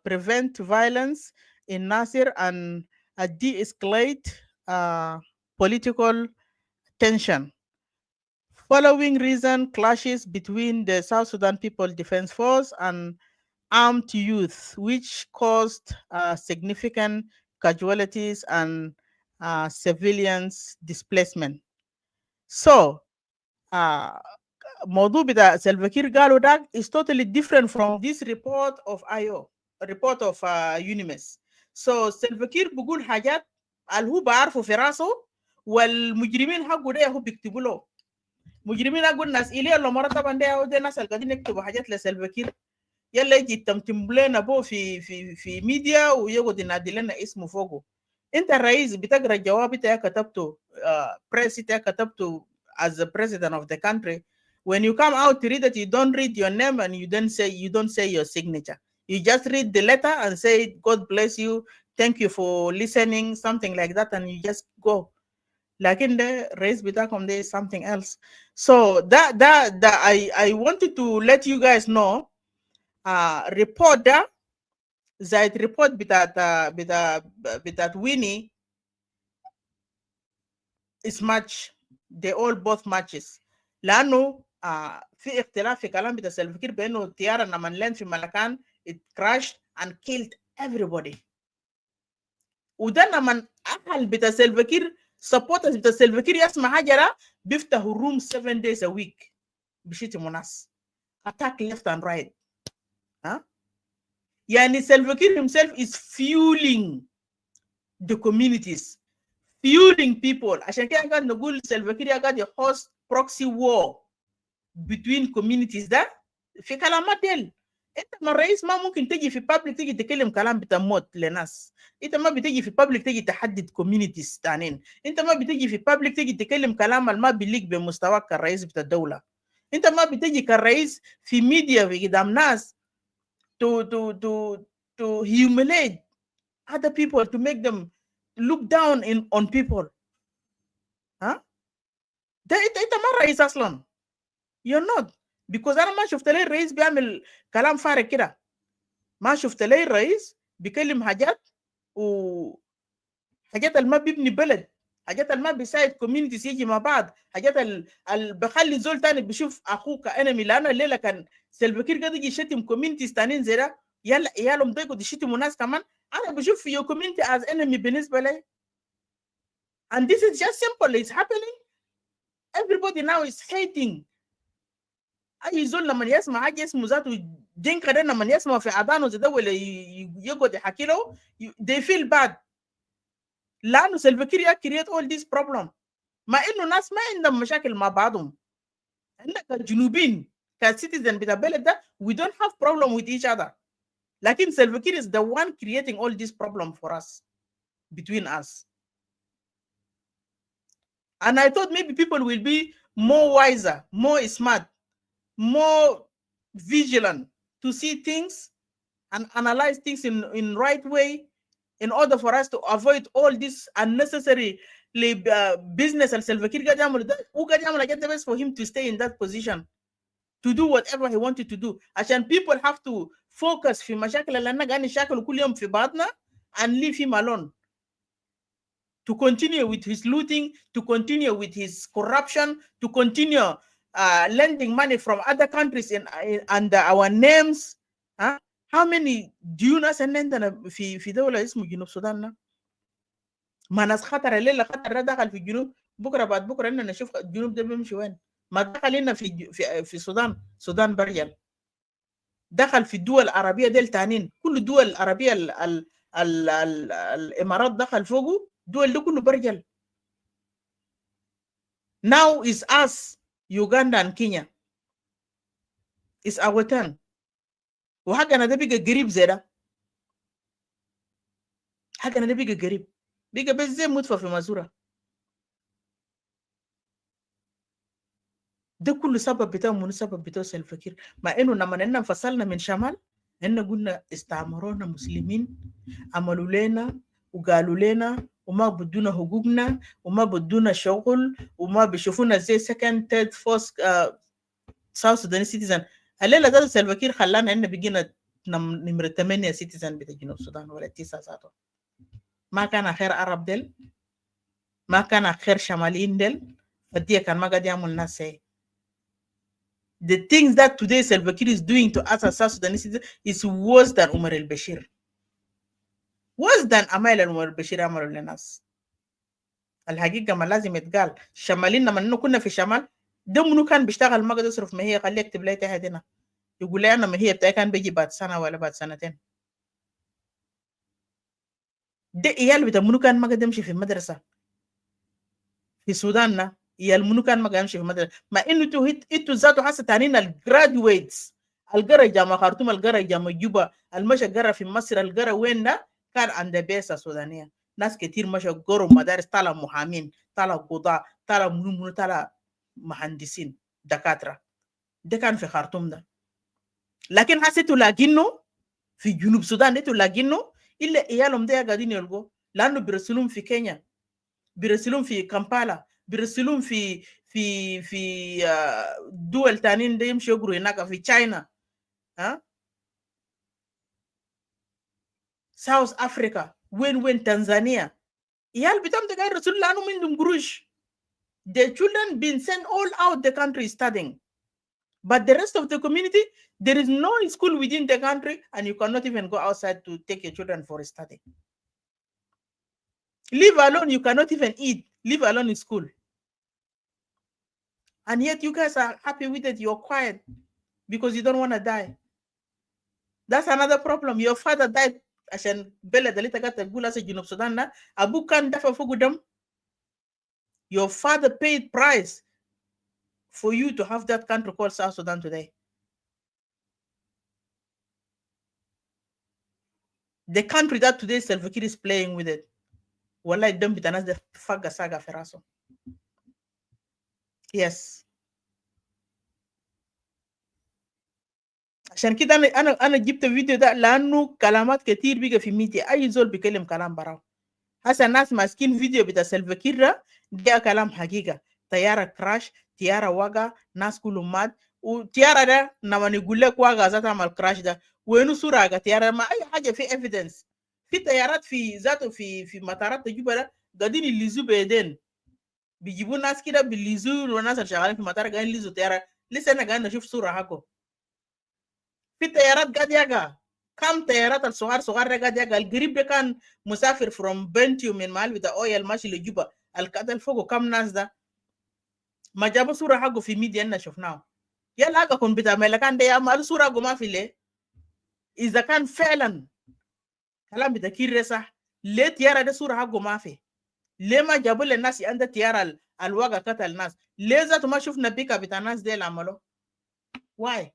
prevent violence in Nasir and de-escalate political tension. Following recent clashes between the South Sudan People Defense Force and armed youth, which caused significant casualties and civilians displacement. So, موضوع بتاع Salva Kiir قالوا ده is totally different from this report of IO, report of UNIMES. So Salva Kiir بيقول حاجات اللي هو بعرفه في راسه والمجرمين حقه ده هو بيكتبوا له. مجرمين اقول ناس إليه لو مرة طبعا ده ناس اللي قاعدين يكتبوا حاجات لسلفا كير يلا يجي تمتم لنا بو في ميديا ويقعد ينادي لنا اسمه فوقه. انت الرئيس بتقرا الجواب انت كتبته بريس انت كتبته as the president of the country. When you come out to read it, you don't read your name and you don't say your signature. You just read the letter and say God bless you, thank you for listening, something like that, and you just go. Lakin the race bitakom there is something else. So that I wanted to let you guys know. Report that report bitat Winnie is match. They all both matches. لأنه في اختلاف في كلام بتاع سلفا كير بأنه الطيارة لما land في ملكان it crashed and killed everybody. وده لما أهل بتاع سلفا كير supporters بتاع سلفا كير يسمع حاجة ده بيفتحوا room 7 days a week بيشتموا ناس attack left and right. يعني سلفا كير himself is fueling the communities, fueling people. عشان كده قاعد نقول سلفا كير قاعد host proxy war between communities ده في كلامات ديل. انت ما الرئيس ما ممكن تجي في public تجي تكلم كلام بتاع موت لناس. انت ما بتجي في public تجي تحدد communities تانين. انت ما بتجي في public تجي تكلم كلام ما بيليق بمستواك كرئيس بتاع الدولة. انت ما بتجي كرئيس في ميديا في قدام ناس to humiliate other people, to make them look down on people. ده انت ما رئيس اصلا. You're not. Because انا ما شفت لي الرئيس بيعمل كلام فارغ كده. ما شفت لي الرئيس بيكلم حاجات حاجات اللي ما بيبني بلد، حاجات اللي ما بيساعد كوميونيتيز يجي مع بعض، حاجات اللي بخلي زول تاني بيشوف اخوه كانمي. لان الليله كان سلفا كير قاعد يجي يشتم كوميونيتيز تانيين زي ده، يلا عيالهم ده يقعدوا يشتموا ناس كمان. انا بشوف your community as enemy بالنسبه لي. And this is just simple. It's happening. Everybody now is hating. اي زول لما يسمع حاجه اسمه ذاته دينكا ده لما يسمع في اذانه زي ده ولا يقعد يحكي له they feel bad. لانه سلفا كير create all this problem. مع انه ناس ما عندهم مشاكل مع بعضهم. عندنا كجنوبين كسيتيزن بتاع البلد ده we don't have problem with each other. لكن سلفا كير is the one creating all this problem for us, between us. And I thought maybe people will be more wiser, more smart, more vigilant to see things and analyze things in right way in order for us to avoid all this unnecessary business and Salva Kiir best for him to stay in that position to do whatever he wanted to do. عشان people have to focus في مشاكل اللي احنا قاعدين نشاكل كل يوم في بعضنا and leave him alone. To continue with his looting, to continue with his corruption, to continue lending money from other countries under our names. How many do you know في دولة اسمه جنوب السودان؟ ما ناس خطر الليلة خطر دخل في الجنوب بكرة بعد بكرة إننا نشوف الجنوب ده بيمشي وين. ما دخل لنا في السودان برجل. دخل في الدول العربية ديل تانين. كل الدول العربية الإمارات دخل فوقه. دول ده كله برجل. Now is us, Uganda and Kenya. It's our turn. وحقنا ده بيجي قريب زي ده. حقنا ده بيجي قريب. بيجي بس زي مدفع في مازورة. ده كله سبب بتاعه منو سبب بتاعه سلفا كير. مع انه لما انفصلنا من شمال إننا قلنا استعمرونا مسلمين عملوا لنا وقالوا لنا وما بدونا حقوقنا وما بدونا شغل وما بيشوفونا زي second third fourth South Sudanese citizen. الليلة ده سلفا كير خلانا إننا بقينا نمرة 8 citizen بتاع جنوب السودان ولا 9 ذاته. ما كان خير عرب ديل ما كان خير شماليين ديل فديه كان ما قاعد يعمل ناس. The things that today Salva Kiir is doing to us as South Sudanese is worse than Umar al-Bashir. Worse than Amal al-Umar al-Bashir عملوا للناس. الحقيقة ما لازم يتقال. شمالين لما كنا في شمال ده منو كان بيشتغل ما قدر يصرف ما هي خليه يكتب لي تحت هنا. يقول لي أنا ما هي بتاعي كان بيجي بعد سنة ولا بعد سنتين. ده إيال بتاع منو كان ما قدر يمشي في المدرسة. في السودان يال منو كان ما قدر يمشي في المدرسة. ما إنه إنتوا ذاته حاسة تانين الجرادويتس القرا جامعة خرطوم القرا جامعة جوبا المشى قرا في مصر القرا وين ده كان عند بيسة سودانية. ناس كتير مشى قروا مدارس طالع محامين طالع قضاء طالع منو طالع مهندسين دكاترة. ده كان في خرطوم ده. لكن حسيتوا لاقينه في جنوب السودان ده لاقينه إلا إيالهم ده قاعدين يلقوا لأنه بيرسلون في كينيا بيرسلون في كامبالا بيرسلون في دول تانيين ده يمشي يقروا هناك في تشاينا ساوث أفريقيا وين تنزانيا إيال بتاعهم ده قاعد يرسلوا لأنه عندهم قروش. The children been sent all out the country studying. But the rest of the community, there is no school within the country, and you cannot even go outside to take your children for a study. Leave alone, you cannot even eat. Leave alone in school. And yet you guys are happy with it. You're quiet because you don't want to die. That's another problem. Your father died. عشان بلد اللي تقدر تقول في جنوب السودان ده أبوك كان دفع فوق دم. Your father paid price for you to have that country called South Sudan today. The country that today Salva Kiir is playing with it. Wallahi dem bitanas de faga saga feraso. Yes. عشان كده انا جبت الفيديو ده لانه كلامات كتير بيجي في ميديا اي زول بيكلم كلام براو. هسه الناس ماسكين فيديو بتاع سلفا كير ده كلام حقيقه. طياره كراش طياره وقع ناس كلهم مات وطياره ده لما نقول لك وقع ذات عمل كراش ده وينو صوره طياره ما اي حاجه في ايفيدنس. في طيارات في ذاته في مطارات تجيبها ده قاعدين يليزوا بيدين بيجيبوا ناس كده بيليزوا والناس اللي شغالين في مطار قاعدين يليزوا طياره. لسه انا قاعد نشوف صوره حقه. في طيارات قاعد يقع كم طيارات الصغار قاعد يقع. القريب ده كان مسافر فروم بنتيو من محل بتاع اويل ماشي لجوبا القتل فوقه كم ناس ده ما جابوا صوره حقه في ميديا انا شفناه. يا لاقا كون بتاع ملكان ده يا ما صوره حقه ما في ليه. اذا كان فعلا كلام بتاع كير صح ليه طياره ده صوره حقه ما في؟ ليه ما جابوا للناس عند طياره الواقع قتل الناس؟ ليه ذاته ما شفنا بيكا بتاع الناس دي اللي عملوه؟ واي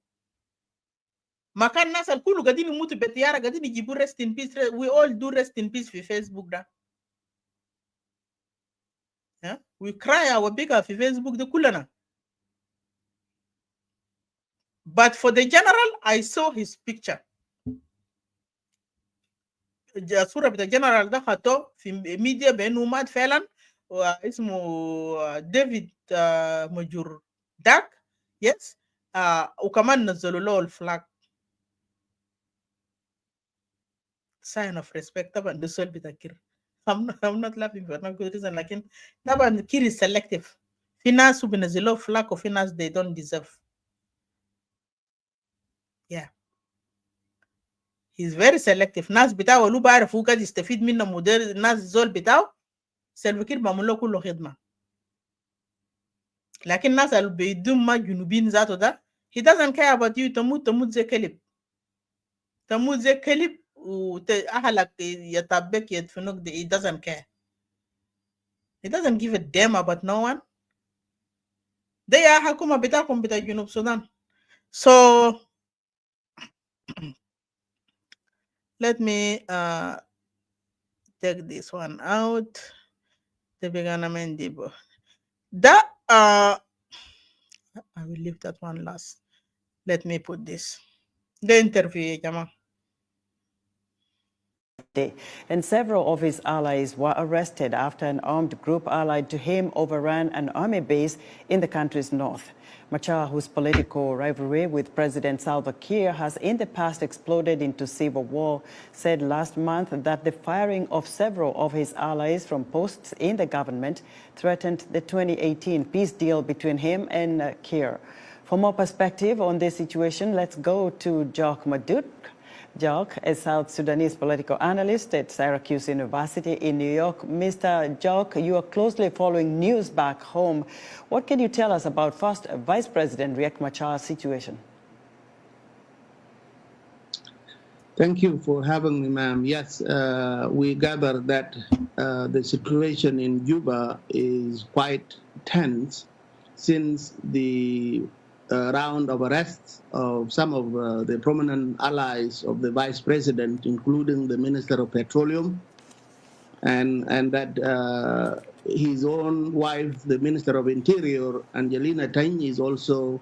ما كان الناس الكل قاعدين يموتوا بالطياره قاعدين يجيبوا ريست ان بيس. وي اول دو ريست ان بيس في فيسبوك ده. وي كراي اور بيكا في فيسبوك ده كلنا. But for the general I saw his picture. الصوره بتاع الجنرال ده خدته في ميديا بانه مات فعلا واسمه ديفيد مجور داك. يس وكمان نزلوا له الفلاج sign of respect. طبعا ده السؤال بتاع كير. I'm not laughing for no good reason. لكن طبعا كير is selective. في ناس بينزلوا فلاج وفي ناس they don't deserve. Yeah. He's very selective. ناس بتاعه لو بعرف هو قاعد يستفيد منه مدير ناس زول بتاعه سلفا كير بعمل له كله خدمه. لكن الناس اللي بيدوم ما جنوبين ذاته ده he doesn't care about you. تموت زي كلب. تموت زي كلب وأهلك يتابك يدفنوك. he doesn't care. He doesn't give a damn about no one. ده يا حكومة بتاعكم بتاع جنوب السودان. So let me take this one out. The begana mendibo. That I will leave that one last. Let me put this. The interview, Jama. And several of his allies were arrested after an armed group allied to him overran an army base in the country's north. Machar, whose political rivalry with President Salva Kiir has in the past exploded into civil war, said last month that the firing of several of his allies from posts in the government threatened the 2018 peace deal between him and Kiir. For more perspective on this situation, let's go to Jock Madut. Jock, a South Sudanese political analyst at Syracuse University in New York. Mr. Jock, you are closely following news back home. What can you tell us about first Vice President Riek Machar's situation? Thank you for having me, ma'am. Yes, we gather that the situation in Juba is quite tense since the round of arrests of some of the prominent allies of the vice president, including the Minister of Petroleum, and that his own wife, the Minister of Interior, Angelina Tany, is also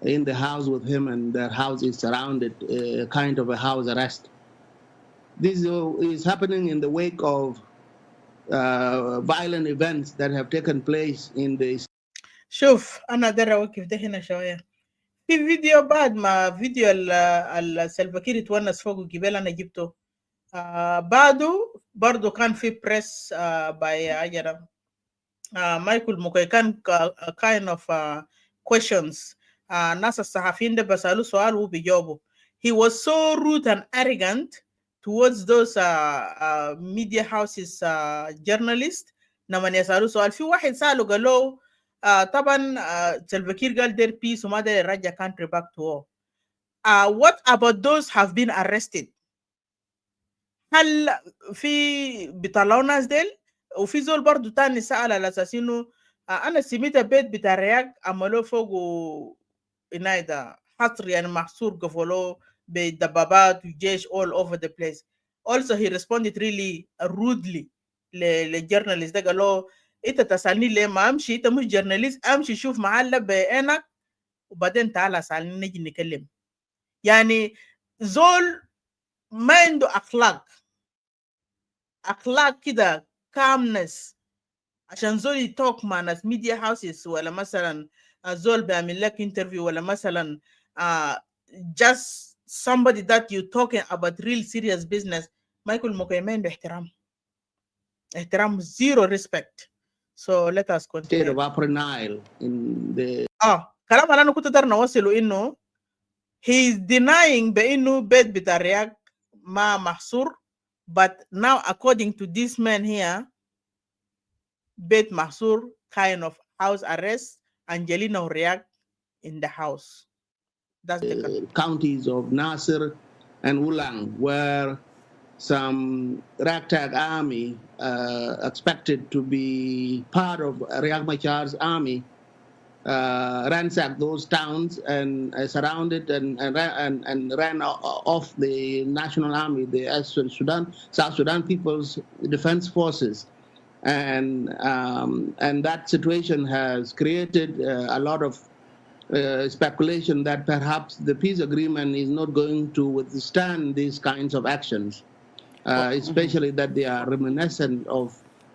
in the house with him, and their house is surrounded, kind of a house arrest. This is happening in the wake of violent events that have taken place in the... شوف انا داير اوقف ده هنا شويه. في فيديو بعد ما فيديو السلفاكير اتونس فوقه قبل انا جبته بعده برضه كان في بريس باي اجرا مايكل موكاي كان kind of questions ناس الصحفيين ده بسألوه سؤال وبيجاوبوا. He was so rude and arrogant towards those media houses journalists. لما يسألوه سؤال في واحد سأله قال له طبعا سلفاكير قال دير بيس وما دير يرجع country back to war. What about those have been arrested? هل في بيطلعوا ناس ديل؟ وفي زول برضو تاني سأل على أساس إنه أنا سميت البيت بتاع رياك عملوه فوقه إنايدا حصر يعني محصور قفلوه بدبابات وجيش all over the place. Also he responded really rudely للجورناليست ده قال له انت تسالني ليه ما امشي انت مش جورناليست امشي شوف محل بعينك وبعدين تعال اسالني نجي نتكلم. يعني زول ما عنده اخلاق كده calmness عشان زول يتوك مع ناس media houses ولا مثلا زول بيعمل لك interview ولا مثلا just somebody that you talking about real serious business ما يكون مقيم عنده احترام zero respect. So let us continue. State of Upper Nile in the... كلام اللي انا كنت دار نوصله انه he is denying بانه بيت بتاع رياك ما محصور, but now according to this man here بيت محصور kind of house arrest. Angelina Riak in the house. That's the counties of Nasir and Wulang, where some ragtag army expected to be part of Riek Machar's army ransacked those towns and surrounded and ran off the national army, the South Sudan People's Defense Forces. And that situation has created a lot of speculation that perhaps the peace agreement is not going to withstand these kinds of actions, especially that they are reminiscent of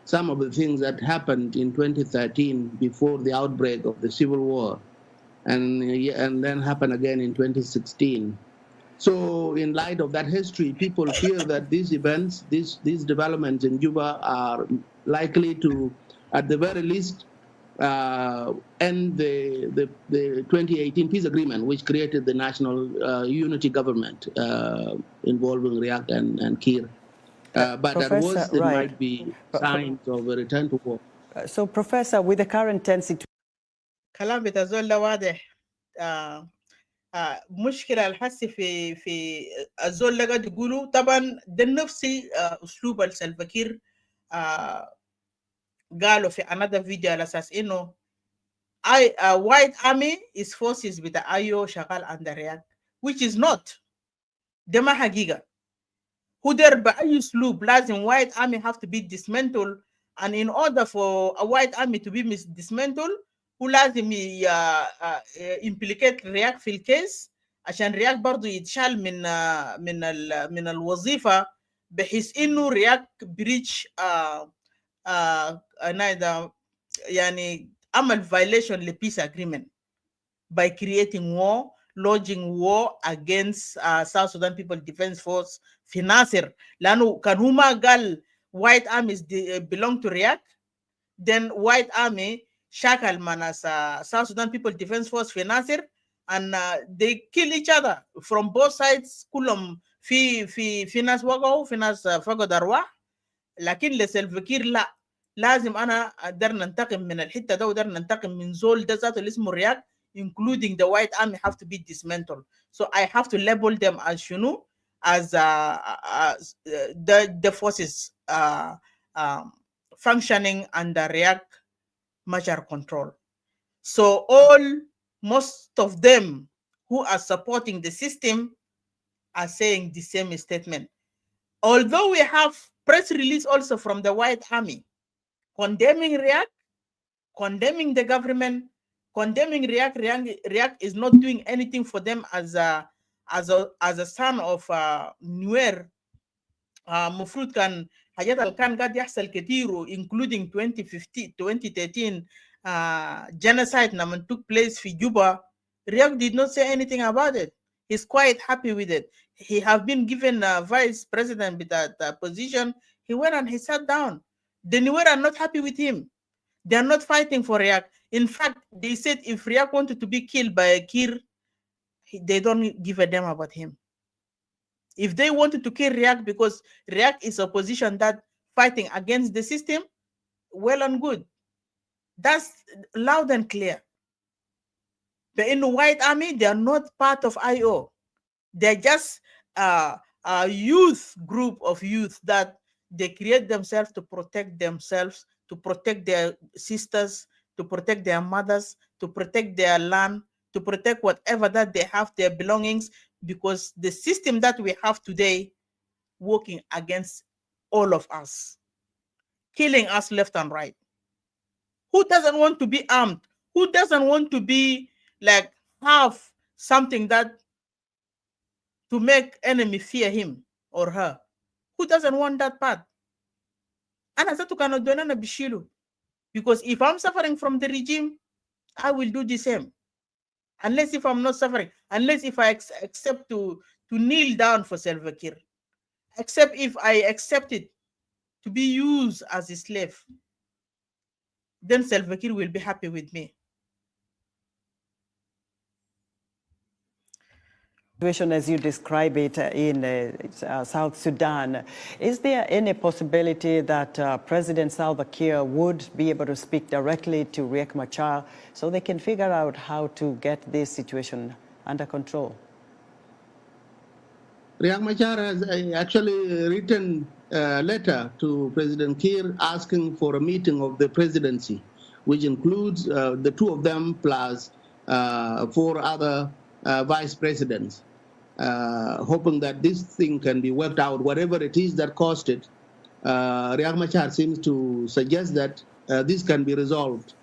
some of the things that happened in 2013 before the outbreak of the civil war, and then happened again in 2016. So in light of that history, people fear that these events, these developments in Juba are likely to, at the very least, end the 2018 peace agreement, which created the national unity government involving Riek and Kiir. But at worst, there might be signs of a return to war. So, Professor, with the current tense situation... كلام بتزول ده واضح. مشكلة الحسي في الزول اللي قاعد يقولوا طبعا ده نفسي أسلوب السلفاكير قالوا في another video على أساس إنه white army is forces بتاع أيو شغال under Riek, which is not. ده ما حقيقة. هو در بأي أسلوب لازم white army have to be dismantled, and in order for a white army to be dismantled هو لازم implicate Riek في الكيس عشان Riek برضو يتشال من الوظيفة بحيث إنه Riek بريتش يعني عمل violation ل peace agreement by creating war, lodging war against South Sudan People Defense Force في ناصر. لأنه كان هما قال white armies belong to Riek, then white army شاكل مع South Sudan People Defense Force في ناصر, and they kill each other from both sides. كلهم في ناس وقعوا, في ناس فقدوا أرواح. لكن لسلفكير لا, لازم أنا أقدر ننتقم من الحتة ده, ودر ننتقم من زول ده ذاته اللي اسمه رياك, including the white army have to be dismantled. So I have to label them as شنو, as the forces functioning under React Machar control. So most of them who are supporting the system are saying the same statement. Although we have press release also from the White Army condemning React, condemning the government, condemning React. React is not doing anything for them as a son of Nuer. مفروض كان حاجات اللي كان قاعد يحصل كتير, including 2013 genocide when took place في Juba. React did not say anything about it. He's quite happy with it. He have been given vice president with that position. He went and he sat down. The Nuer are not happy with him. They are not fighting for React. In fact, they said if React wanted to be killed by Kiir, they don't give a damn about him. If they wanted to kill React because React is a position that fighting against the system, well and good. That's loud and clear. But in the White Army, they are not part of IO. They're just a youth group of youth that they create themselves to protect themselves, to protect their sisters, to protect their mothers, to protect their land, to protect whatever that they have, their belongings, because the system that we have today working against all of us, killing us left and right. Who doesn't want to be armed? Who doesn't want to be like have something that to make enemy fear him or her? Who doesn't want that part? Because if I'm suffering from the regime, I will do the same. Unless if I'm not suffering, unless if I accept to kneel down for Salva Kiir, except if I accept it to be used as a slave, then Salva Kiir will be happy with me. Situation as you describe it in South Sudan, is there any possibility that President Salva Kiir would be able to speak directly to Riek Machar so they can figure out how to get this situation under control? Riek Machar has actually written a letter to President Kiir asking for a meeting of the presidency, which includes the two of them plus 4 other vice presidents, hoping that this thing can be worked out, whatever it is that caused it. Riek Machar seems to suggest that this can be resolved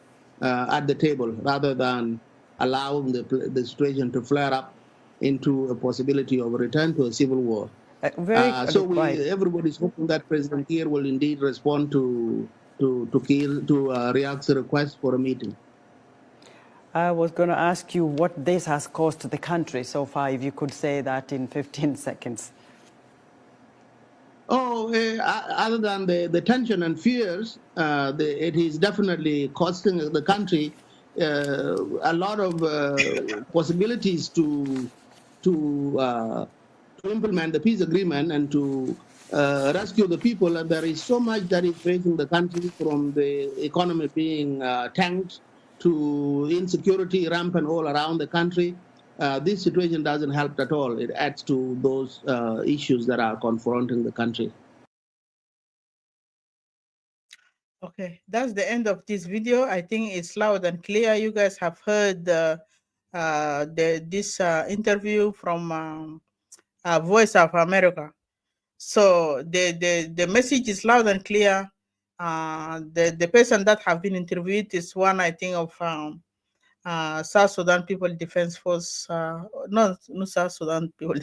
at the table rather than allowing the situation to flare up into a possibility of a return to a civil war. Everybody's hoping that President Kiir will indeed respond to Riek's request for a meeting. I was going to ask you what this has cost the country so far, if you could say that in 15 seconds. Other than the tension and fears, it is definitely costing the country a lot of possibilities to implement the peace agreement and to rescue the people. And there is so much that is facing the country, from the economy being tanked to insecurity rampant all around the country. This situation doesn't help at all. It adds to those issues that are confronting the country. Okay, that's the end of this video. I think it's loud and clear. You guys have heard this interview from Voice of America. So the message is loud and clear. The person that have been interviewed is one, I think, of South Sudan People Defense Force, no South Sudan people,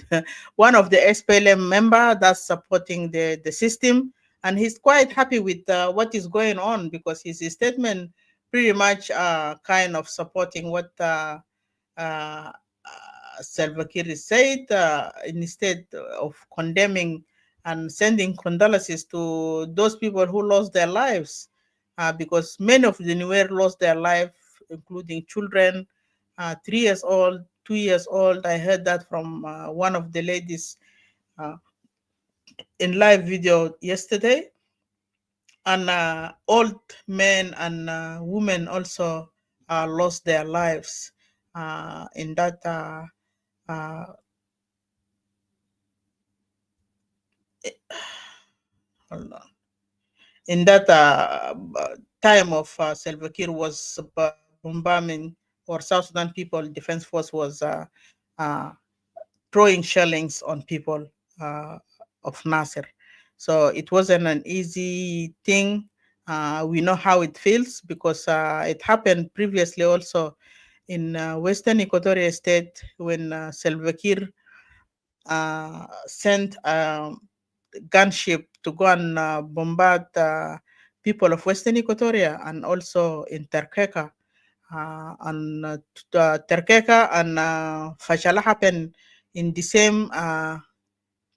one of the SPLM member that's supporting the system, and he's quite happy with what is going on, because his statement pretty much kind of supporting what Salva Kiir said, instead of condemning and sending condolences to those people who lost their lives. because many of the Nuer lost their life, including children, 3 years old, 2 years old. I heard that from one of the ladies in live video yesterday. And old men and women also lost their lives in that hold on. In that time of Salva Kiir was bombarding, or South Sudan People Defense Force was uh, throwing shellings on people of Nasser. So it wasn't an easy thing. We know how it feels because it happened previously also in Western Equatoria State when Salva Kiir sent gunship to go and bombard people of Western Equatoria and also in Terkeka. And Terkeka and Fashala happened in the same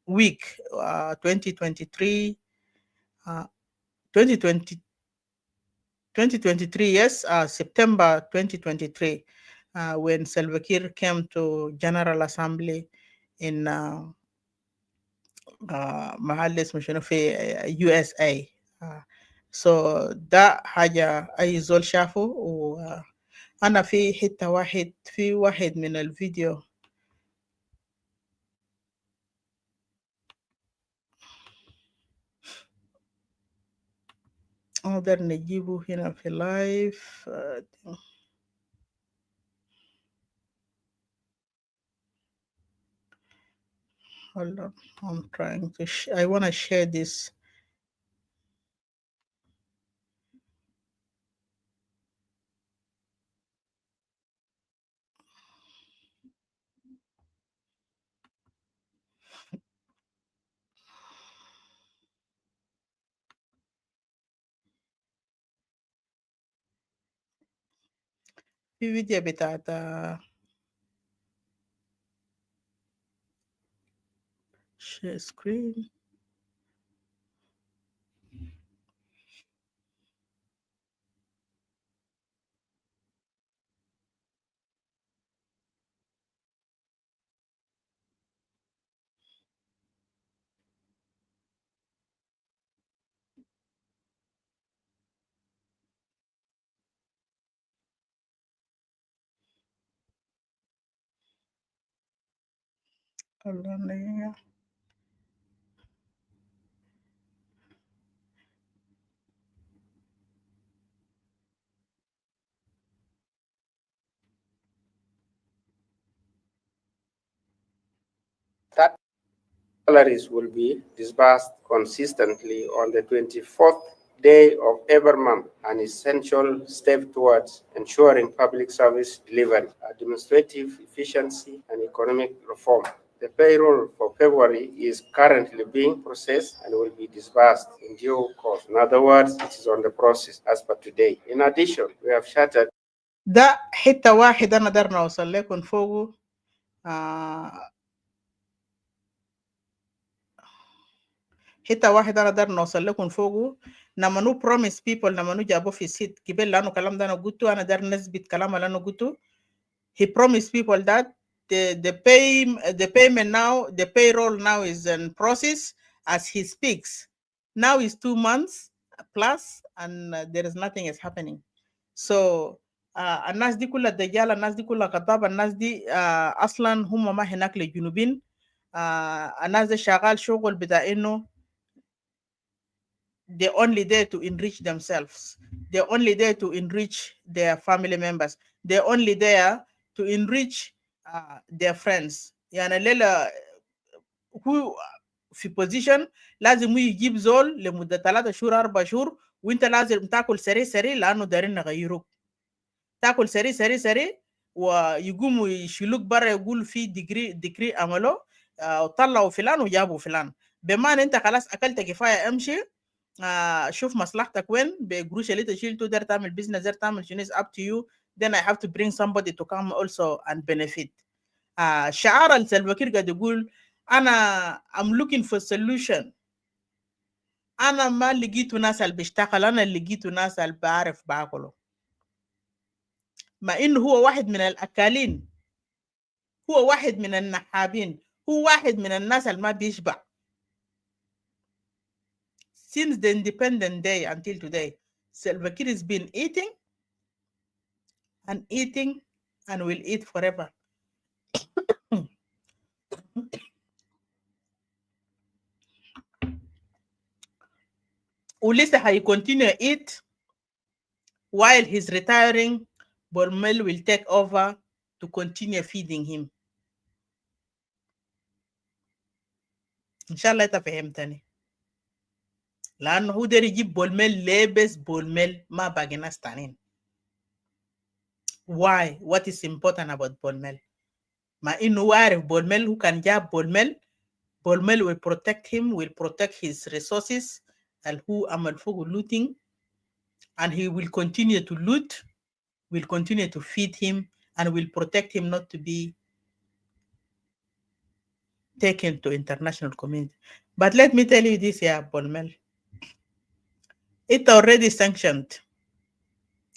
week, 2023, 2020, 2023, yes, September 2023, when Salva Kiir came to General Assembly in محل اسمه شنو في USA. So ده حاجة أي زول شافه. وأنا في حتة واحد من الفيديو نقدر نجيبه هنا في لايف. Hold on, I'm trying to I want to share this. في فيديو بتاعت share screen. Hold on here. That salaries will be disbursed consistently on the 24th day of every month, an essential step towards ensuring public service delivery, administrative efficiency, and economic reform. The payroll for February is currently being processed and will be disbursed in due course. In other words, it is on the process as per today. In addition, we have shattered ده حتة واحد أنا قدرنا أوصل لكم فوقه. حتة واحد أنا قدرنا أوصل لكم فوقه. لما نو promise people لما نو جابوه في سيت قبل لأنه كلام ده أنا قلته، أنا دار نثبت كلام اللي أنا قلته. He promised people that the payment now, the payroll now is in process as he speaks. Now is 2 months plus and there is nothing is happening. So الناس دي كلها الدجال، الناس دي كلها كذاب، الناس دي اصلا هم ما هناك للجنوبين. الناس دي شغال شغل بتاع انه they're only there to enrich themselves. They're only there to enrich their family members. They're only there to enrich their friends. يعني ليلة هو في position لازم يجيب زول لمدة 3 شهور 4 شهور وانت لازم تاكل سريع سريع لانه دارين نغيروك. تاكل سريع سريع سريع ويقوموا يشيلوك برا يقول في ديكري عملوا وطلعوا فلان وجابوا فلان. بمعنى انت خلاص اكلت كفايه امشي شوف مصلحتك وين بقروش اللي تشيلته، دار تعمل بزنس، دار تعمل شنو is up to you. Then I have to bring somebody to come also and benefit. شعار السلفا كير قاعد يقول انا I'm looking for solution. أنا ما لقيت ناس اللي بيشتغل، أنا اللي لقيت ناس اللي بعرف باكله، مع إنه هو واحد من الأكالين، هو واحد من النحابين، هو واحد من الناس اللي ما بيشبع. Since the independent day until today, Salva Kiir has been eating and eating and will eat forever. Ulisa he continue eat while he's retiring. Bolmel will take over to continue feeding him. Inshallah تفهمتني. لأنه هو داير يجيب بولميل لابس بولميل ما باقي ناس تانيين. Why? What is important about بولميل؟ مع إنه هو عارف بولميل هو كان جاب بولميل will protect him, will protect his resources and who عمل فوق looting, and he will continue to loot, will continue to feed him and will protect him not to be taken to international community. But let me tell you this here, Bolmel. It's already sanctioned.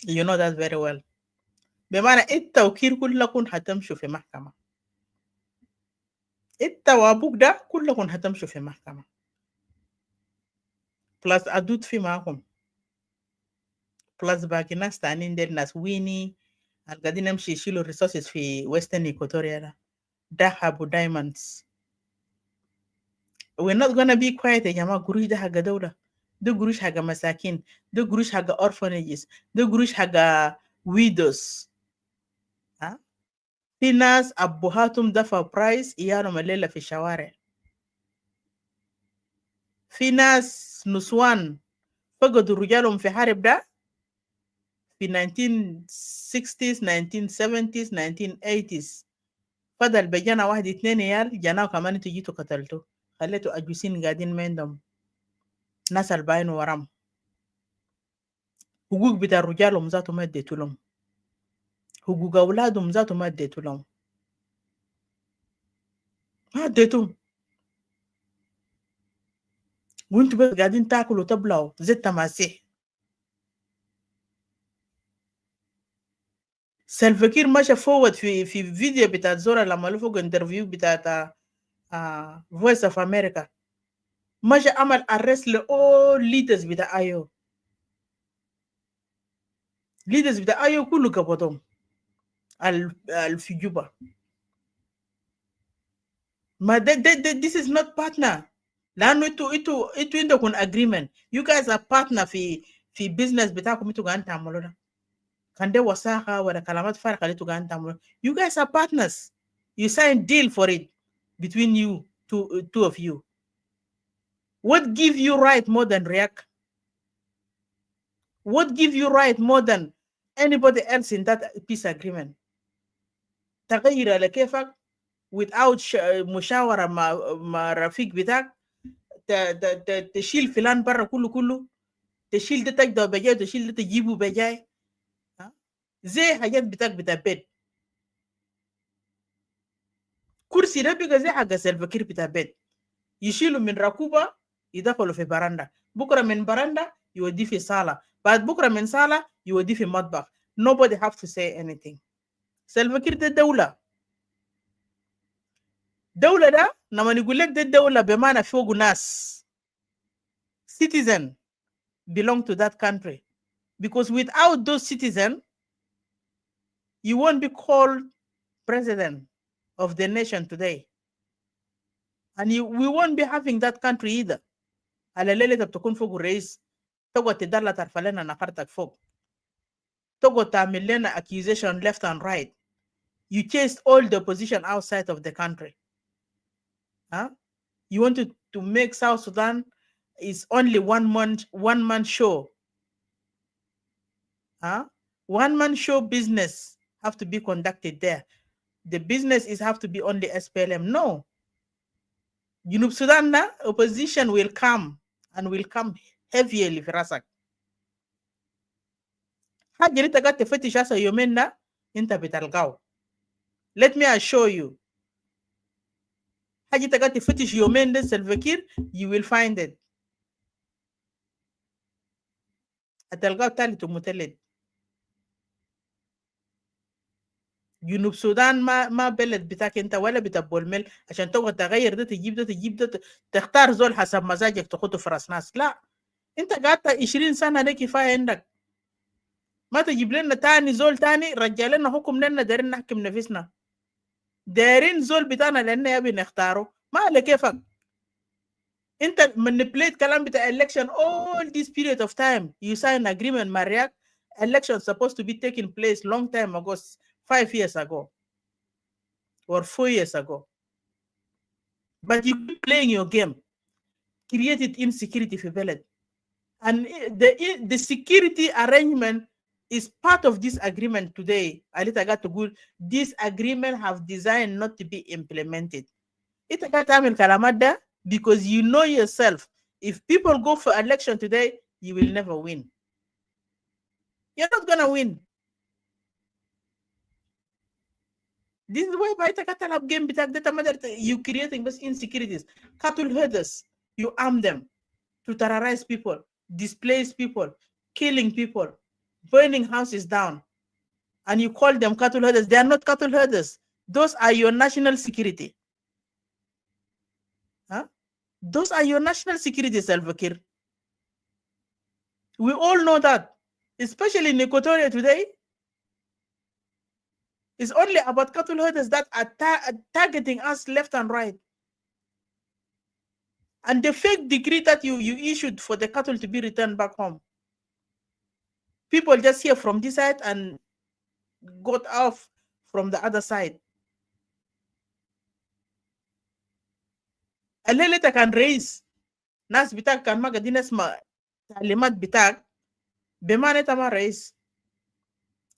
You know that very well. بمعنى انت وكير كلكم هتمشوا في محكمة. انت وابوك ده كلكم هتمشوا في محكمة. بلس أدود في معكم. بلس باقي ناس تانيين ديل ناس ويني القاعدين نمشي يشيلوا resources في Western Equatoria ده ذهب ودايموندز. We're not gonna be quiet يا جماعة. قروش ده حق دولة. ده قروش حق مساكين. ده قروش حق orphanages. ده قروش حق widows. ها؟ في ناس أبوهاتهم دفعوا برايس إياهم الليلة في الشوارع. في ناس نسوان فقدوا رجالهم في حرب ده في 1960s 1970s 1980s. فضل بجانا واحد اتنين عيال جناو كمان انتوا جيتوا قتلتوا خليتوا أجوسين قاعدين ما عندهم ناس الباين ورام. حقوق بتاع رجالهم ذاتهم ما اديتوا لهم. حقوق أولادهم ذاتهم ما اديتوا لهم. ما اديتهم. وانتوا بس قاعدين تاكلوا وتبلعوا زي التماسيح. سلفا كير ماشي فورورد في فيديو بتاع زورا لما له فوق انترفيو بتاع فويس اوف امريكا ماشي عمل ارست لاول ليدرز بتاع ايو. ليدرز بتاع ايو كله قبضهم في جوبا. ما ده this is not partner. لانه انتوا عندكم agreement. You guys are partner في business بتاعكم انتوا قاعدين تعملوا ده. كان ده وثائق ولا كلامات فارغة اللي انتوا قاعدين تعملوا. You guys are partners. You signed deal for it between you two of you. What give you right more than React? What give you right more than anybody else in that peace agreement? تغير على كيفك without مشاورة مع رفيق بتاعك. تشيل فلان برا كله تشيل ده تجده بجاي تشيل ده تجيبه بجاي. زي حاجات بتاعك بتاع بيت. كرسي ده بيبقى زي حق سلفا كير بتاع بيت. يشيلوا من ركوبة يدخلوا في براندا. بكرة من براندا يوديه في صالة. بعد بكرة من صالة يوديه في مطبخ. Nobody have to say anything. سلفا كير ده دولة. دولة ده لما نقول لك ده دولة بمعنى فوق ناس. Citizen belong to that country. Because without those citizens, you won't be called president of the nation today. And we won't be having that country either. على ليلة بتكون فوق الرئيس تقعد تدلع ترفع لنا نفرتك فوق. تقعد تعمل لنا accusation left and right. You chased all the opposition outside of the country. Huh? You wanted to make South Sudan is only one man show. Huh? One man show business have to be conducted there. The business have to be only SPLM. No. Junub Sudan na opposition will come and will come heavily في راسك. حاجة انت قاعد تفتش هسه يومين ده انت بتلقاه. Let me assure you. حاجة انت قاعد تفتش يومين ده سلفا كير you will find it. هتلقاه تالت ومتلت. جنوب السودان ما بلد بتاعك انت ولا بتاع بولميل عشان تقعد تغير ده تجيب ده تجيب ده تختار زول حسب مزاجك تخطه في راس ناس. لا، انت قعدت 20 سنه ده كفايه عندك. ما تجيب لنا تاني زول تاني رجع لنا حكم لنا دايرين نحكم نفسنا. دايرين زول بتاعنا لان يبي نختاره ما على كيفك. انت manipulate كلام بتاع election all this period of time. You sign agreement مع رياك. Election supposed to be taking place long time ago, 5 years ago or 4 years ago. But you keep playing your game. Created insecurity في بلد. And the security arrangement is part of this agreement today. Alita got to good. This agreement have designed not to be implemented. It got تعمل كلامات ده because you know yourself. If people go for election today, you will never win. You're not gonna win. This is why by the game you creating those insecurities. Cattle herders, you arm them to terrorize people, displace people, killing people, burning houses down, and you call them cattle herders. They are not cattle herders. Those are your national security. Huh? Those are your national security, Salva Kiir. We all know that, especially in Equatoria today. It's only about cattle herders that are targeting us left and right. And the fake decree that you issued for the cattle to be returned back home. People just hear from this side and got off from the other side. الليلة كان رئيس ناس بتاعك كان ما قاعدين نسمع تعليمات بتاعك بما انت ما رئيس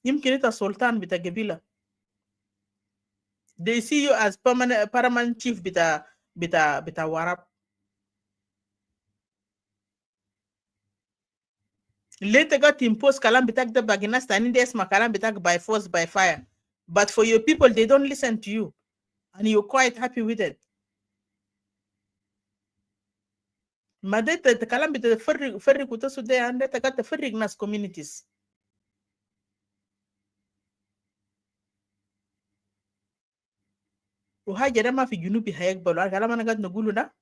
يمكن انت سلطان بتاع قبيلة. They see you as paramount chief بتاع وراب. ليه تقعد تimpose كلام بتاعك ده باقي الناس تانيين دي اسمع كلام بتاعك by force by fire. But for your people they don't listen to you and you're quite happy with it. ما ده الكلام بتفرق وتسود ده عندك تقعد تفرق ناس communities. وحاجة ده ما في جنوبي هيقبلوا الكلام انا قاعد نقوله ده.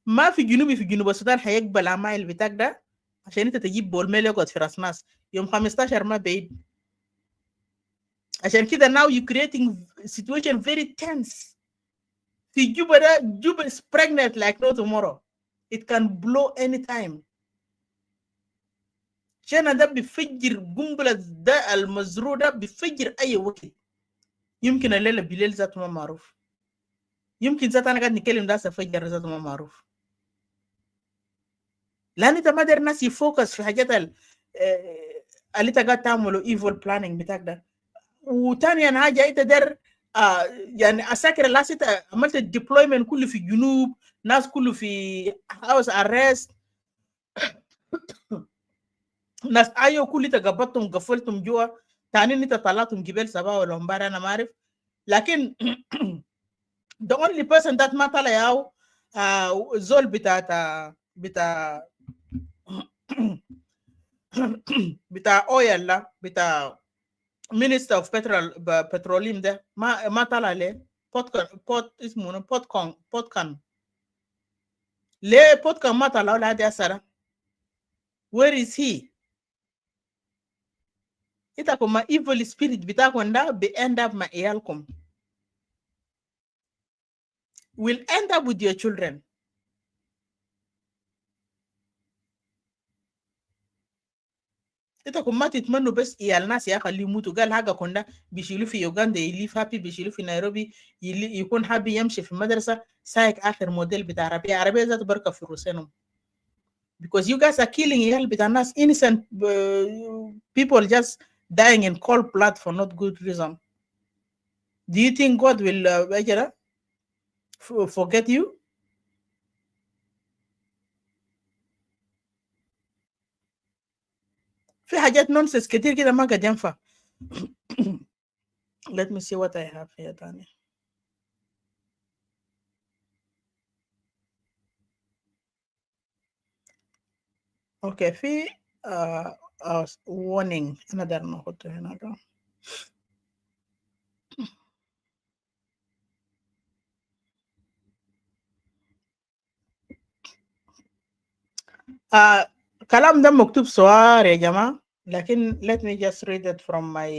ما في جنوبي في جنوب السودان هيقبل عمايل بتاعك ده عشان انت تجيب بولميل يقعد في راس ناس يوم 15 ما بعيد. عشان كده now you creating situation very tense. في جوبا ده جوبا is pregnant like no tomorrow. It can blow anytime. عشان ده بيفجر قنبلة ده المزروع ده بيفجر أي وقت. يمكن الليلة بالليل ذاته ما معروف. يمكن ذات أنا قاعد نتكلم ده سفجر ذاته ما معروف. لأن أنت ما داير الناس يفوكس في حاجات اللي أنت قاعد تعمله evil planning بتاعك ده. وثانيا حاجة أنت داير يعني أساكر الناس أنت عملت الديبلويمنت كله في الجنوب، ناس كله في house arrest، ناس أيوة كل أنت قبضتهم قفلتهم جوا، ثاني أنت طلعتهم جبال سبا ولا مبارا أنا ما أعرف. لكن the only person that ما طلع ياو زول بتاع oil لا بتاع minister of petroleum ده ما طلع ليه. اسمه بوتكان ليه بوتكان ما طلعوا لهذه السنة؟ where is he؟ إنتكم ما evil spirit بتاعكم ده end up مع عيالكم. will end up with your children. إنتكم ما تتمنوا بس عيال ناس يا خليه يموتوا. قال حاجة كنا بيشيلوا في يوغندا يليف هابي، بيشيلوا في نيروبي يكون هابي، يمشي في المدرسة سايق آخر موديل بتاع عربية ذات بركة في روسينهم. Because you guys are killing عيال بتاع ناس innocent people just dying in cold blood for not good reason. Do you think God will forget you? في حاجات nonsense كتير كده ما قد ينفع. Let me see what I have here تاني. Okay, في warning. Another no. كلام ده مكتوب صغار يا جماعة، لكن let me just read it from my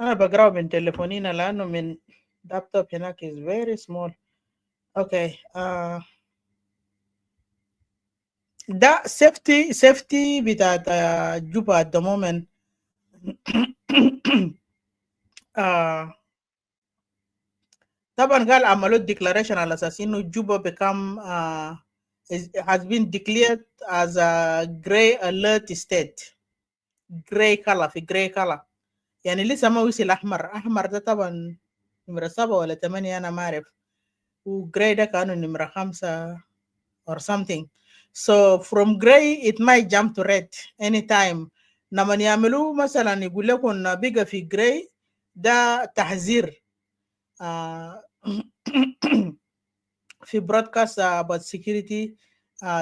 أنا بقرأه من تليفونينا لأنه من لابتوب هناك is very small. Okay. ده safety بتاعت جوبا at the moment. طبعا قال عملوا declaration على أساس إنه جوبا become has been declared as a gray alert state. gray color في gray color. يعني لسه ما وصل أحمر ده طبعا نمرة 7 ولا 8 أنا ما أعرف، وجراي ده كانوا نمرة 5 or something. So from gray it might jump to red anytime. لما يعملوا مثلا يقول لكم بقى في gray ده تحذير في broadcast about security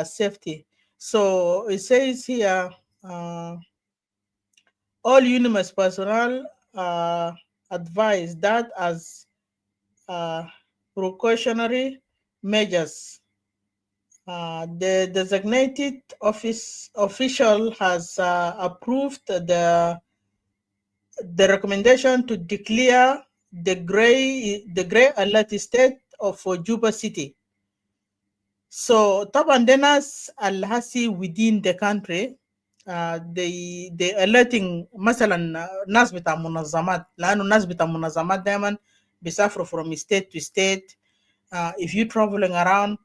safety. So it says here all UNIMES personnel advise that as precautionary measures, the designated official has approved the recommendation to declare the gray alert state of Juba City. So طبعا the ناس الهاسي within the country they alerting مثلا ناس بتاع منظمات، لأنه ناس بتاع منظمات دايما بيسافروا from state to state. If you traveling around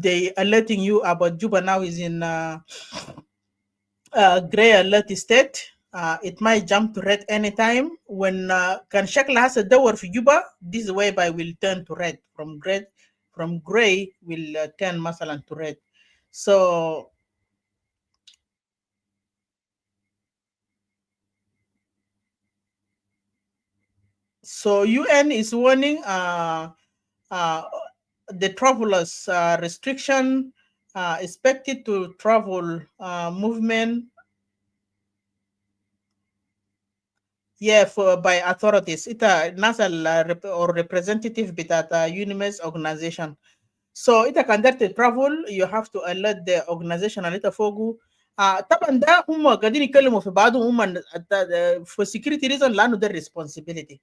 they alerting you about Juba now is in gray alert state. It might jump to red anytime. When كان شكلها هسه تدور في Juba, this whereby will turn to red. From gray will turn مثلا to red. So UN is warning the travelers restriction expected to travel movement by authorities. Ita nasal or representative بتاعت UNIMES organization. So ita conduct travel, you have to alert the organization اللي ita فوقه. طبعا ده هم قاعدين يتكلموا في بعضهم هم for security reason لانه ده responsibility.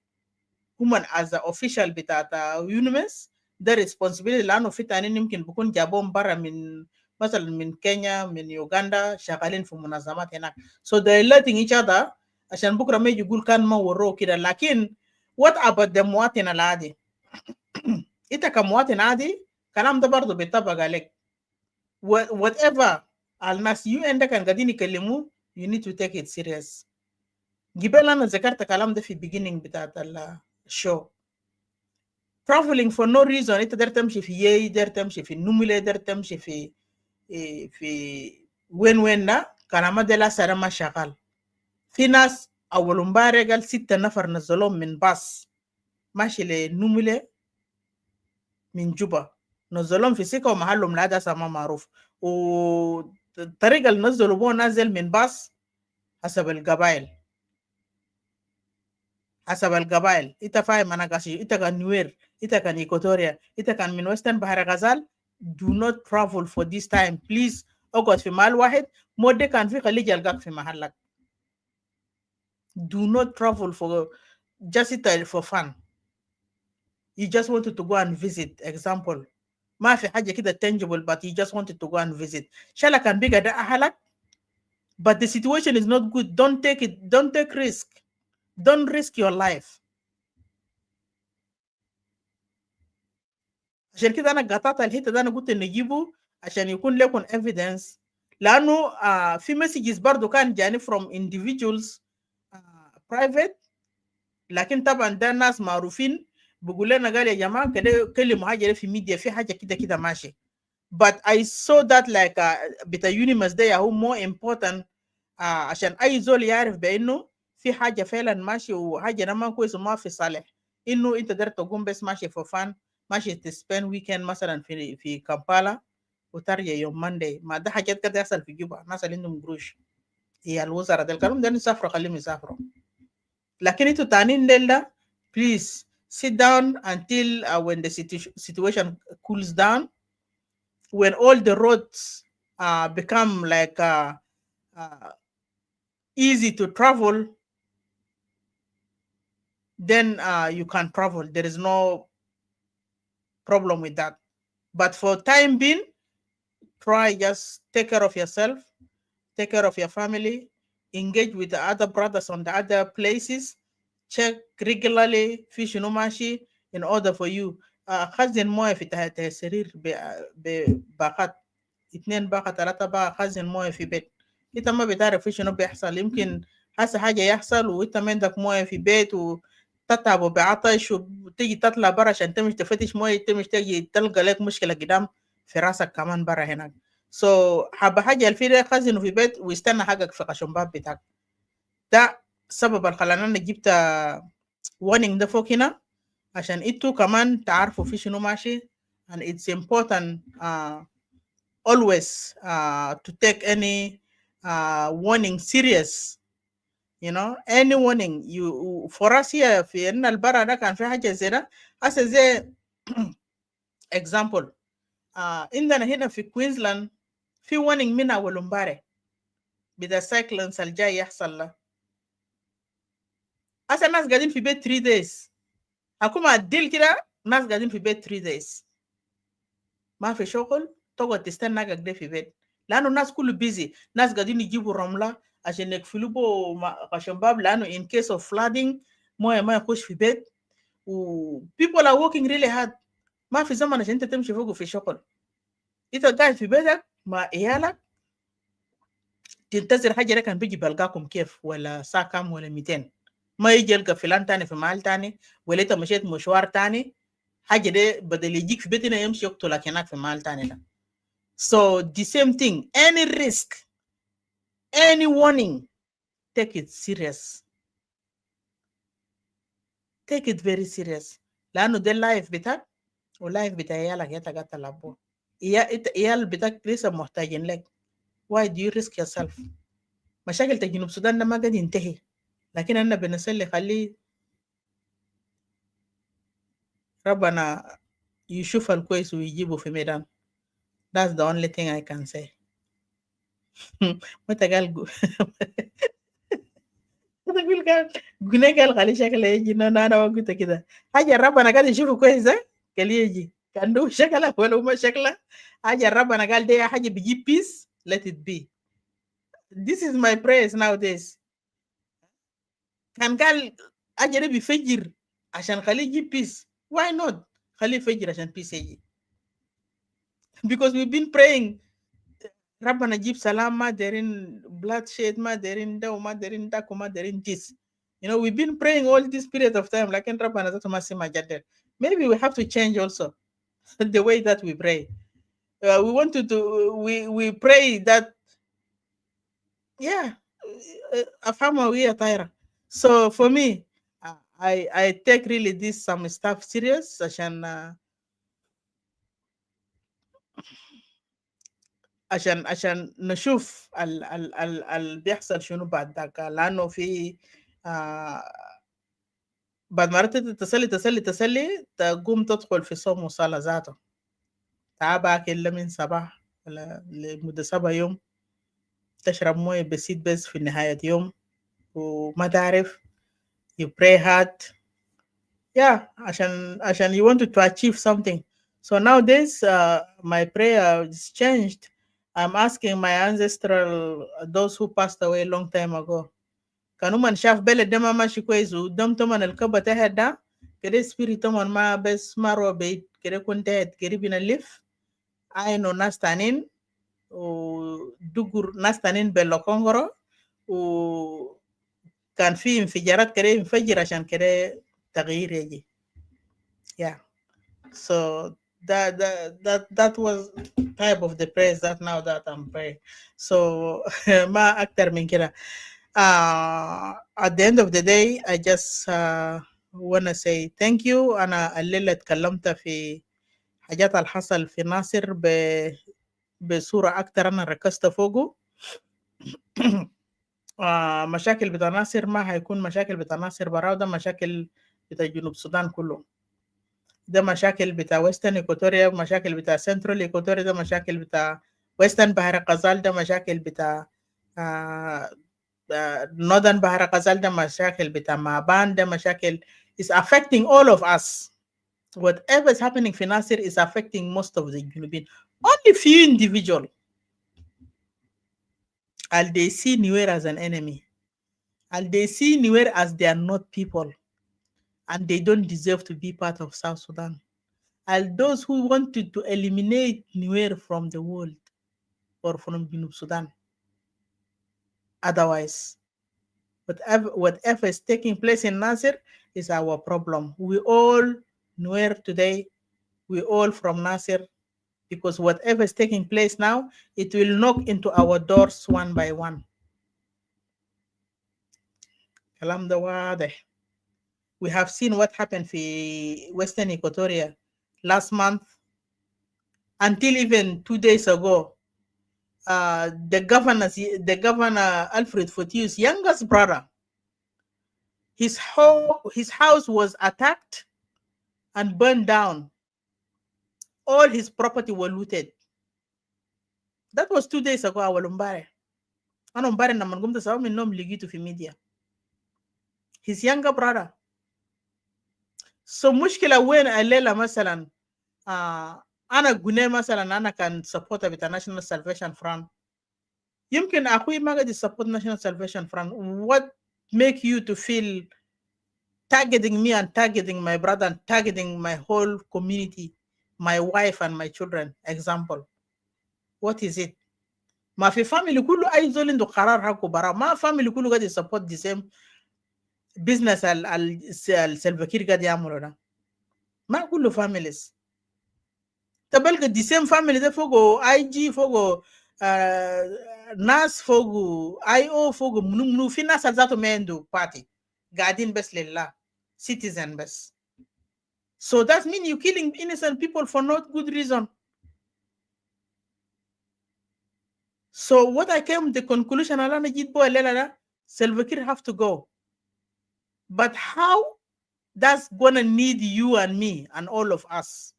هم as official بتاعت UNIMES ده responsibility لانه في تانيين يمكن بكون جابوهم برا من مثلا من كينيا من يوغندا شغالين في منظمات هناك. So they're alerting each other عشان بكره ما يجي يقول كان ما وروه كده. لكن what about the مواطن العادي؟ انت كمواطن عادي كلام ده برضه بيطبق عليك. whatever الناس UN ده كان قاعدين يكلموه you need to take it serious. قبل انا ذكرت كلام ده في beginning بتاعت الشو. traveling for no reason انت دار تمشي في يي، دار تمشي في النملة، دار تمشي في وين ده كلام ده لا سلام ما شغال. في ناس اول امبارح قال 6 نفر نزلوهم من باص ماشي لنملة من جوبا، نزلوهم في سكه ومحلهم لا ده ما معروف، والطريقه اللي نزلوا بوه نازل من باص حسب القبائل. انت فاهم انا قاسي، انت كان نوير، انت كان ايكوتوريا، انت كان من ويسترن بحر غزال. do not travel for this time please. اقعد في محل واحد، مودي كان في خليج يلقاك في محلك. do not travel for just for fun. you just wanted to go and visit. example ما في حاجة كده tangible but you just wanted to go and visit. شالا كان بيقى ده أهلك but the situation is not good. don't take it. don't take risk. don't risk your life. عشان كده أنا قطعت الحتة ده، أنا قلت نجيبه عشان يكون لكم evidence، لأنه في messages برضو كان جاني from individuals private، لكن طبعا ده ناس معروفين بيقول لنا قال يا جماعة كده كلموا حاجة في ميديا في حاجة كده ماشي. but I saw that like بتاع Unimas ده هو more important عشان أي زول يعرف بأنه في حاجة فعلا ماشي وحاجة ما كويس وما في صالح إنه أنت قدرت تقوم بس ماشي for fun ماشي تسبند ويكند مثلا في كامبالا وترجع يوم ماندي ما ده حاجات كده يحصل في جوبا الناس اللي عندهم قروش هي الوزراء ده الكلام ده يسافروا خليهم يسافروا لكن انتوا تانيين ده please sit down until when the situation cools down when all the roads become like easy to travel, then you can travel. There is no problem with that. But for time being, try just take care of yourself, take care of your family, engage with the other brothers on the other places, check regularly fish numashi in order for you. خزن مويه في تحت السرير بباقات 2 باقة 3 باقة خزن مويه في بيت انت ما بتعرف في شنو بيحصل يمكن هسه حاجة يحصل وانت ما عندك مويه في بيت وتتعب وبعطش وتيجي تطلع برا عشان تمشي تفتش مويه تمشي تيجي تلقى لك مشكلة قدام في راسك كمان برا هناك حابة حاجة الفيديو خزنه في بيت ويستنى حقك في قشن باب بتاعك ده سبب اللي خلاني جبت warning ده فوق هنا عشان انتوا كمان تعرفوا في شنو ماشي and it's important always to take any warning serious you know any warning you for us here في ان البرا ده كان في حاجه زي ده هسه زي example عندنا هنا في كوينزلاند في warning من اول امبارح بدا cyclones الجاي يحصل له هسه الناس قاعدين في بيت 3 days حكومة الديل كده ناس قاعدين في بيت 3 days ما في شغل تقعد تستنى قاعد في بيت لانه الناس كله بيزي ناس قاعدين يجيبوا رمله عشان يقفلوا بو عشان باب لانه in case of flooding ما يخش في بيت و people are working really hard ما في زمن عشان انت تمشي فوق في شغل انت قاعد في بيتك مع عيالك تنتظر حاجه ده كان بيجي بلقاكم كيف ولا ساعه كام ولا 200 ما يجي يلقى فلان تاني في محل تاني ولا انت مشيت مشوار تاني حاجه ده بدل يجيك في بيتنا يمشي يقتلك هناك في محل تاني ده. So the same thing, any risk, any warning, take it serious. Take it very serious. لأنه ده اللايف بتاعك واللايف بتاع عيالك انت قاعد تلعبوه. عيال بتاعك لسه محتاجين لك. Why do you risk yourself? مشاكل جنوب السودان ده ما قد ينتهي. لكن أنا بنصلي خلي ربنا يشوف الكويس ويجيبه في ميدان. That's the only thing I can say. متى قال تقول قال خلي شكله يجي انا قلت كده حاجه ربنا قال يشوفه كويس قال يجي كان له شكله ولا ما شكله حاجه ربنا قال دي حاجه بيجيب peace let it be. This is my prayers nowadays. كان قال اجري بيفجر عشان خليه يجيب peace. Why not خليه يفجر عشان peace يجي because we've been praying ربنا يجيب سلام ما دارين bloodshed ما دارين ده وما دارين داك وما دارين this. You know, we've been praying all this period of time لكن ربنا ذاته ما سمع جدل. Maybe we have to change also the way that we pray. We want to do, we pray that yeah أفهمها وهي طايرة. So for me I take really this some stuff serious عشان نشوف ال بيحصل شنو بعد ذاك لانه في بعد ما تسلي تقوم تدخل في صوم وصلاة ذاته تعبك إلا من صباح ولا لمدة 7 يوم تشرب موية بسيط بس في نهاية يوم وما تعرف you pray hard yeah عشان you want to achieve something. So nowadays my prayer is changed. I'm asking my ancestral those who passed away a long time ago كانوا من شاف بلد ده ما ماشي كويس ودم تمن الكبة تحت ده كده سبيري تمن ما بس مروة بعيد كده كنت تحت قريب نلف عينو ناس تانين ودقر ناس تانين بلو كونغرو وكان في انفجارات كده انفجر عشان كده تغيير يجي yeah so that was type of the praise that now that I'm praying. So ما أكتر من كده. At the end of the day, I just wanna say thank you. أنا الليلة اتكلمت في حاجات اللي حصل في ناصر بصورة أكتر أنا ركزت فوقه. مشاكل بتاع ناصر ما هيكون مشاكل بتاع ناصر براو، ده مشاكل بتاع جنوب السودان كله. ده مشاكل بتاع ويسترن إيكوتوريا، مشاكل بتاع سنترال إيكوتوريا، ده مشاكل بتاع ويسترن بحر غزال، ده مشاكل بتاع نورثرن بحر غزال، ده مشاكل بتاع مابان، ده مشاكل is affecting all of us. Whatever is happening في ناصر is affecting most of the Junubin. Only few individual and they see Nuer as an enemy, and they see Nuer as they are not people, and they don't deserve to be part of South Sudan. And those who wanted to eliminate Nuer from the world or from Junub Sudan. Otherwise, whatever is taking place in Nasir is our problem. We all Nuer today, we all from Nasir, because whatever is taking place now, it will knock into our doors one by one. Kalam da wadeh. We have seen what happened in Western Equatoria last month, until even 2 days ago. The governor Alfred Fortius' youngest brother, his house was attacked and burned down. All his property were looted. That was 2 days ago. Awalumbare. Anumbare na mangumta sawa minom ligitu fi media. His younger brother. So mushkila when alela masalan ana gune masalan ana can support the National Salvation Front. Yumkin akui magadi support National Salvation Front. What make you to feel targeting me and targeting my brother and targeting my whole community, my wife and my children? Example. What is it? Ma fi family kulu ay zolin do qarar hako bara. Ma family kulu gadi support the same business al Salva Kiir gadi amulona. Ma kulu families. Tabelga the same family de fogo IG fogo NAS fogo IO fogo munu fi nas alzato mendo party. Gadin bes lillah. Citizen best. So that means you're killing innocent people for not good reason. So what I came to the conclusion, Salva Kiir have to go. But how? That's gonna need you and me and all of us.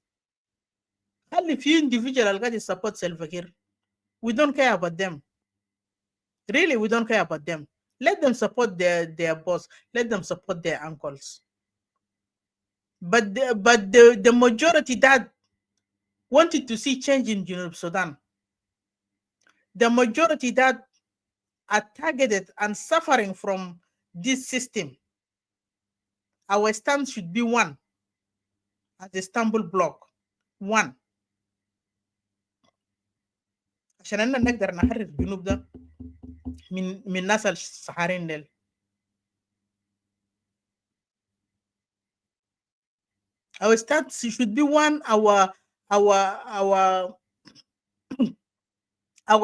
Only few individuals got to support Salva Kiir. We don't care about them. Really, we don't care about them. Let them support their boss. Let them support their uncles. But the majority that wanted to see change in Junub Sudan, the majority that are targeted and suffering from this system, our stance should be one, as a Istanbul block, one. عشان أننا نقدر نحرر الجنوب ده من ناس الصحارين ديل. Our stance should be one. Our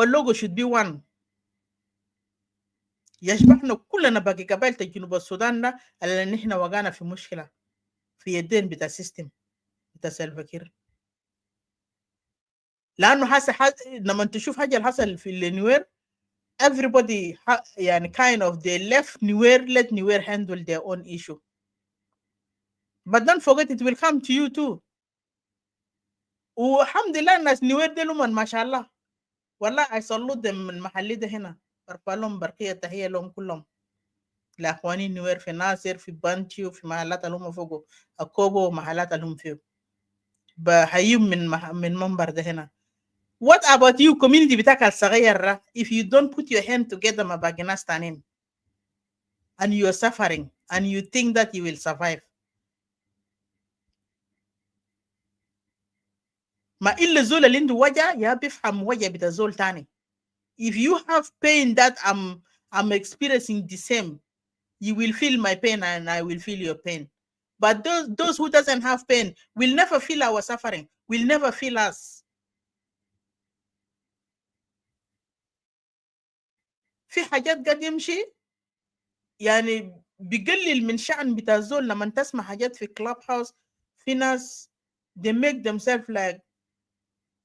logo should be one. يشبهنا كلنا باقي قبائل جنوب السودان ده اللي نحن وقعنا في مشكلة في يدين بتاع السيستم بتاع سلفا كير. لأنه لما تشوف حاجة اللي حصل في النوير, everybody يعني kind of they left Nuer, let Nuer handle their own issue. But don't forget it will come to you too. والحمد لله الناس نوير دي لهم ما شاء الله. والله I salute them من محلي ده هنا. برفع لهم برقية تحية لهم كلهم. لأخواني نوير في ناصر في بانتيو في محلات اللهم فوقو أكوبو ومحلات اللهم فيه. بحييهم من منبر ده هنا. What about you community بتاعك الصغير? If you don't put your hand together ما باقي ناس تانين and you are suffering and you think that you will survive. ما إلا زول اللي عنده وجع يا بيفهم وجع بتاع زول تاني. If you have pain that I'm experiencing the same, you will feel my pain and I will feel your pain. But those who doesn't have pain will never feel our suffering, will never feel us. في حاجات قاعد يمشي يعني بيقلل من شأن بتاع الزول. لما تسمع حاجات في كلاب هاوس في ناس they make themselves like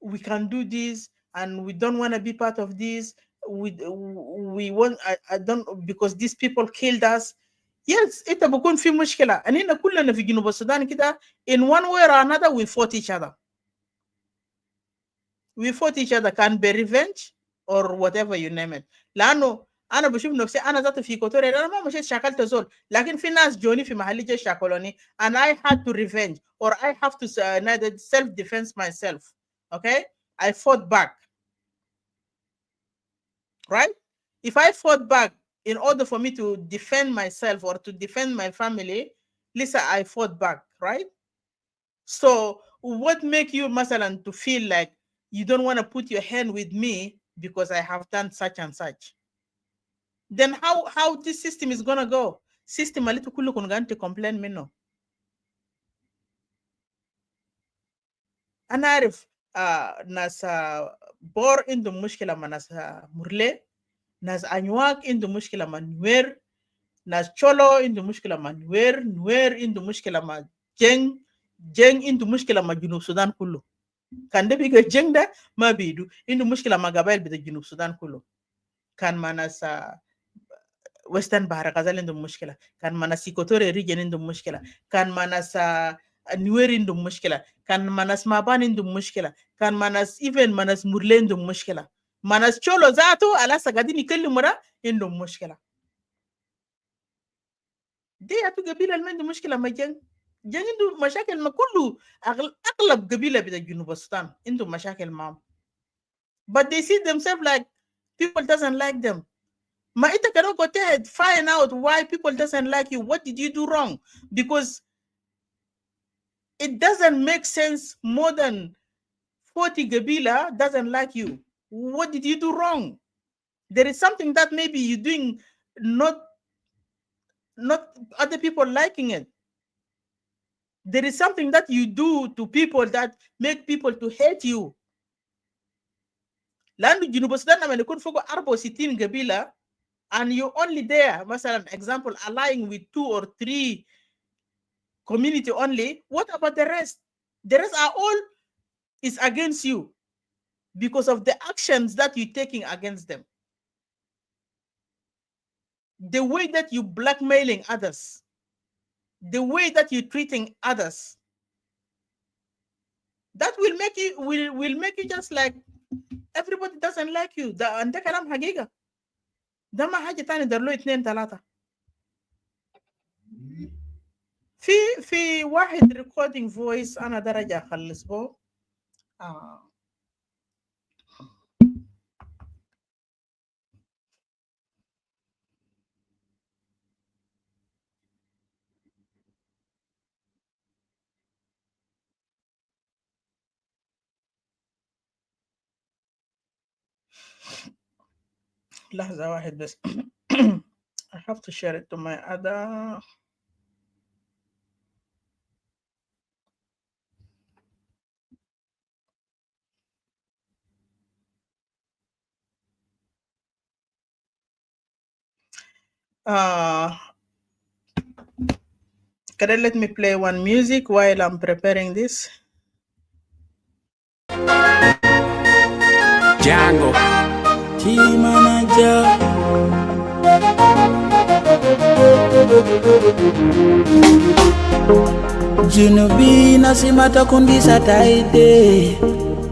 we can do this and we don't want to be part of this. We want I don't because these people killed us. Yes, it بكون في مشكلة. أننا كلنا في جنوب السودان كده in one way or another we fought each other. We fought each other, can be revenge or whatever you name it. لأنه أنا بشوف نفسي أنا ذات في كوتوري أنا ما مشيت شاكلت زول، لكن في ناس جوني في محلي جاي شاكلوني and I had to revenge or I have to self defense myself. Okay, I fought back. Right? If I fought back in order for me to defend myself or to defend my family, Lisa, I fought back, right? So what make you, Masalan, to feel like you don't want to put your hand with me because I have done such and such? Then how this system is gonna go? System a little going to complain me no. أنا أعرف ناس بور عندهم مشكلة مع ناس مرلي، ناس أنواق عندهم مشكلة مع نوير، ناس تشولو عندهم مشكلة مع نوير، نوير عندهم مشكلة مع جنگ، جنگ عندهم مشكلة مع جنوب السودان كله. كان ده بيجي جنگ ده ما بيدو عندهم مشكلة مع قبائل بتاع جنوب السودان كله. كان مع ناس ويسترن بحر غزال عندهم مشكلة، كان مع ناس إيكوتوري ريجن عندهم مشكلة، كان مع ناس نوير عندهم مشكلة، كان مع ناس مابان عندهم مشكلة، كان مع ناس إيفن مع ناس مورلي عندهم مشكلة، مع ناس تشولو ذاته على قاعدين يكلموا ده عندهم مشكلة. دي هاتو قبيلة اللي عندهم مشكلة مع جنگ. جنگ عندهم مشاكل مع كله، أغلب قبيلة بتاع جنوب السودان عندهم مشاكل معهم. But they see themselves like people doesn't like them. Ma ita cannot go ahead find out why people doesn't like you. What did you do wrong? Because it doesn't make sense. More than 40 Gabila doesn't like you. What did you do wrong? There is something that maybe you're doing not other people liking it. There is something that you do to people that make people to hate you. لأنه جنوب السودان لما يكون فوق 64 قبيلة and you're only there, مثلا example, allying with 2 or 3 community only, what about the rest? The rest are all is against you because of the actions that you're taking against them. The way that you blackmailing others, the way that you're treating others, that will make you will make you just like everybody doesn't like you. ده كلام حقيقة. ده ما حاجة تاني درلو 2 3. في واحد recording voice أنا درجة أخلص به. لحظة واحد بس. I have to share it to my other. Can I let me play one music while I'm preparing this? Django. Team manager. Junubi nasimata kundisa taide.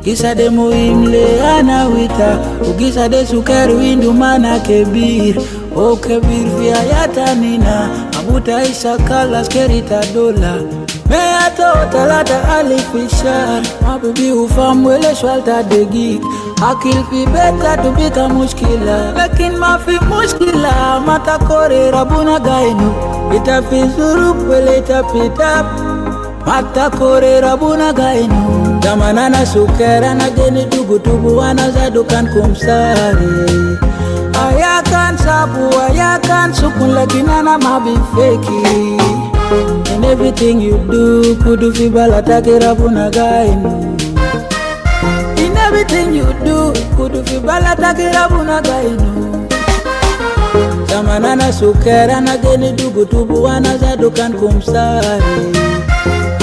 Kisa de muimle ana wita. Ukisa de sukari windu mana kebir. O kebir via yata nina. Abuta isa kala skerita dola. Meato talata alifishar. Mabibi ufamwele swalta degik. Akil fi beta tubika mushkila. Lakin ma fi mushkila. Mata kore rabuna gainu. Ita fi zuruk wele ita pitap. Mata kore rabuna gainu. Damanana sukera na geni tugu wana zadukan kumsari. Ayakan sabu, ayakan sukun lakinana mabi feki. In everything you do, kudu fi balatake rabuna gainu. In everything you do, kudu fi balatake rabuna gainu. Zamanana sukera na geni dugu tubu wana zadukan kumsari.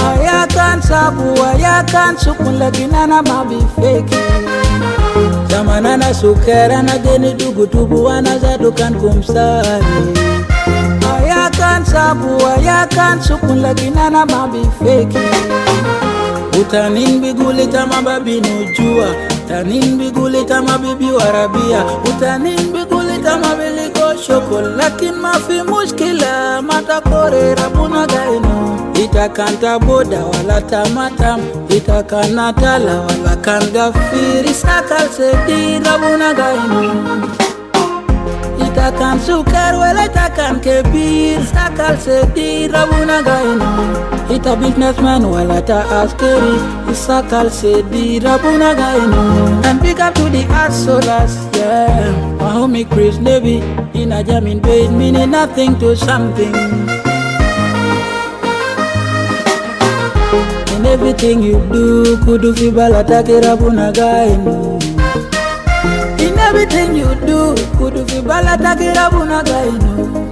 Ayakan sabu, ayakan sukun lakinana mabi feki. Zamanana sukera na geni dugu tubu wana zadukan kumsari. Ayakan sabu, ayakan sukun lakinana mabi feki. Utanin bigulita mababi nujua, utanin bigulita mabibi warabia, utanin bigulita mabiliko shokol, lakin mafi mushkila matakore rabuna gaino. Itakanta boda wala tamatam, itakana tala wala kangafiri, sakal sedi rabuna gaino. Itakan sukar wala itakan kebir, sakal sedi rabuna gaino. Ita businessman wala ta askeri, sakal sedi rabuna gaino. And big up to the Asolas, yeah. My homie Chris Levy, in a jamming bed, meaning nothing to something. In everything you do, kudu fibala take rabuna gaino. In everything you do, kudu fibala take rabuna gaino.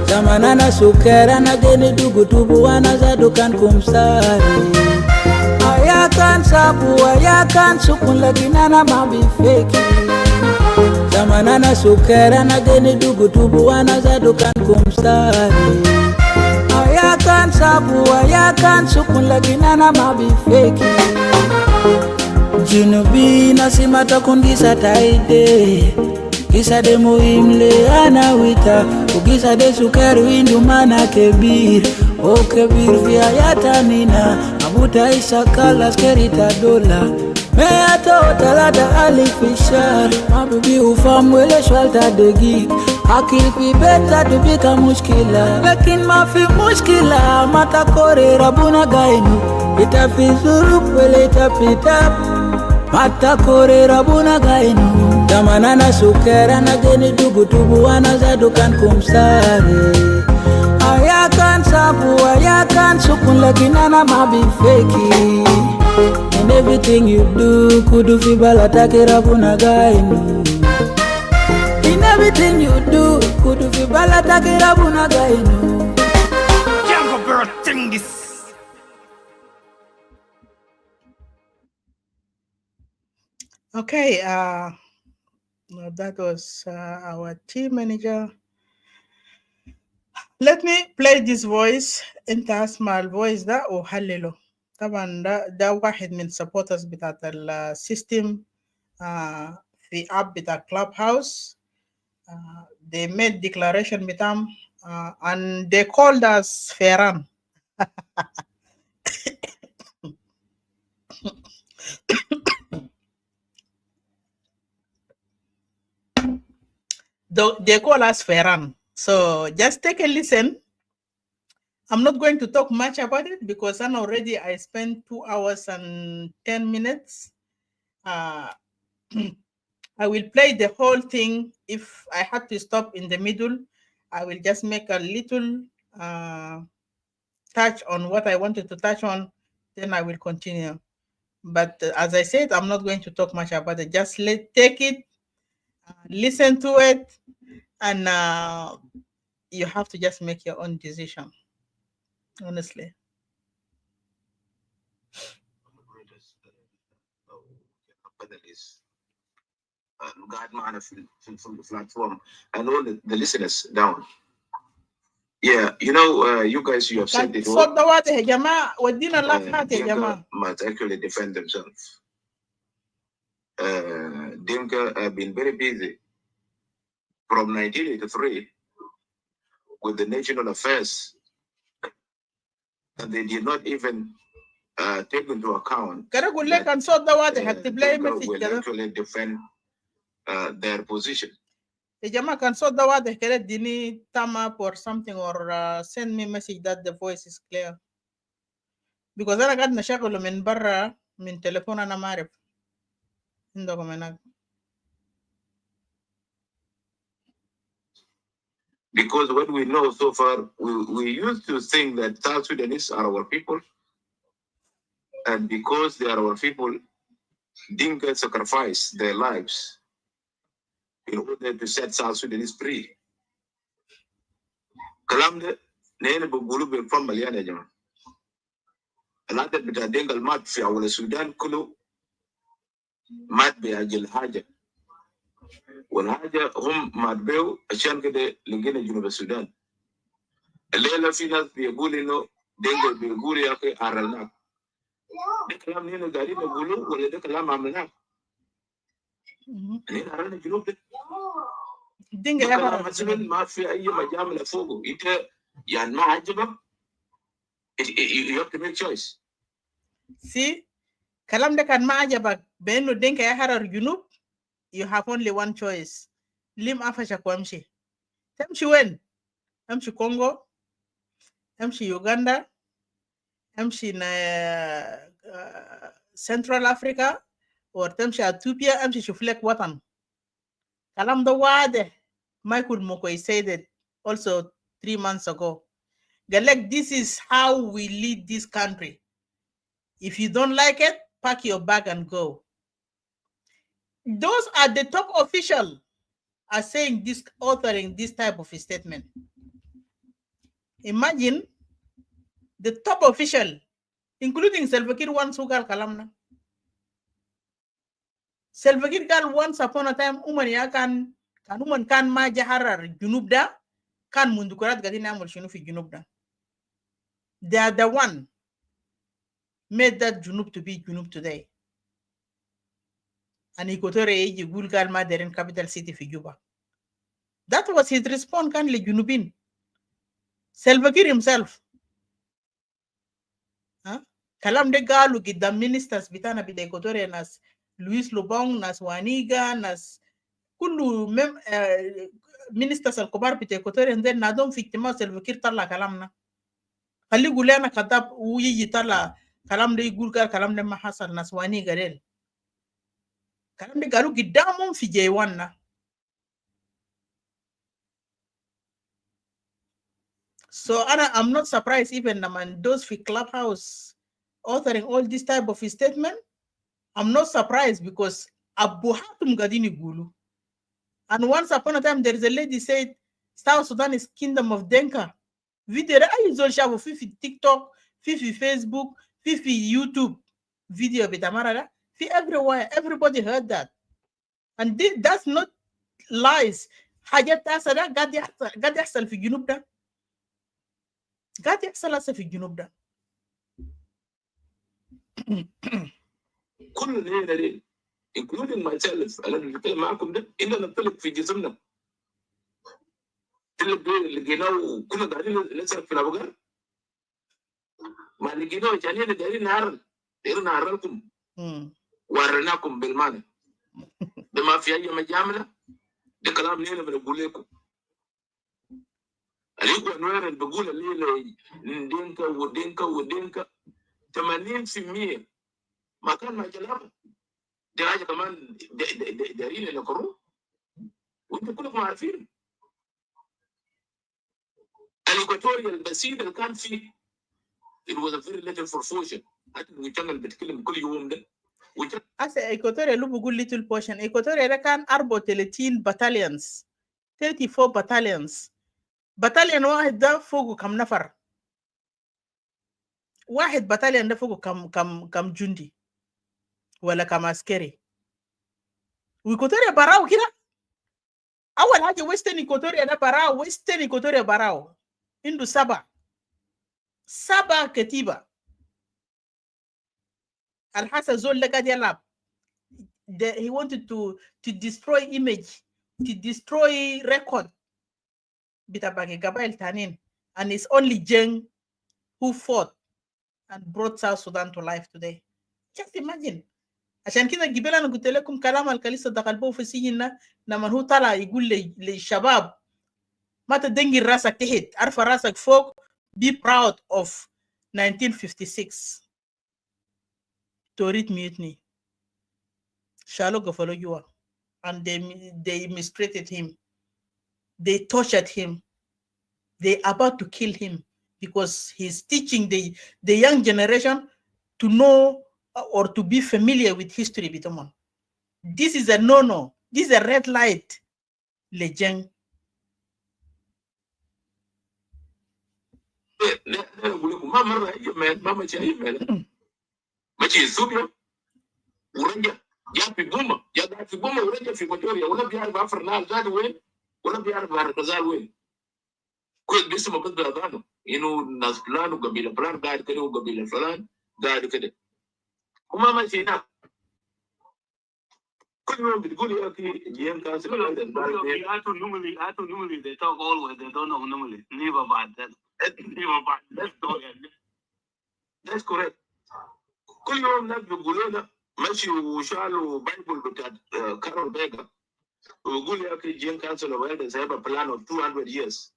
Zamanana sukera na geni dugu tubu wana zadukan kumsari. Ayakan sabu, ayakan sukun lakinana mabi feki. Zamanana sukera na geni dugu tubu wana zadukan kumsari. Ayakan sabu, ayakan sukun lakinana mabi feki. Jinubi nasimata kundisa taide. Kisa de muhimle anawita, ukisa de sukaru indu mana kebir. O kebir vya yatanina, abuta isa kala skerita dola. Mea talada alifishar, mabibi ufamwele shwalta de gig. Akil pi beta tubika mushkila, lakin mafi mushkila matakore rabuna gainu. Itafizuru wele itapitap, matakore rabuna gainu. Zamanana sukera na geni dugu tubu wana zadukan kumsari. Ayakan sabu, ayakan sukun lakinana mabi feki. In everything you do, kudu fibala take rabuna gainu. In everything you do, kudu fibala take rabuna gainu. Jango bro, sing this. Okay, that was our team manager. Let me play this voice. انت اسمع الفويس ده وحلله. طبعا ده واحد من supporters بتاعت السيستم في app بتاع كلاب هاوس. They made declaration بتاعهم and they called us فيران. They call us Ferran. So just take a listen. I'm not going to talk much about it because I spent 2 hours and 10 minutes. I will play the whole thing. If I had to stop in the middle, I will just make a little touch on what I wanted to touch on. Then I will continue. But as I said, I'm not going to talk much about it. Just take it, listen to it, and you have to just make your own decision, honestly. قاعد معنا في البلاتفورم and all the listeners down. Yeah, you know, you guys, you have said it all. صوت يا جماعة ودينا لافات يا جماعة. Must actually defend themselves. Dinka have been very busy from 1983 with the national affairs, and they did not even take into account كده أقول لك عن صوت ده واضح هكتب لي Dinka مسج will كده. actually defend their position. يا جماعة كان صوت ده واضح كده اديني thumb up or something or send me message that the voice is clear. Because أنا قاعد نشغله من برا من تليفون أنا ما أعرف عندكم هناك. Because what we know so far, we used to think that South Sudanese are our people. And because they are our people, Dinka sacrifice their lives in order to set South Sudanese free. Kalam de nene bugulu be from Maliana jama. Alata bita dengal mat fi awala Sudan kulu mat be ajil haja. والحاجة هم ماتبيو عشان كده لقينا جنوب السودان. الليلة في ناس بيقول إنه دينجل بيقول يا أخي أرلناك. ده كلام نحن قاعدين نقوله ولا ده كلام عملناه؟ نحن أرلنا جنوب ده. دينجل ده كلام مثلا ما في أي مجامل فوقه. أنت يعني ما عجبك you have to make choice. See, كلام ده كان ما عجبك بأنه دينجل يحرر جنوب. You have only one choice. Lim afasha kuamshi. Tamshi when? Tamshi Congo. Tamshi Uganda. Tamshi na Central Africa. Or tamshi Ethiopia. Tamshi shuflek watan. Kalam da wade. Michael Mokoi said it also 3 months ago. Galek, this is how we lead this country. If you don't like it, pack your bag and go. Those are the top officials are saying this, authoring this type of a statement. Imagine the top official, including Salva Kiir once who gal kalamna. Salva Kiir gal once upon a time kan ma jaharar junub da kan mundukurat gadina amul shunu fi junub da. They are the one made that junub to be junub today. And Equatorial Age Gulgal Madarin capital city for Juba. That was his response, can le Junubin. Salva Kiir himself. Kalam de galu the ministers bitana bida Equatorial nas Luis Lobong, nas Waniga, nas Kulu ministers al Kobar bida Equatorial, and then nadom victima Salva Kiir tala kalamna. Kali gulena kadab uyi tala kalam de Gulgal kalam de mahasal nas Waniga del. Kalam de galu gidamon fi J1 na. So I'm not surprised even naman those for Clubhouse authoring all this type of statement. I'm not surprised because Abu Hatum Gadini Gulu. And once upon a time there is a lady said South Sudan is kingdom of Denka. Video I usually share for TikTok, Facebook, YouTube video bitamarada. Everywhere, everybody heard that. And that's not lies. Hajat asada gadi asal fi junub da. قاعد يحصل هسه في الجنوب ده. كل الليله including myself انا اللي بتكلم معاكم ده الا نطلق في جسمنا. اللي لقيناه كنا قاعدين نسرق في الابقار. ما لقيناه جانينا دايرين نهرلكم. ورناكم بالمعنى. ده ما في اي مجامله. ده كلام لينا بنقول لكم. عليكم انوار اللي بقول الليله ودينكا 80% ما كان مع جلابه. دي حاجه كمان دارين نقروه وانتم كلكم عارفين. الايكواتوريا البسيط اللي كان فيه it was a very little for fortune. حتى اللي بيتكلم كل يوم ده. هسه ايكواتوريا لو بقول little portion. ايكواتوريا ده كان 34 battalions 34 battalions. باتاليون واحد ده فوقه كم نفر؟ واحد باتاليون ده فوقه كم جندي ولا كم عسكري؟ وإيكواتوريا براو كده. أول حاجة ويسترن إيكواتوريا ده براو. ويسترن إيكواتوريا براو عنده 7 كتيبة. الحسن زول ده قاعد يلعب. He wanted to destroy image, to destroy record. Bitabagi Gabail Tanin, and it's only Jeng who fought and brought South Sudan to life today. Just imagine. عشان كده جبال أنا قلت لكم كلام الكليسة دخل في سجننا لما هو طلع يقول للشباب ما تدنجي راسك تحت عارفة راسك فوق. Be proud of 1956 Torit mutiny. Shalo Gofalo Yua, and they mistreated him. They tortured him. They're about to kill him because he's teaching the young generation to know or to be familiar with history. This is a no-no. This is a red light. لجنگ. أقول لكم ما مرة أي ما مشي أي مشي إثيوبيا ورجع جاء في بوما، جاء في بوما ورجع في إكواتوريا، ولا بيعرف أفرنال ذاته وين، ولا بيعرف هركزال وين. كل بيسمع بس بأذانه إنه ناس فلان وقبيلة فلان قاعد كده وقبيلة فلان قاعد كده. وما ماشي هناك. كل يوم بتقول يا أخي جيم كاسل. normally they talk always, they don't know normally. Never bad. Never bad. That's correct. كل يوم ناس بيقولوا لنا مشي وشالوا بايبل بتاع كارول بيجا ويقول يا اخي جين كانسل اوف ايلدرز هيبقى بلان اوف 200 years.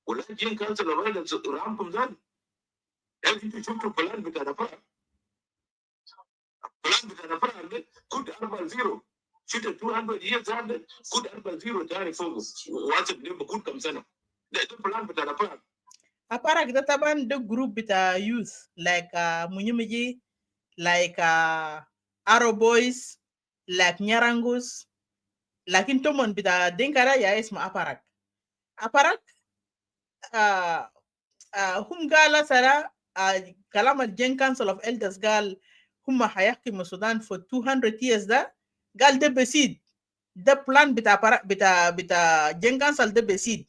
ولا جين كانسل اوف ايلدرز رامكم ذات. انتوا شفتوا بلان بتاع نفر. بلان بتاع نفر كود 40 شفت 200 years هذا كود 40 تاني فوق واسف ده بكود كم سنه. ده بلان بتاع نفر. أبارك ده طبعا ده جروب بتاع youth like منيمجي like Arrow Boys like Nyarangus لكن تومن بتاع دينكارا يا اسمه أبارك. أبارك هم قال سرا كلام الجين كانسل اوف إلدرز قال هم هيحكموا السودان for 200 years ده قال ده بسيد ده بلان بتاع جين كانسل ده بسيد.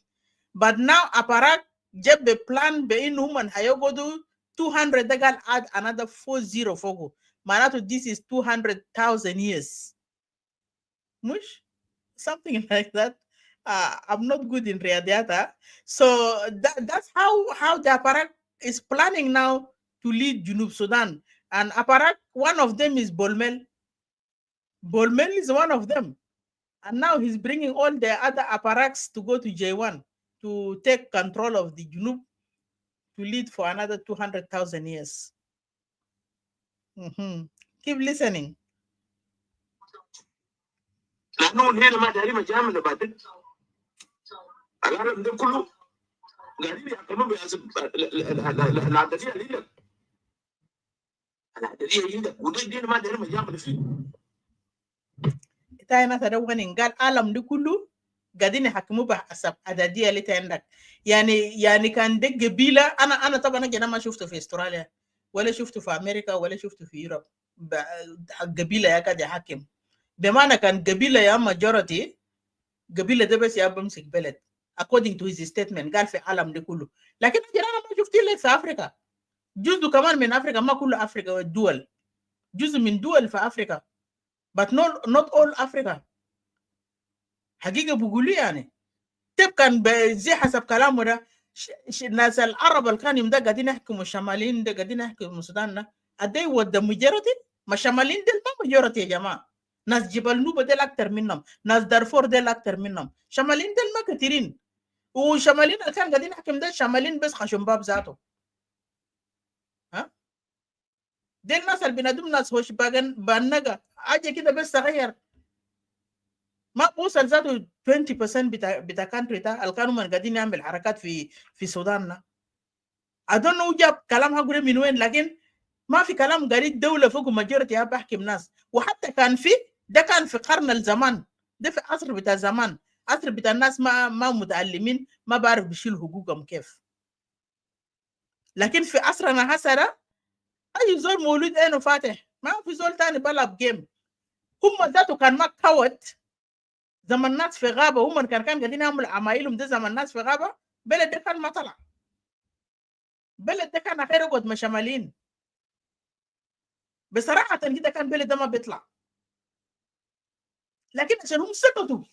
But now أبارك جاب بلان بإنه هم هيقعدوا 200 ده قال add another 40 فوقه معناته this is 200,000 years. مش something like that. I'm not good in Riyadiyata. So that's how the Aparak is planning now to lead Junub Sudan. And Aparak, one of them is Bolmel. Bolmel is one of them. And now he's bringing all the other Aparaks to go to J1 to take control of the Junub to lead for another 200,000 years. Keep listening. لأنه هنا ما داري مجامل بعدين. العالم ده كله قاعدين يحكموا بحسب العددية اللي العددية اللي وده ما داري مجامل فيه. تاينا تدوّن قال عالم ده كله قاعدين يحكموا بحسب العددية اللي عندك. يعني كان ده قبيلة أنا طبعا أنا ما شفته في أستراليا ولا شفته في أمريكا ولا شفته في يوروب. قبيلة يا قاعد يحكم. بمعنى كان قبيلة يا majority قبيلة ده بس يا بمسك بلد according to his statement قال في عالم ده كله. لكن أنا ما شفت إلا في أفريقيا. جزء كمان من أفريقيا ما كل أفريقيا الدول. جزء من دول في أفريقيا. But not all Africa. حقيقة بقولي يعني. طيب كان زي حسب كلامه ده الناس العرب اللي كانوا ده قاعدين يحكموا الشماليين ده قاعدين يحكموا السودان ده. أدي ود majority ما الشماليين ده ما majority يا جماعة. ناس جبل نوبة ديل أكتر منهم، ناس دارفور ديل أكتر منهم، شمالين ديل ما كتيرين، وشمالين اللي كان قاعدين يحكم ده شمالين بس خشم باب ذاته. ها؟ ديل ناس اللي بينادم ناس هوش بانجا أجي كده بس صغير. ما بوصل ذاته 20% بتاع كانتري ده اللي كانوا من قاعدين يعمل حركات في السودان. I don't know جاب كلام هقوله من وين لكن ما في كلام قريب دولة فوق ماجورتي بحكم ناس. وحتى كان ده كان في قرن الزمان ده في عصر بتاع زمان عصر بتاع الناس ما متعلمين ما بعرف بيشيل حقوقهم كيف. لكن في عصرنا هسه اي زول مولود عينه فاتح ما في زول تاني بلعب جيم. هم ذاته كان ما كوت زمن الناس في غابة هم كان قاعدين يعملوا عمايلهم ده زمن الناس في غابة بلد ده كان ما طلع. بلد ده كان خير قد ما شمالين بصراحة كده كان بلد ده ما بيطلع. لكن عشان هم سكتوا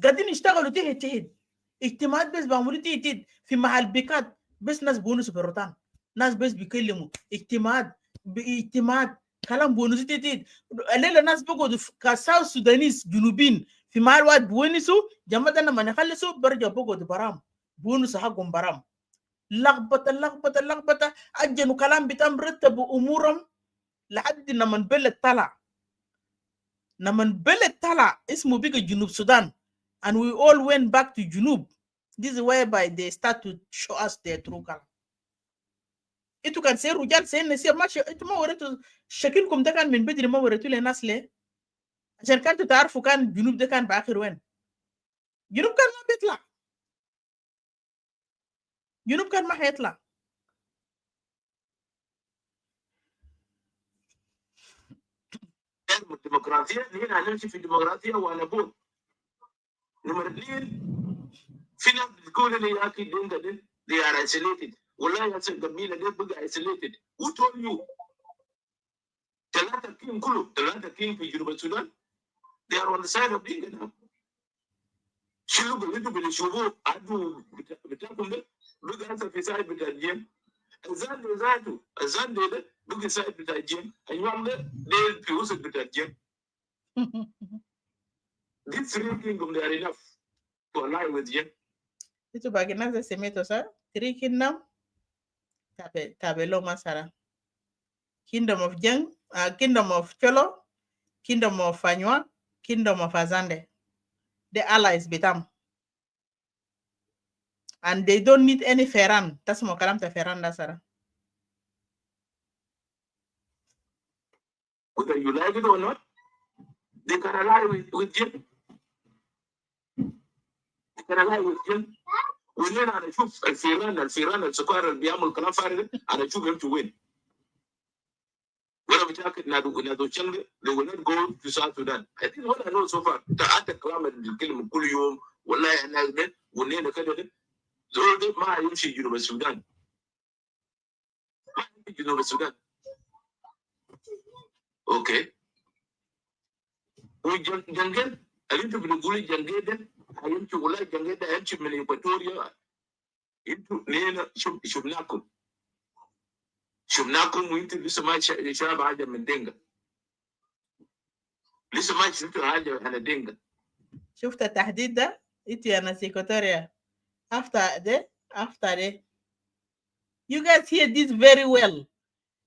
قاعدين يشتغلوا تهد اجتماعات بس بعملوا تهد في محل بيكات بس ناس بونس بالروتان ناس بس بيكلموا اجتماعات كلام بونس تهد الليلة ناس بيقعدوا كساو سودانيس جنوبين في محل واحد بونسوا جماعة لما نخلصوا برجعوا بيقعدوا برام بونس حقهم برام لخبطة أجنوا كلام بتام رتبوا أمورهم لحد لما البلد طلع اسمه بيجي جنوب السودان and we all went back to Junub. This is whereby they start to show us their true color. انتوا كان سير رجال سير نسير ماشي انتوا ما وريتوا شكلكم ده كان من بدري ما وريتوا للناس ليه؟ عشان كنتوا تعرفوا كان جنوب ده كان باخر وين. جنوب كان ما بيطلع، جنوب كان ما حيطلع. الديمقراطيه هنا هنمشي في الديمقراطيه وانا بقول نمر 2 في ناس بتقول لي يا اخي دين they are isolated. والله يا سيد قبيله دي بقى isolated. Who told you؟ 3 كيم كله 3 كيم في جنوب السودان they are on the side of Dinka now. شنو اللي بنشوفوه عدو بتاعكم ده بقى هسه في سايد بتاع الجيم. الزان ذاته الزان ده بقى سايد بتاع الجيم. ايوه ده في وسط بتاع الجيم. These 3 kingdoms they are enough to ally with you. Itu bagi nasa semeto sa 3 kingdom tabe lo masara. Kingdom of Jeng, kingdom of Cholo, kingdom of Fanywa, kingdom of Azande. The allies betam. And they don't need any Ferran. That's mo kalam ta Ferran dasara. Whether you like it or not, they can ally with you. They can ally with you. وين انا اشوف الفيران السكر اللي بيعمل كلام فارغ انا اشوف يمشي وين. وانا متاكد نادو تشنغ they will not go to South Sudan. I think what I know so far تعال الكلام اللي بيتكلم كل يوم والله احنا ده ونينا كده زول ده ما يمشي جنوب السودان. ما يمشي جنوب السودان. اوكي. وجنجل اللي انتوا بتقولوا جنجل ده هيمشي والله جنجل ده هيمشي من ايكواتوريا. انتوا لينا شفناكم وانتوا لسه ما شاف حاجه من دينجا. لسه ما شفتوا حاجه عن الدينجا. شفت التحديد ده؟ انت يا ناس ايكواتوريا. After ده you guys hear this very well.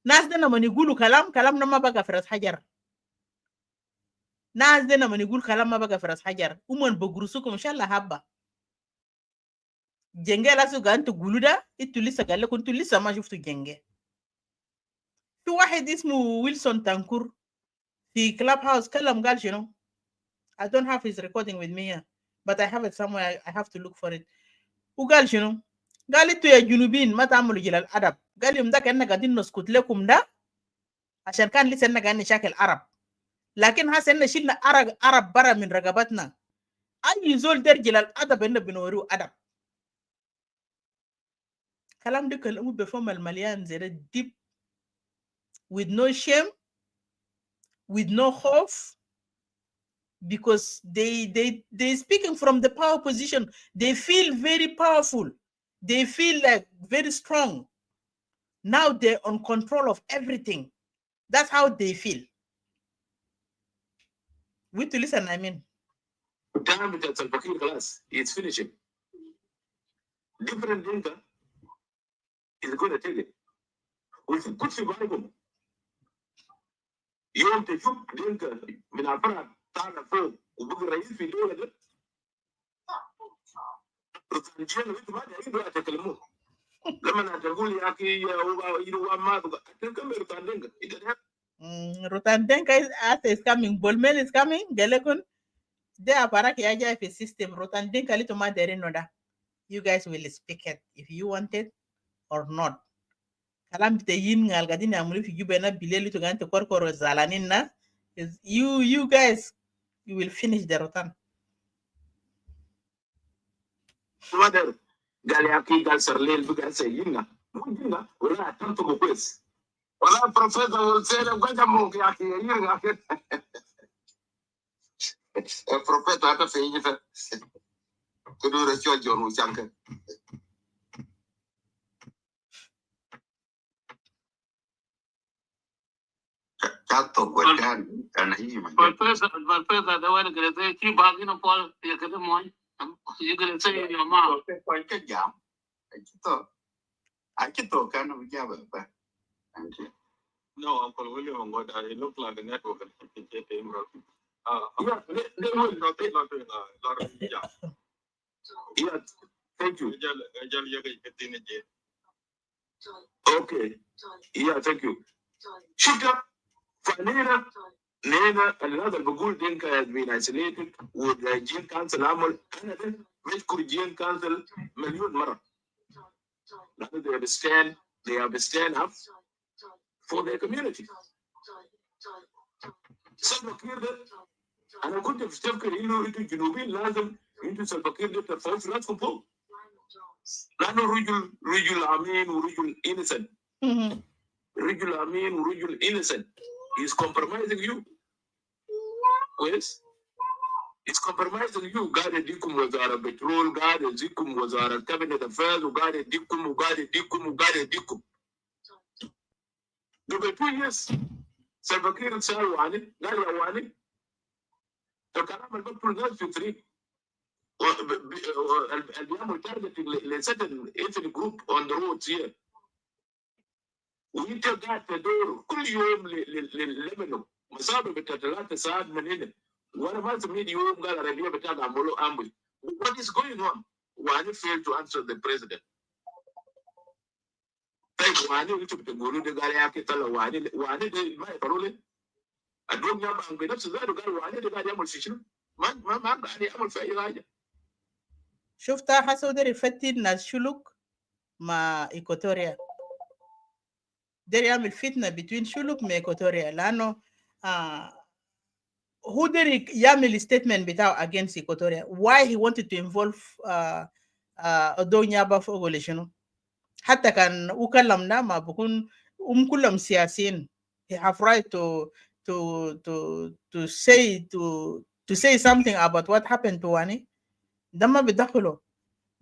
ناس ده لما يقولوا كلامنا ما بقى في راس حجر. ناس ده لما يقول كلام ما بقى في راس حجر. ومن بقرصوكم ان شاء الله حبه. جنجة لاسو قال تقولوا ده انتوا لسه قال لكم انتوا لسه ما شفتوا جنجة. في واحد اسمه ويلسون تانكور في كلاب هاوس كلام قال شنو؟ I don't have his recording with me here, but I have it somewhere. I have to look for it. وقال شنو؟ قال انتوا يا جنوبيين ما تعملوا جلال الادب. قال يوم ده كنا قاعدين نسكت لكم ده عشان كان لسه اننا قاعدين نشاكل عرب. لكن هسه اننا شلنا عرب برا من رقبتنا. اي زول در جلال الادب اننا بنوريه ادب. كلام ده كلامه بفهم المليان زي ده deep with no shame, with no hope, because they speaking from the power position. They feel very powerful. They feel like very strong. Now they're on control of everything. That's how they feel. We to listen, I mean. Time with the Salpakir class, it's finishing. Different Dinka is going to tell it. وفي كل شيء بعدهم يوم تشوف دينكا من عفرة طالع فوق وبقى رئيس في الدولة ده رتانجينا وانتوا ما دايرين بقى تكلموه لما تقول يا اخي هو ما تكلم رتان دينكا رتان دينكا is coming. Bolmel is coming. Galekun they are paraki aja في system. رتان دينكا لتو ما دايرين نودا. You guys will speak it if you want it or not. Kalam bitayin ngal gadin amuli fi jubena bileli to gante korkoro zalanin na you guys you will finish the rotan. Mother Galiaki Galsarlil Bugasayina Mudina will not come to the quiz. Well, Professor will say I'm going to move Yaki. A prophet at a favorite to do the church on Janka. Professor, the one that they keep bagging up all the academy. You're going to say in your mouth. I can talk kind of java. Thank you. No, Uncle William, what I look like a network. Yeah, they will not take a lot of jobs. Yeah, thank you. Okay. Yeah, thank you. Shut up. Fanina, Nena, another Bagul Dinka has been isolated with the Jain Council Amal, another Meshkur Jain Council Million Mara. Now they have stand up for their community. Some Kiir أنا كنت بفتكر إنه أنتوا الجنوبيين لازم أنتوا سلفاكير ده ترفعوا في راسكم فوق. لأنه رجل أمين ورجل innocent. رجل أمين ورجل innocent. He's compromising you. Yes. It's compromising you. قاعد يديكم وزارة بترول، قاعد يديكم وزارة كابينت أفيرز، وقاعد يديكم وقاعد يديكم وقاعد يديكم. قبل 2 years سلفاكير سألوا عني، قال يا واني الكلام اللي بقوله الناس في طريق اللي بيعمل تارجتنج لسيتل ethnic group on the roads here. وانت قاعد تدور كل يوم للبنان مسافه بتاع 3 ساعات من هنا، وانا ما سمعت يوم قال العربيه بتاعك عملوا امبل. What is going on? واني failed to answer the president. طيب واني انتوا بتقولوا ده قال يا اخي طلع واني ما يقولوا لي الدوم يابا بنفس ذاته قال واني ده قاعد يعمل في شنو؟ ما قاعد يعمل في اي حاجه. شفتها حسودر يفتن ناس شلوك مع إيكوتوريا، دير يعمل فتنة بين شلوك مع إيكوتوريا، لأنه هو دير يعمل statement بتاعه against إيكوتوريا. why he wanted to involve أدونيابا في أقول شنو؟ حتى كان وكلمنا ما بكون كلهم سياسيين. he have right to say something about what happened to واني، ده ما بيدخله.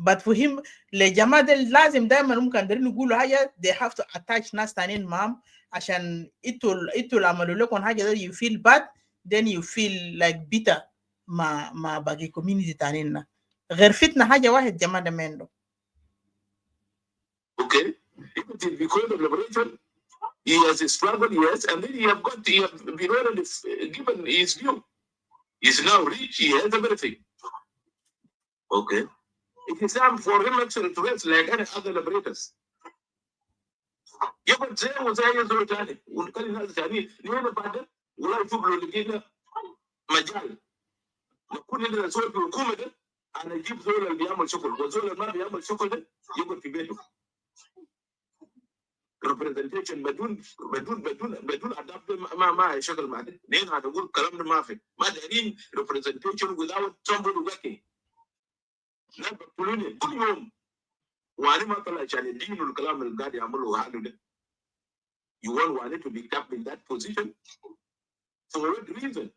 but for him لجماعة لازم دائما هم كان دارين يقولوا حاجة they have to attach ناس تانيين معهم عشان انتوا عملوا لكم حاجة ده you feel bad then you feel like bitter مع باقي community تانيين. غير فتنة حاجة واحد جماعة ما عنده. Okay, because of liberation, he has struggled, yes, and then he have been already given his view. He's now rich, he has everything. Okay. It is time for him actually to rest like any other liberators. يقعد زي وزي يزول تاني ونكلم ناس تاني نحن بعدين ولا يشوف له لقينا مجال نكون عندنا زول في الحكومة ده أنا أجيب زول اللي بيعمل شغل وزول اللي ما بيعمل شغل ده يقعد في بيته. representation بدون أداب ما يشغل معنا. نحن هنقول كلام ده ما في ما دارين representation without somebody working. لا بقولوني كل يوم وأنا ما طلع عشان يدينوا الكلام اللي قاعد يعملوا هذا ده. You want Wale to be kept in that position? For what reason?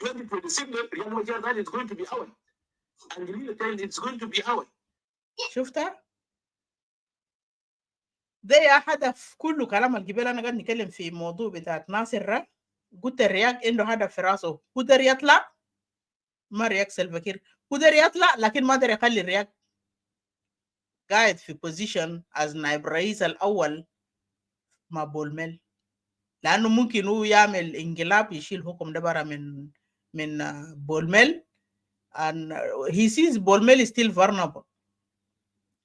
2026, that is going to be ours. And the time it's going to be ours. شفتها؟ ده هدف كله كلام الجبال. أنا قاعد نتكلم في موضوع بتاعت ناصر. قلت الرياض عنده هدف في راسه، قدر يطلع ما رياض سلفاكير قدر يطلع لكن ما قدر يخلي الرياض قاعد في بوزيشن از نائب رئيس الأول مع بولميل، لأنه ممكن هو يعمل انقلاب يشيل حكم ده برا من بولميل. and he sees بولميل still vulnerable,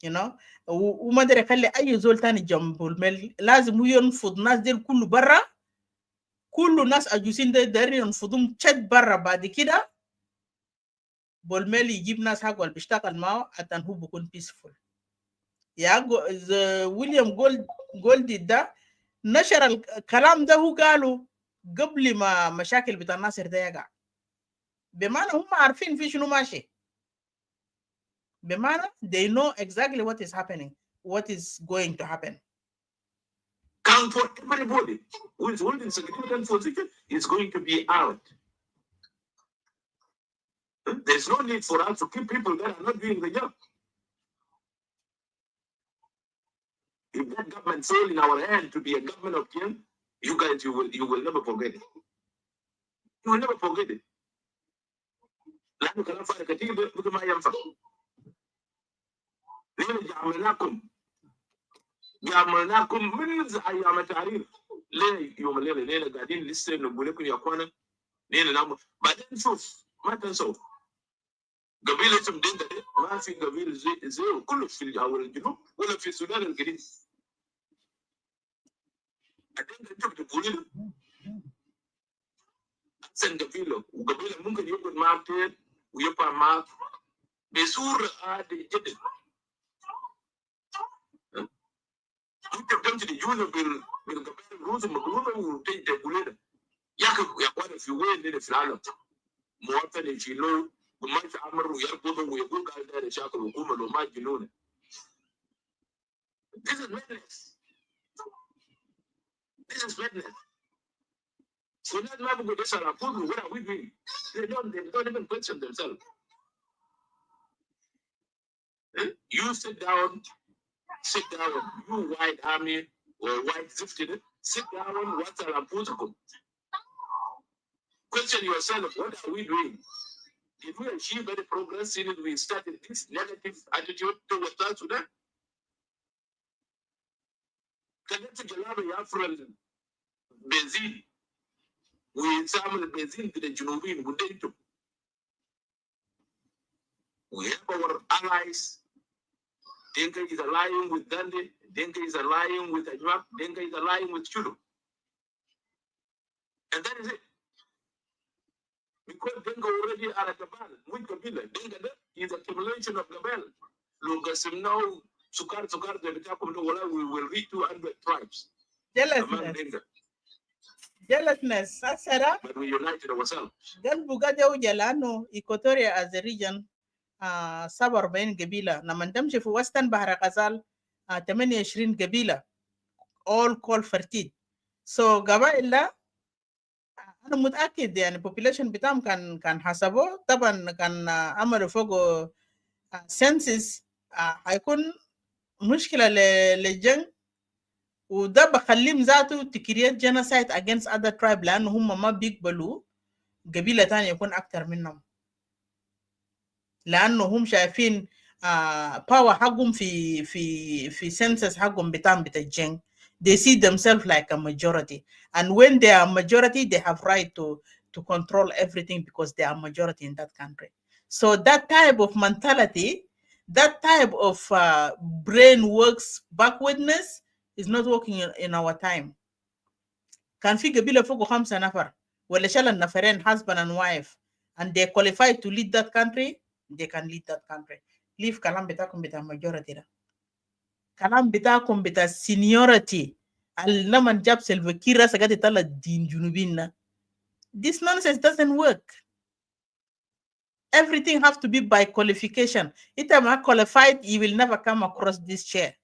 you know. وما قدر يخلي أي زول تاني جنب بولميل. لازم هو ينفض ناس ديل كله برا، كل ناس أجوسين ده دايرين ينفضهم تشد برا. بعد كده بولميل يجيب ناس حقه اللي بيشتغل معه حتى هو بيكون peaceful. يا ويليام جولدي ده نشر الكلام ده، هو قاله قبل ما مشاكل بتاع الناصر ده يقع. بمعنى هم عارفين في شنو ماشي، بمعنى they know exactly what is happening, what is going to happen. Count for everybody who is holding significant position is going to be out. There's no need for us to keep people that are not doing the job. If that government fall in our hand to be a government of Kiir, you guys, you will never forget it. You will never forget it. لأنه كلام فارغ كتير بدون ما ينفع. نحن جعلناكم من أيام التعريف. ليه يوم الليلة ليلة قاعدين لسه نقول لكم يا أخوانا نحن نعمل بعدين نشوف. ما تنسوا قبيلة اسم دينتا دي ما في قبيلة زي كله في أول الجنوب ولا في السودان القديم. الدينتا انتوا بتقولوا Sen gabilo ugabilo mungkin yukun martir uyupa mat besur ade jede انت بتمشي تجوله بالقبائل الروس المقلوبه وتقول لنا يا اخي يا اخوان في وين هنا في العالم مواطن يشيلوه وما يتعمر ويرفضوا ويقول قال ده شاكل الحكومه لو ما يجيلونا. This is madness. This is madness. So that's why we just are putting what are we doing? They don't even question themselves. You sit down, you white army or white gifted, sit down, what's our political? Question yourself, what are we doing? If we achieve any progress in it, we started this negative attitude towards South Sudan. كانت جلابة يافرل بنزين ويستعمل البنزين في الجنوبيين وديتهم. We have our allies. Denka is allying with Dande, Denka is allying with Ajmak, Denka is allying with Chulu. And that is it. Because Denka already are a Gabal, with Kabila. Denka is accumulation of Gabal. Lugasim now, Sukar, we will reach 200 tribes. Jealousness. Sasara. But we united ourselves. Then Bugada Ujalano, Equatoria as a region, Sabar Ben Gabila, Namandamshi for Western Bahara Kazal, Tamani Shrin Gabila, all called Fertit. So Gabaila, أنا متأكد يعني population بتاعهم كان حسبه طبعا كان عملوا فوق census هيكون مشكلة للجنگ وده بخليهم ذاته تكريت genocide against other tribe لأنه هم ما بيقبلوا قبيلة تانية يكون أكتر منهم لأنه هم شايفين power حقهم في census حقهم بتاع الجنگ. They see themselves like a majority, and when they are majority, they have right to control everything because they are majority in that country. So that type of mentality, that type of brain works backwardness is not working in our time. كان في قبيلة فوق 5 نفر ولا شال النفرين husband and wife and they qualified to lead that country, they can lead that country. Leave كلام بتاعكم بتاع majority ده. كلام بتاعكم بتاع seniority لمن جاب سلفكير راسا قاعد يطلع الدين جنوبين. This nonsense doesn't work. Everything have to be by qualification. If I'm not qualified, you will never come across this chair.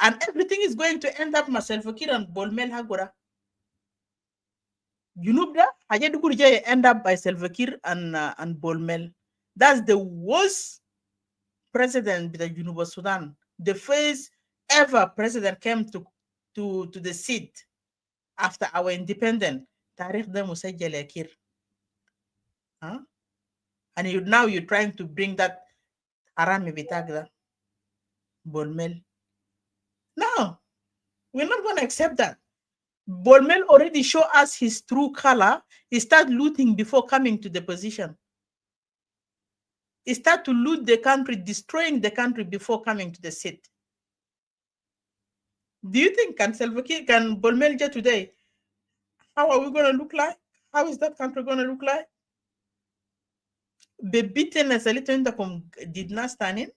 And everything is going to end up myself and Bolmel Hagura. Junub da haja dugur jay end up by Salva Kiir and Bolmel. That's the worst president with the Junub of Sudan. The first ever president came to the seat after our independence. Tarikh da musajjal ya Kiir. Huh? And now you're trying to bring that harami bitagda Bolmel. No, we're not going to accept that. Bolmel already showed us his true color. He started looting before coming to the position. He started to loot the country, destroying the country before coming to the seat. Do you think can Bolmel today? How are we going to look like? How is that country going to look like? The bitterness a little did not stand in.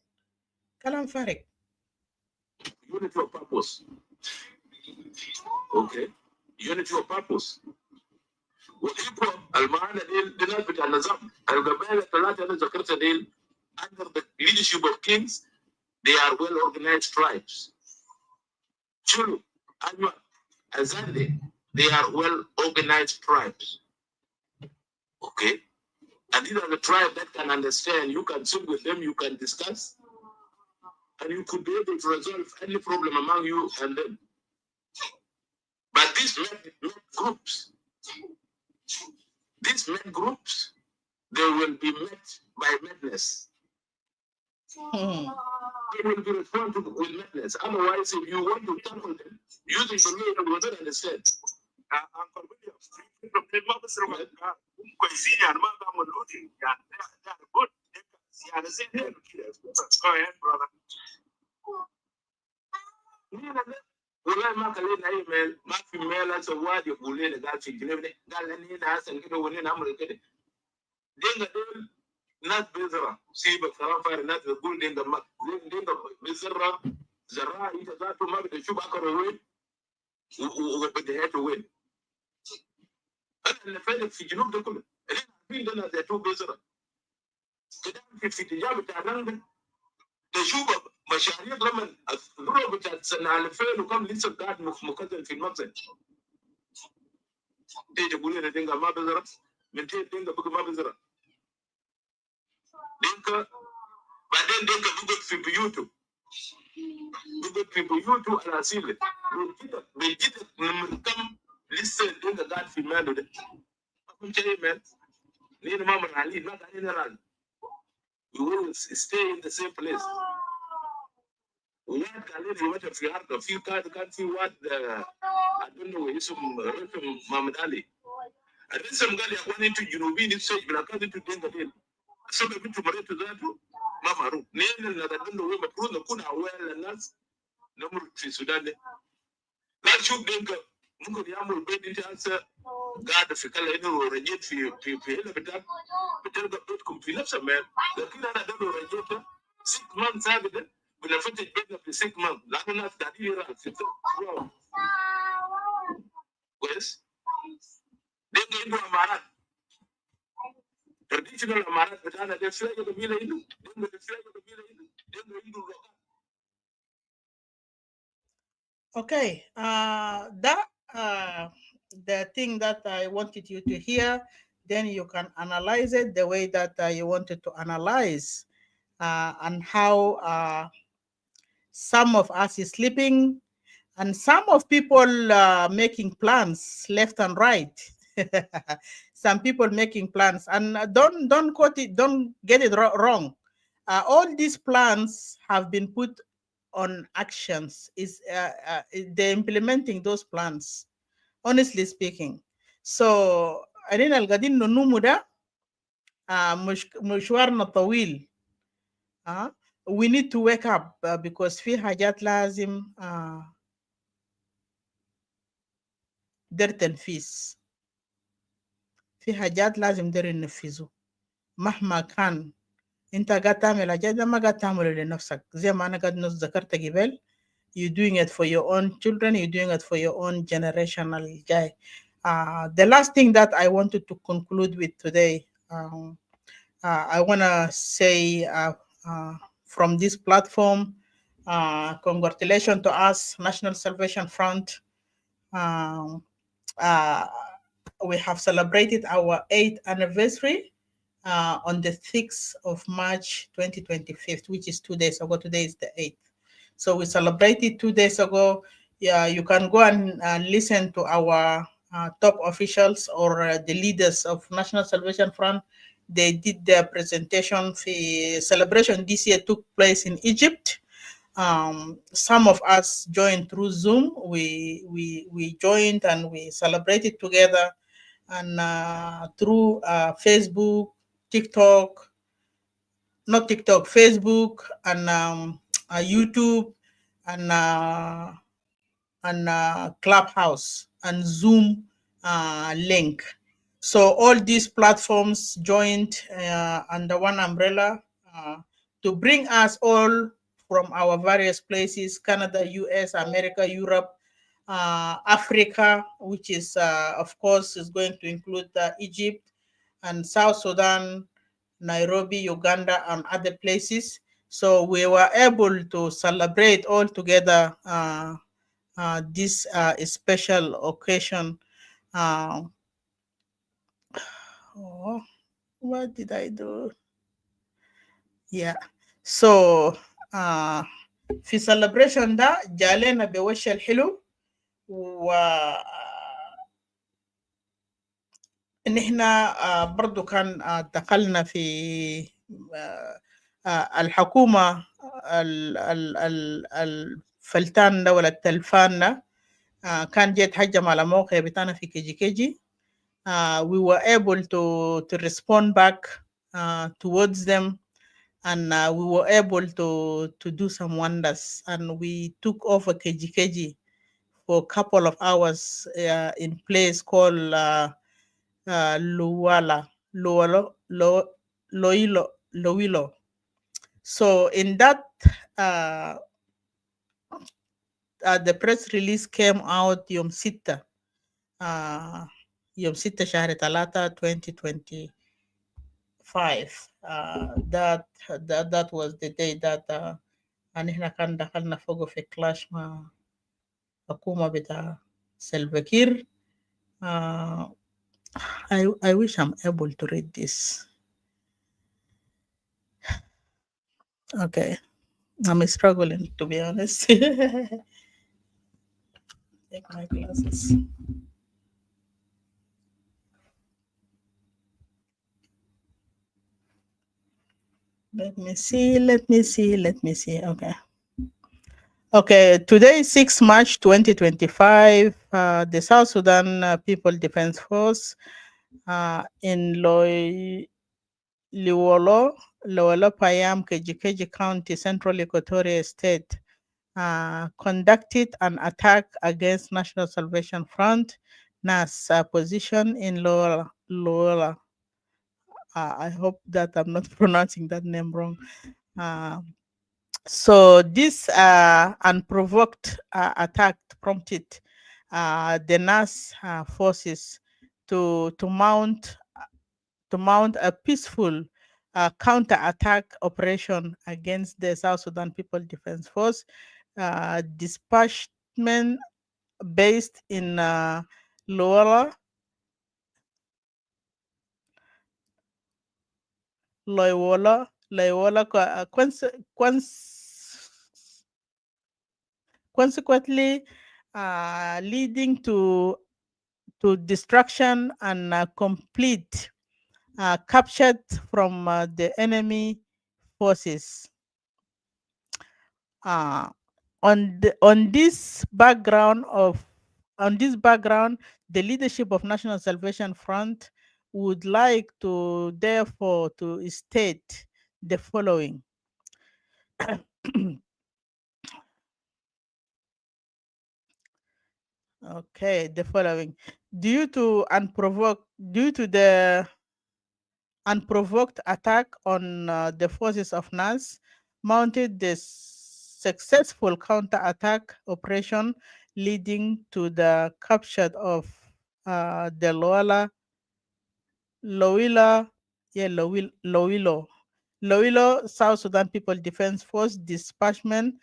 Kalam Farik. Unity of purpose. Okay. Unity of purpose. وإيكو المعنى دي ناس بتاع النظام القبائل الثلاثة اللي ذكرتها دي under the leadership of kings they are well organized tribes. Chulu, Anua, Azande, they are well organized tribes. Okay? And these are the tribes that can understand. You can sit with them, you can discuss, and you could be able to resolve any problem among you and them. But these men groups, they will be met by madness. They will be responsible with madness. Otherwise, if you want to tackle them using the law, they will not understand. Uncle William, go ahead, brother. والله ما خلينا اي ميل، ما في ميل هسه واحد يقول لنا قال في جنوب قال لنا هنا هسه كده وهنا نعمل كده. دينغا دول ناس بذره سيبك كلام فارغ، الناس بتقول دينغا ما دينغا بذره زراعه انت ذاته ما بتشوف اكره وين وبديهاته وين. انا اللي فاتت في جنوب ده كله احنا عارفين ده ناس ذاته بذره كده في اتجاه بتاع نانجا تشوف مشاريع لما الذره بتاعت سنه 2000 وكم لسه قاعد مخزن في المخزن. تيجي تقول لنا دينغا ما بذره، من تيجي دينغا بقى ما بذره. دينغا بعدين دينغا بقعد في بيوته، بقعد في بيوته الأصيلة. بيجي من كم لسه دينغا قاعد في ماله ده. ما كنت شيء مان. نحن ما منعلين، ما قاعدين نرعل. We will stay in the same place. وواحد قاعدين يوجد في عرضه، في كان في واحد I don't know اسمه رسم محمد علي. الرسم قال يا اخوان انتوا جنوبيين انتوا بلاكات انتوا دينغا دين. السبب انتوا مريتوا ذاته ما معروف. نحن اللي ندلنا هو المفروض نكون اوائل الناس نمر في السودان ده. لا تشوف دينغا ممكن يعمل بيت انت هسه قاعده في كلا انه رجيت في هنا بتلقى بيتكم في نفس المكان، لكن انا ده لو رجيت 6 months ثابت ولا فتح بيتنا في 6 months لانه الناس قاعدين يراقبوا في كويس. دينغا عنده امارات traditional امارات بتاعنا ده في قبيله عنده، دينغا في قبيله عنده، دينغا عنده لغات. Okay, that the thing that I wanted you to hear, then you can analyze it the way that you wanted to analyze, and how some of us is sleeping, and some of people making plans left and right. Some people making plans, and don't quote it, don't get it wrong. All these plans have been put on actions. Is they're implementing those plans, honestly speaking. So علينا القاعدين ننوموا ده مشوارنا طويل. We need to wake up because في حاجات لازم در تنفيذ. في حاجات لازم در ننفذه مهما كان. انت قاعد تعمل حاجات ما قاعد تعمله لنفسك، زي ما انا قاعد ذكرت قبل. You're doing it for your own children, you're doing it for your own generational guy. The last thing that I wanted to conclude with today, I want to say from this platform, congratulations to us, National Salvation Front. We have celebrated our 8th anniversary on the 6th of March 2025, which is 2 days ago. Today is the 8th. So we celebrated 2 days ago. Yeah, you can go and listen to our top officials or the leaders of National Salvation Front. They did their presentation. The celebration this year took place in Egypt. Some of us joined through Zoom. We joined and we celebrated together, and through Facebook, TikTok, not TikTok, Facebook, and YouTube, and Clubhouse, and Zoom link. So all these platforms joined under one umbrella to bring us all from our various places: Canada, US, America, Europe, Africa, which is, of course, is going to include Egypt and South Sudan, Nairobi, Uganda, and other places. So we were able to celebrate all together this special occasion. What did I do? Yeah. So في celebration ده جالنا بوش الحلو، و نحن برضو كان دخلنا في الحكومة الفلتان ده ولا التلفان ده، كان جيت هجم على موقع بتاعنا في KG. We were able to respond back towards them, and we were able to do some wonders, and we took over KG for a couple of hours in place called Loilo. So in that, the press release came out يوم 6 يوم 6 شهر 3 2025. That was the day that احنا كان دخلنا فوقه في كلاش مع حكومة بتاع سلفاكير. I wish I'm able to read this. Okay, I'm struggling, to be honest. Take my glasses. Let me see. Okay, today is 6 March 2025. The South Sudan People Defense Force in Liwolo, Payam, Kejikeji County, Central Equatoria State, conducted an attack against National Salvation Front, NAS, position in Loyola. I hope that I'm not pronouncing that name wrong. So this unprovoked attack prompted the NAS forces to mount a peaceful counter-attack operation against the South Sudan People Defense Force dispatchment based in Loyola, consequently leading to destruction and complete captured from the enemy forces. On this background, the leadership of National Salvation Front would like to therefore to state the following. Okay, the following. Due to the unprovoked attack on the forces of NAS, mounted the successful counter-attack operation leading to the capture of the Loilo South Sudan People Defense Force dispatchment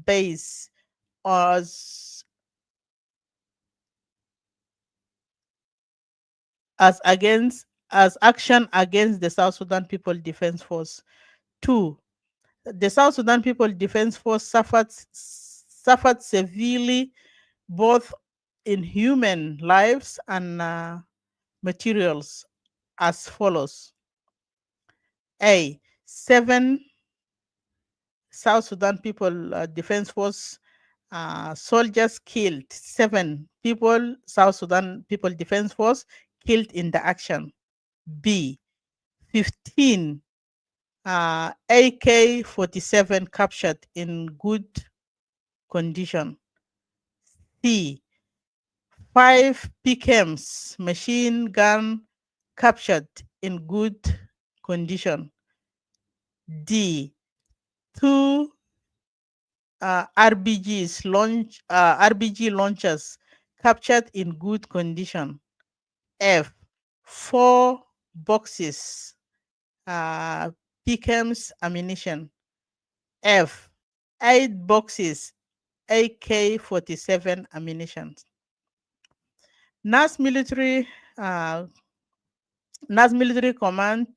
base as action against the South Sudan People Defense Force. 2. The South Sudan People Defense Force suffered severely both in human lives and materials as follows. A. 7 South Sudan People Defense Force soldiers killed. 7 people, South Sudan People Defense Force killed in the action. B. 15 AK-47 captured in good condition. C. 5 PKMs machine gun captured in good condition. D. 2 RPG launchers captured in good condition. F. 4 boxes PKMs ammunition. F. 8 boxes AK-47 ammunition. NAS military command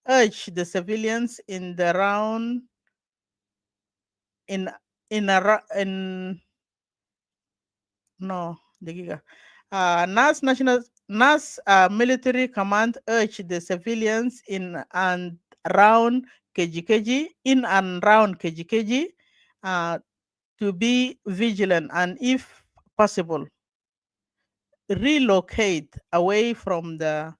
urged the civilians in the round NAS military command urged the civilians in and around Kejikeji to be vigilant and, if possible, relocate away from the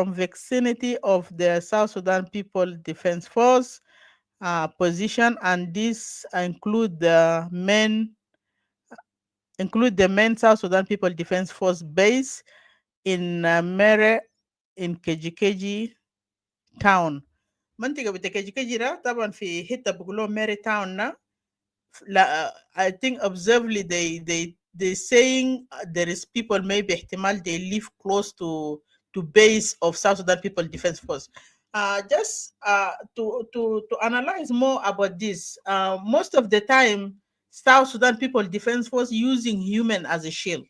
vicinity of the South Sudan People Defense Force position, and this include the main South Sudan People Defense Force base in Mere in Kejikeji town. منطقة بتاع كيجي ده طبعا في حتة بيقولوا ميري تاون ده. I think observably they saying there is people maybe احتمال they live close to base of South Sudan People Defense Force. Just to analyze more about this, most of the time South Sudan People Defense Force using human as a shield.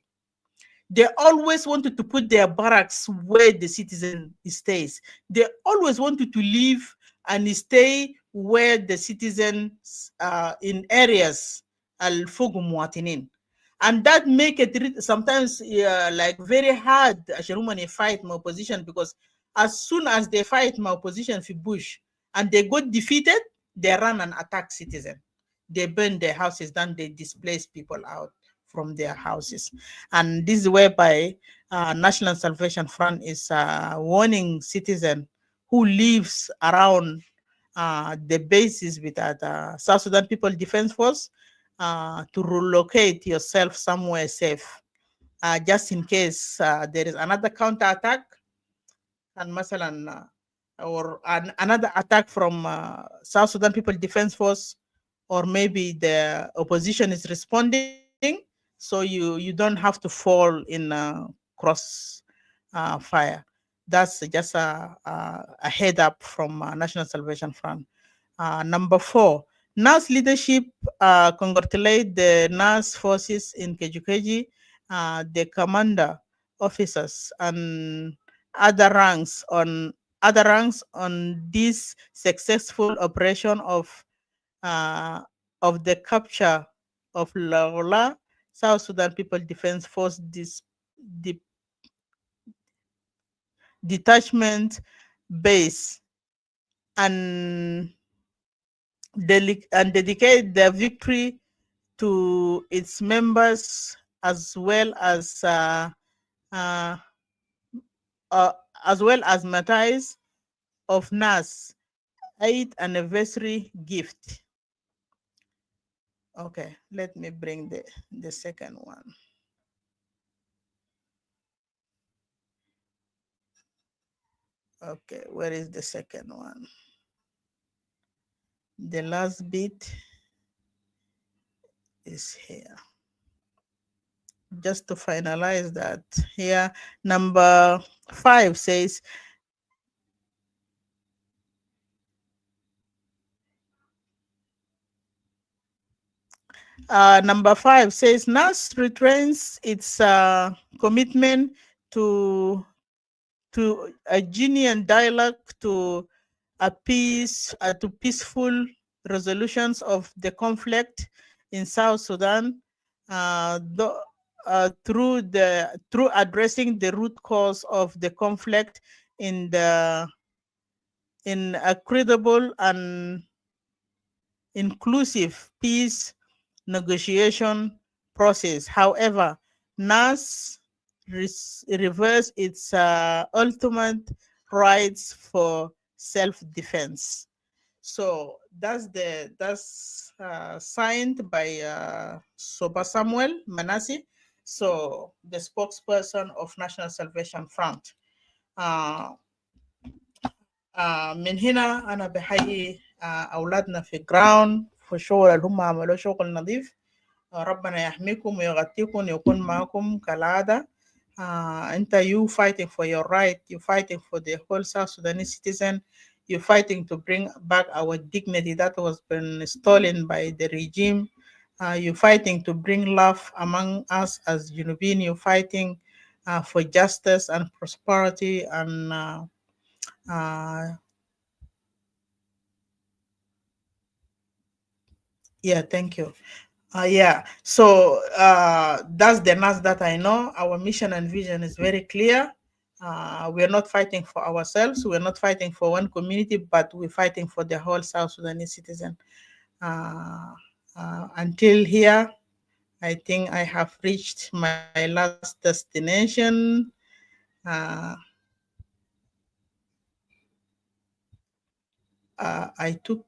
They always wanted to put their barracks where the citizen stays. They always wanted to live and stay where the citizens in areas al muatinin. And that make it sometimes like very hard عشان هم fight my opposition, because as soon as they fight my opposition for bush and they got defeated, they run and attack citizen. They burn their houses, then they displace people out from their houses. And this is whereby National Salvation Front is warning citizens who lives around the bases with the South Sudan People Defense Force to relocate yourself somewhere safe, just in case there is another counterattack and masalan or another attack from South Sudan People Defense Force, or maybe the opposition is responding, so you don't have to fall in cross fire. That's just a head up from National Salvation Front. Number 4, NAS leadership congratulate the NAS forces in Kejukeji, the commander, officers, and other ranks on this successful operation of the capture of Laola, South Sudan People Defense Force de- detachment base, and dedicate the victory to its members as well as uh, Matthias of NAS 8th anniversary gift. Okay, let me bring the second one. Okay, where is the second one? The last bit is here. Just to finalize that, here, number 5 says, NAS retains its commitment to a genuine dialogue, to peaceful resolutions of the conflict in South Sudan, through addressing the root cause of the conflict in a credible and inclusive peace negotiation process. However, NAS reverse its ultimate rights for self-defense. So that's signed by Soba Samuel Manasi, so the spokesperson of National Salvation Front. من هنا أنا بحيي أولادنا في جراوند في الشغل اللي هم عملوا شغل نظيف. ربنا يحميكم ويغطيكم ويكون معكم كالعادة. you fighting for your right, you fighting for the whole South Sudanese citizen, you fighting to bring back our dignity that was been stolen by the regime. You fighting to bring love among us as Junubin. You fighting for justice and prosperity and yeah, thank you. So that's the NAS that I know. Our mission and vision is very clear. We're not fighting for ourselves. We're not fighting for one community, but we're fighting for the whole South Sudanese citizen. Until here, I think I have reached my last destination. I took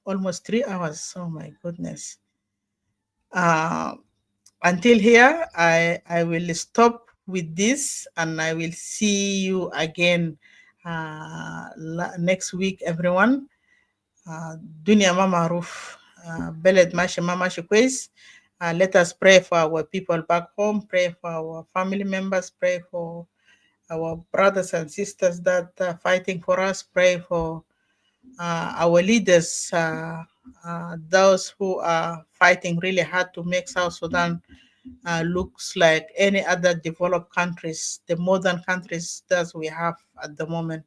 almost 3 hours. Oh my goodness. Until here, I will stop with this, and I will see you again next week, everyone. Dunia ma maruf, beled mashi ma mashi kwez. Let us pray for our people back home, pray for our family members, pray for our brothers and sisters that are fighting for us, pray for our leaders, those who are fighting really hard to make South Sudan looks like any other developed countries, the modern countries that we have at the moment.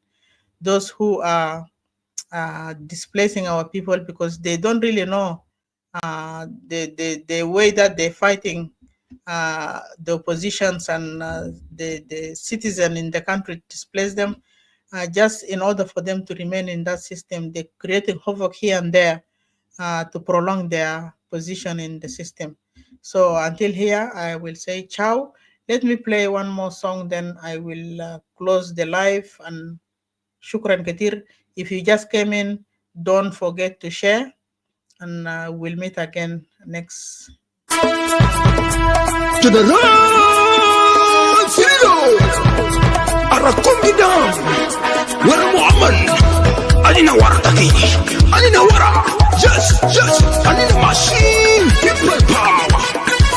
Those who are displacing our people because they don't really know the way that they're fighting the oppositions and the citizen in the country displace them, just in order for them to remain in that system. They're creating havoc here and there to prolong their position in the system. So until here, I will say ciao. Let me play one more song, then I will close the live. And shukran katir. If you just came in, don't forget to share, and we'll meet again next. To the road, Silo, Arakumida, where Muhammad, Alina Warataki, Alina Wara, yes, Alina machine, people power,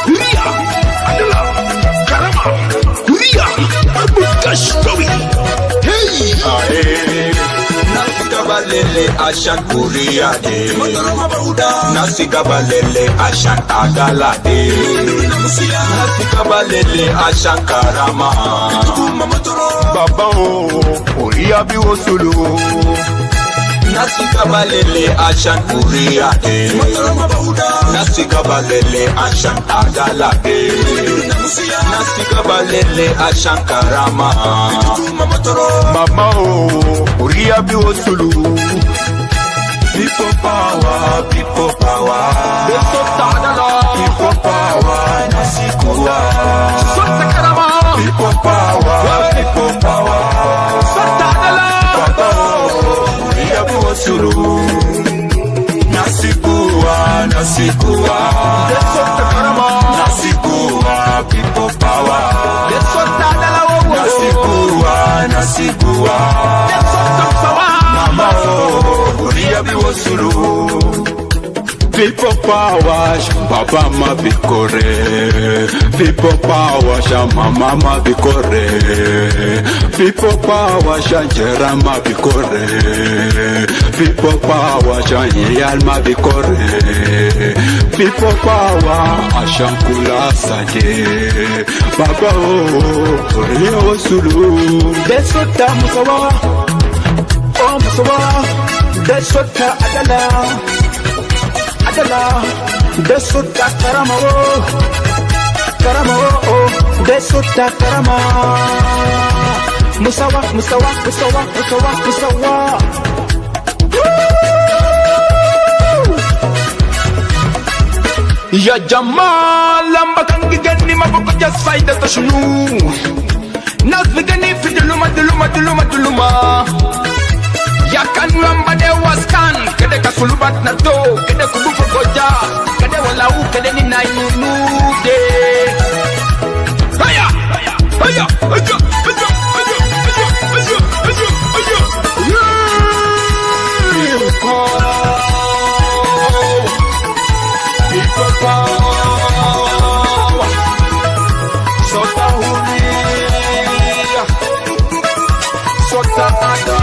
Huria, Adela, Karama, Huria, Abukash, hey, Nasigabalele Ashan Kuriade, Nasigabalele Ashan Agalade, Nasigabalele Ashan Karama, Baba Uria Biwosulu, Nasigabalele Ashan Kuriade, Nasigabalele Ashan Agalade, Nasigabalele Ashan Karama, Mama Uria Biwosulu. People power, people power. People power, Nasikua. People power, people power. Papa Uria Biwosulu. Nasikua, Nasikua. Nasikua, people power. Nasikua, Mama Uria Biwosulu. People power, Papa ma bikore. People power, Mama bikore. People power, Jera ma bikore. People power, Yal ma bikore. People power, Ashankula Saje. Papa Uria Biwosulu. That's what Musawa. Oh Musawa. That's what Adala. That's what Karama. That's what Karama. Musawa. Ya Jamal, lamba kangi gani maboko just fight the shunu. Nas begani fi duluma. Ya kan lamba de waskan, kede kasulubat na to, kede kubuko goja, kede walau kede ni nainu de. Haya. People power, Sota Huria, Sota Ada.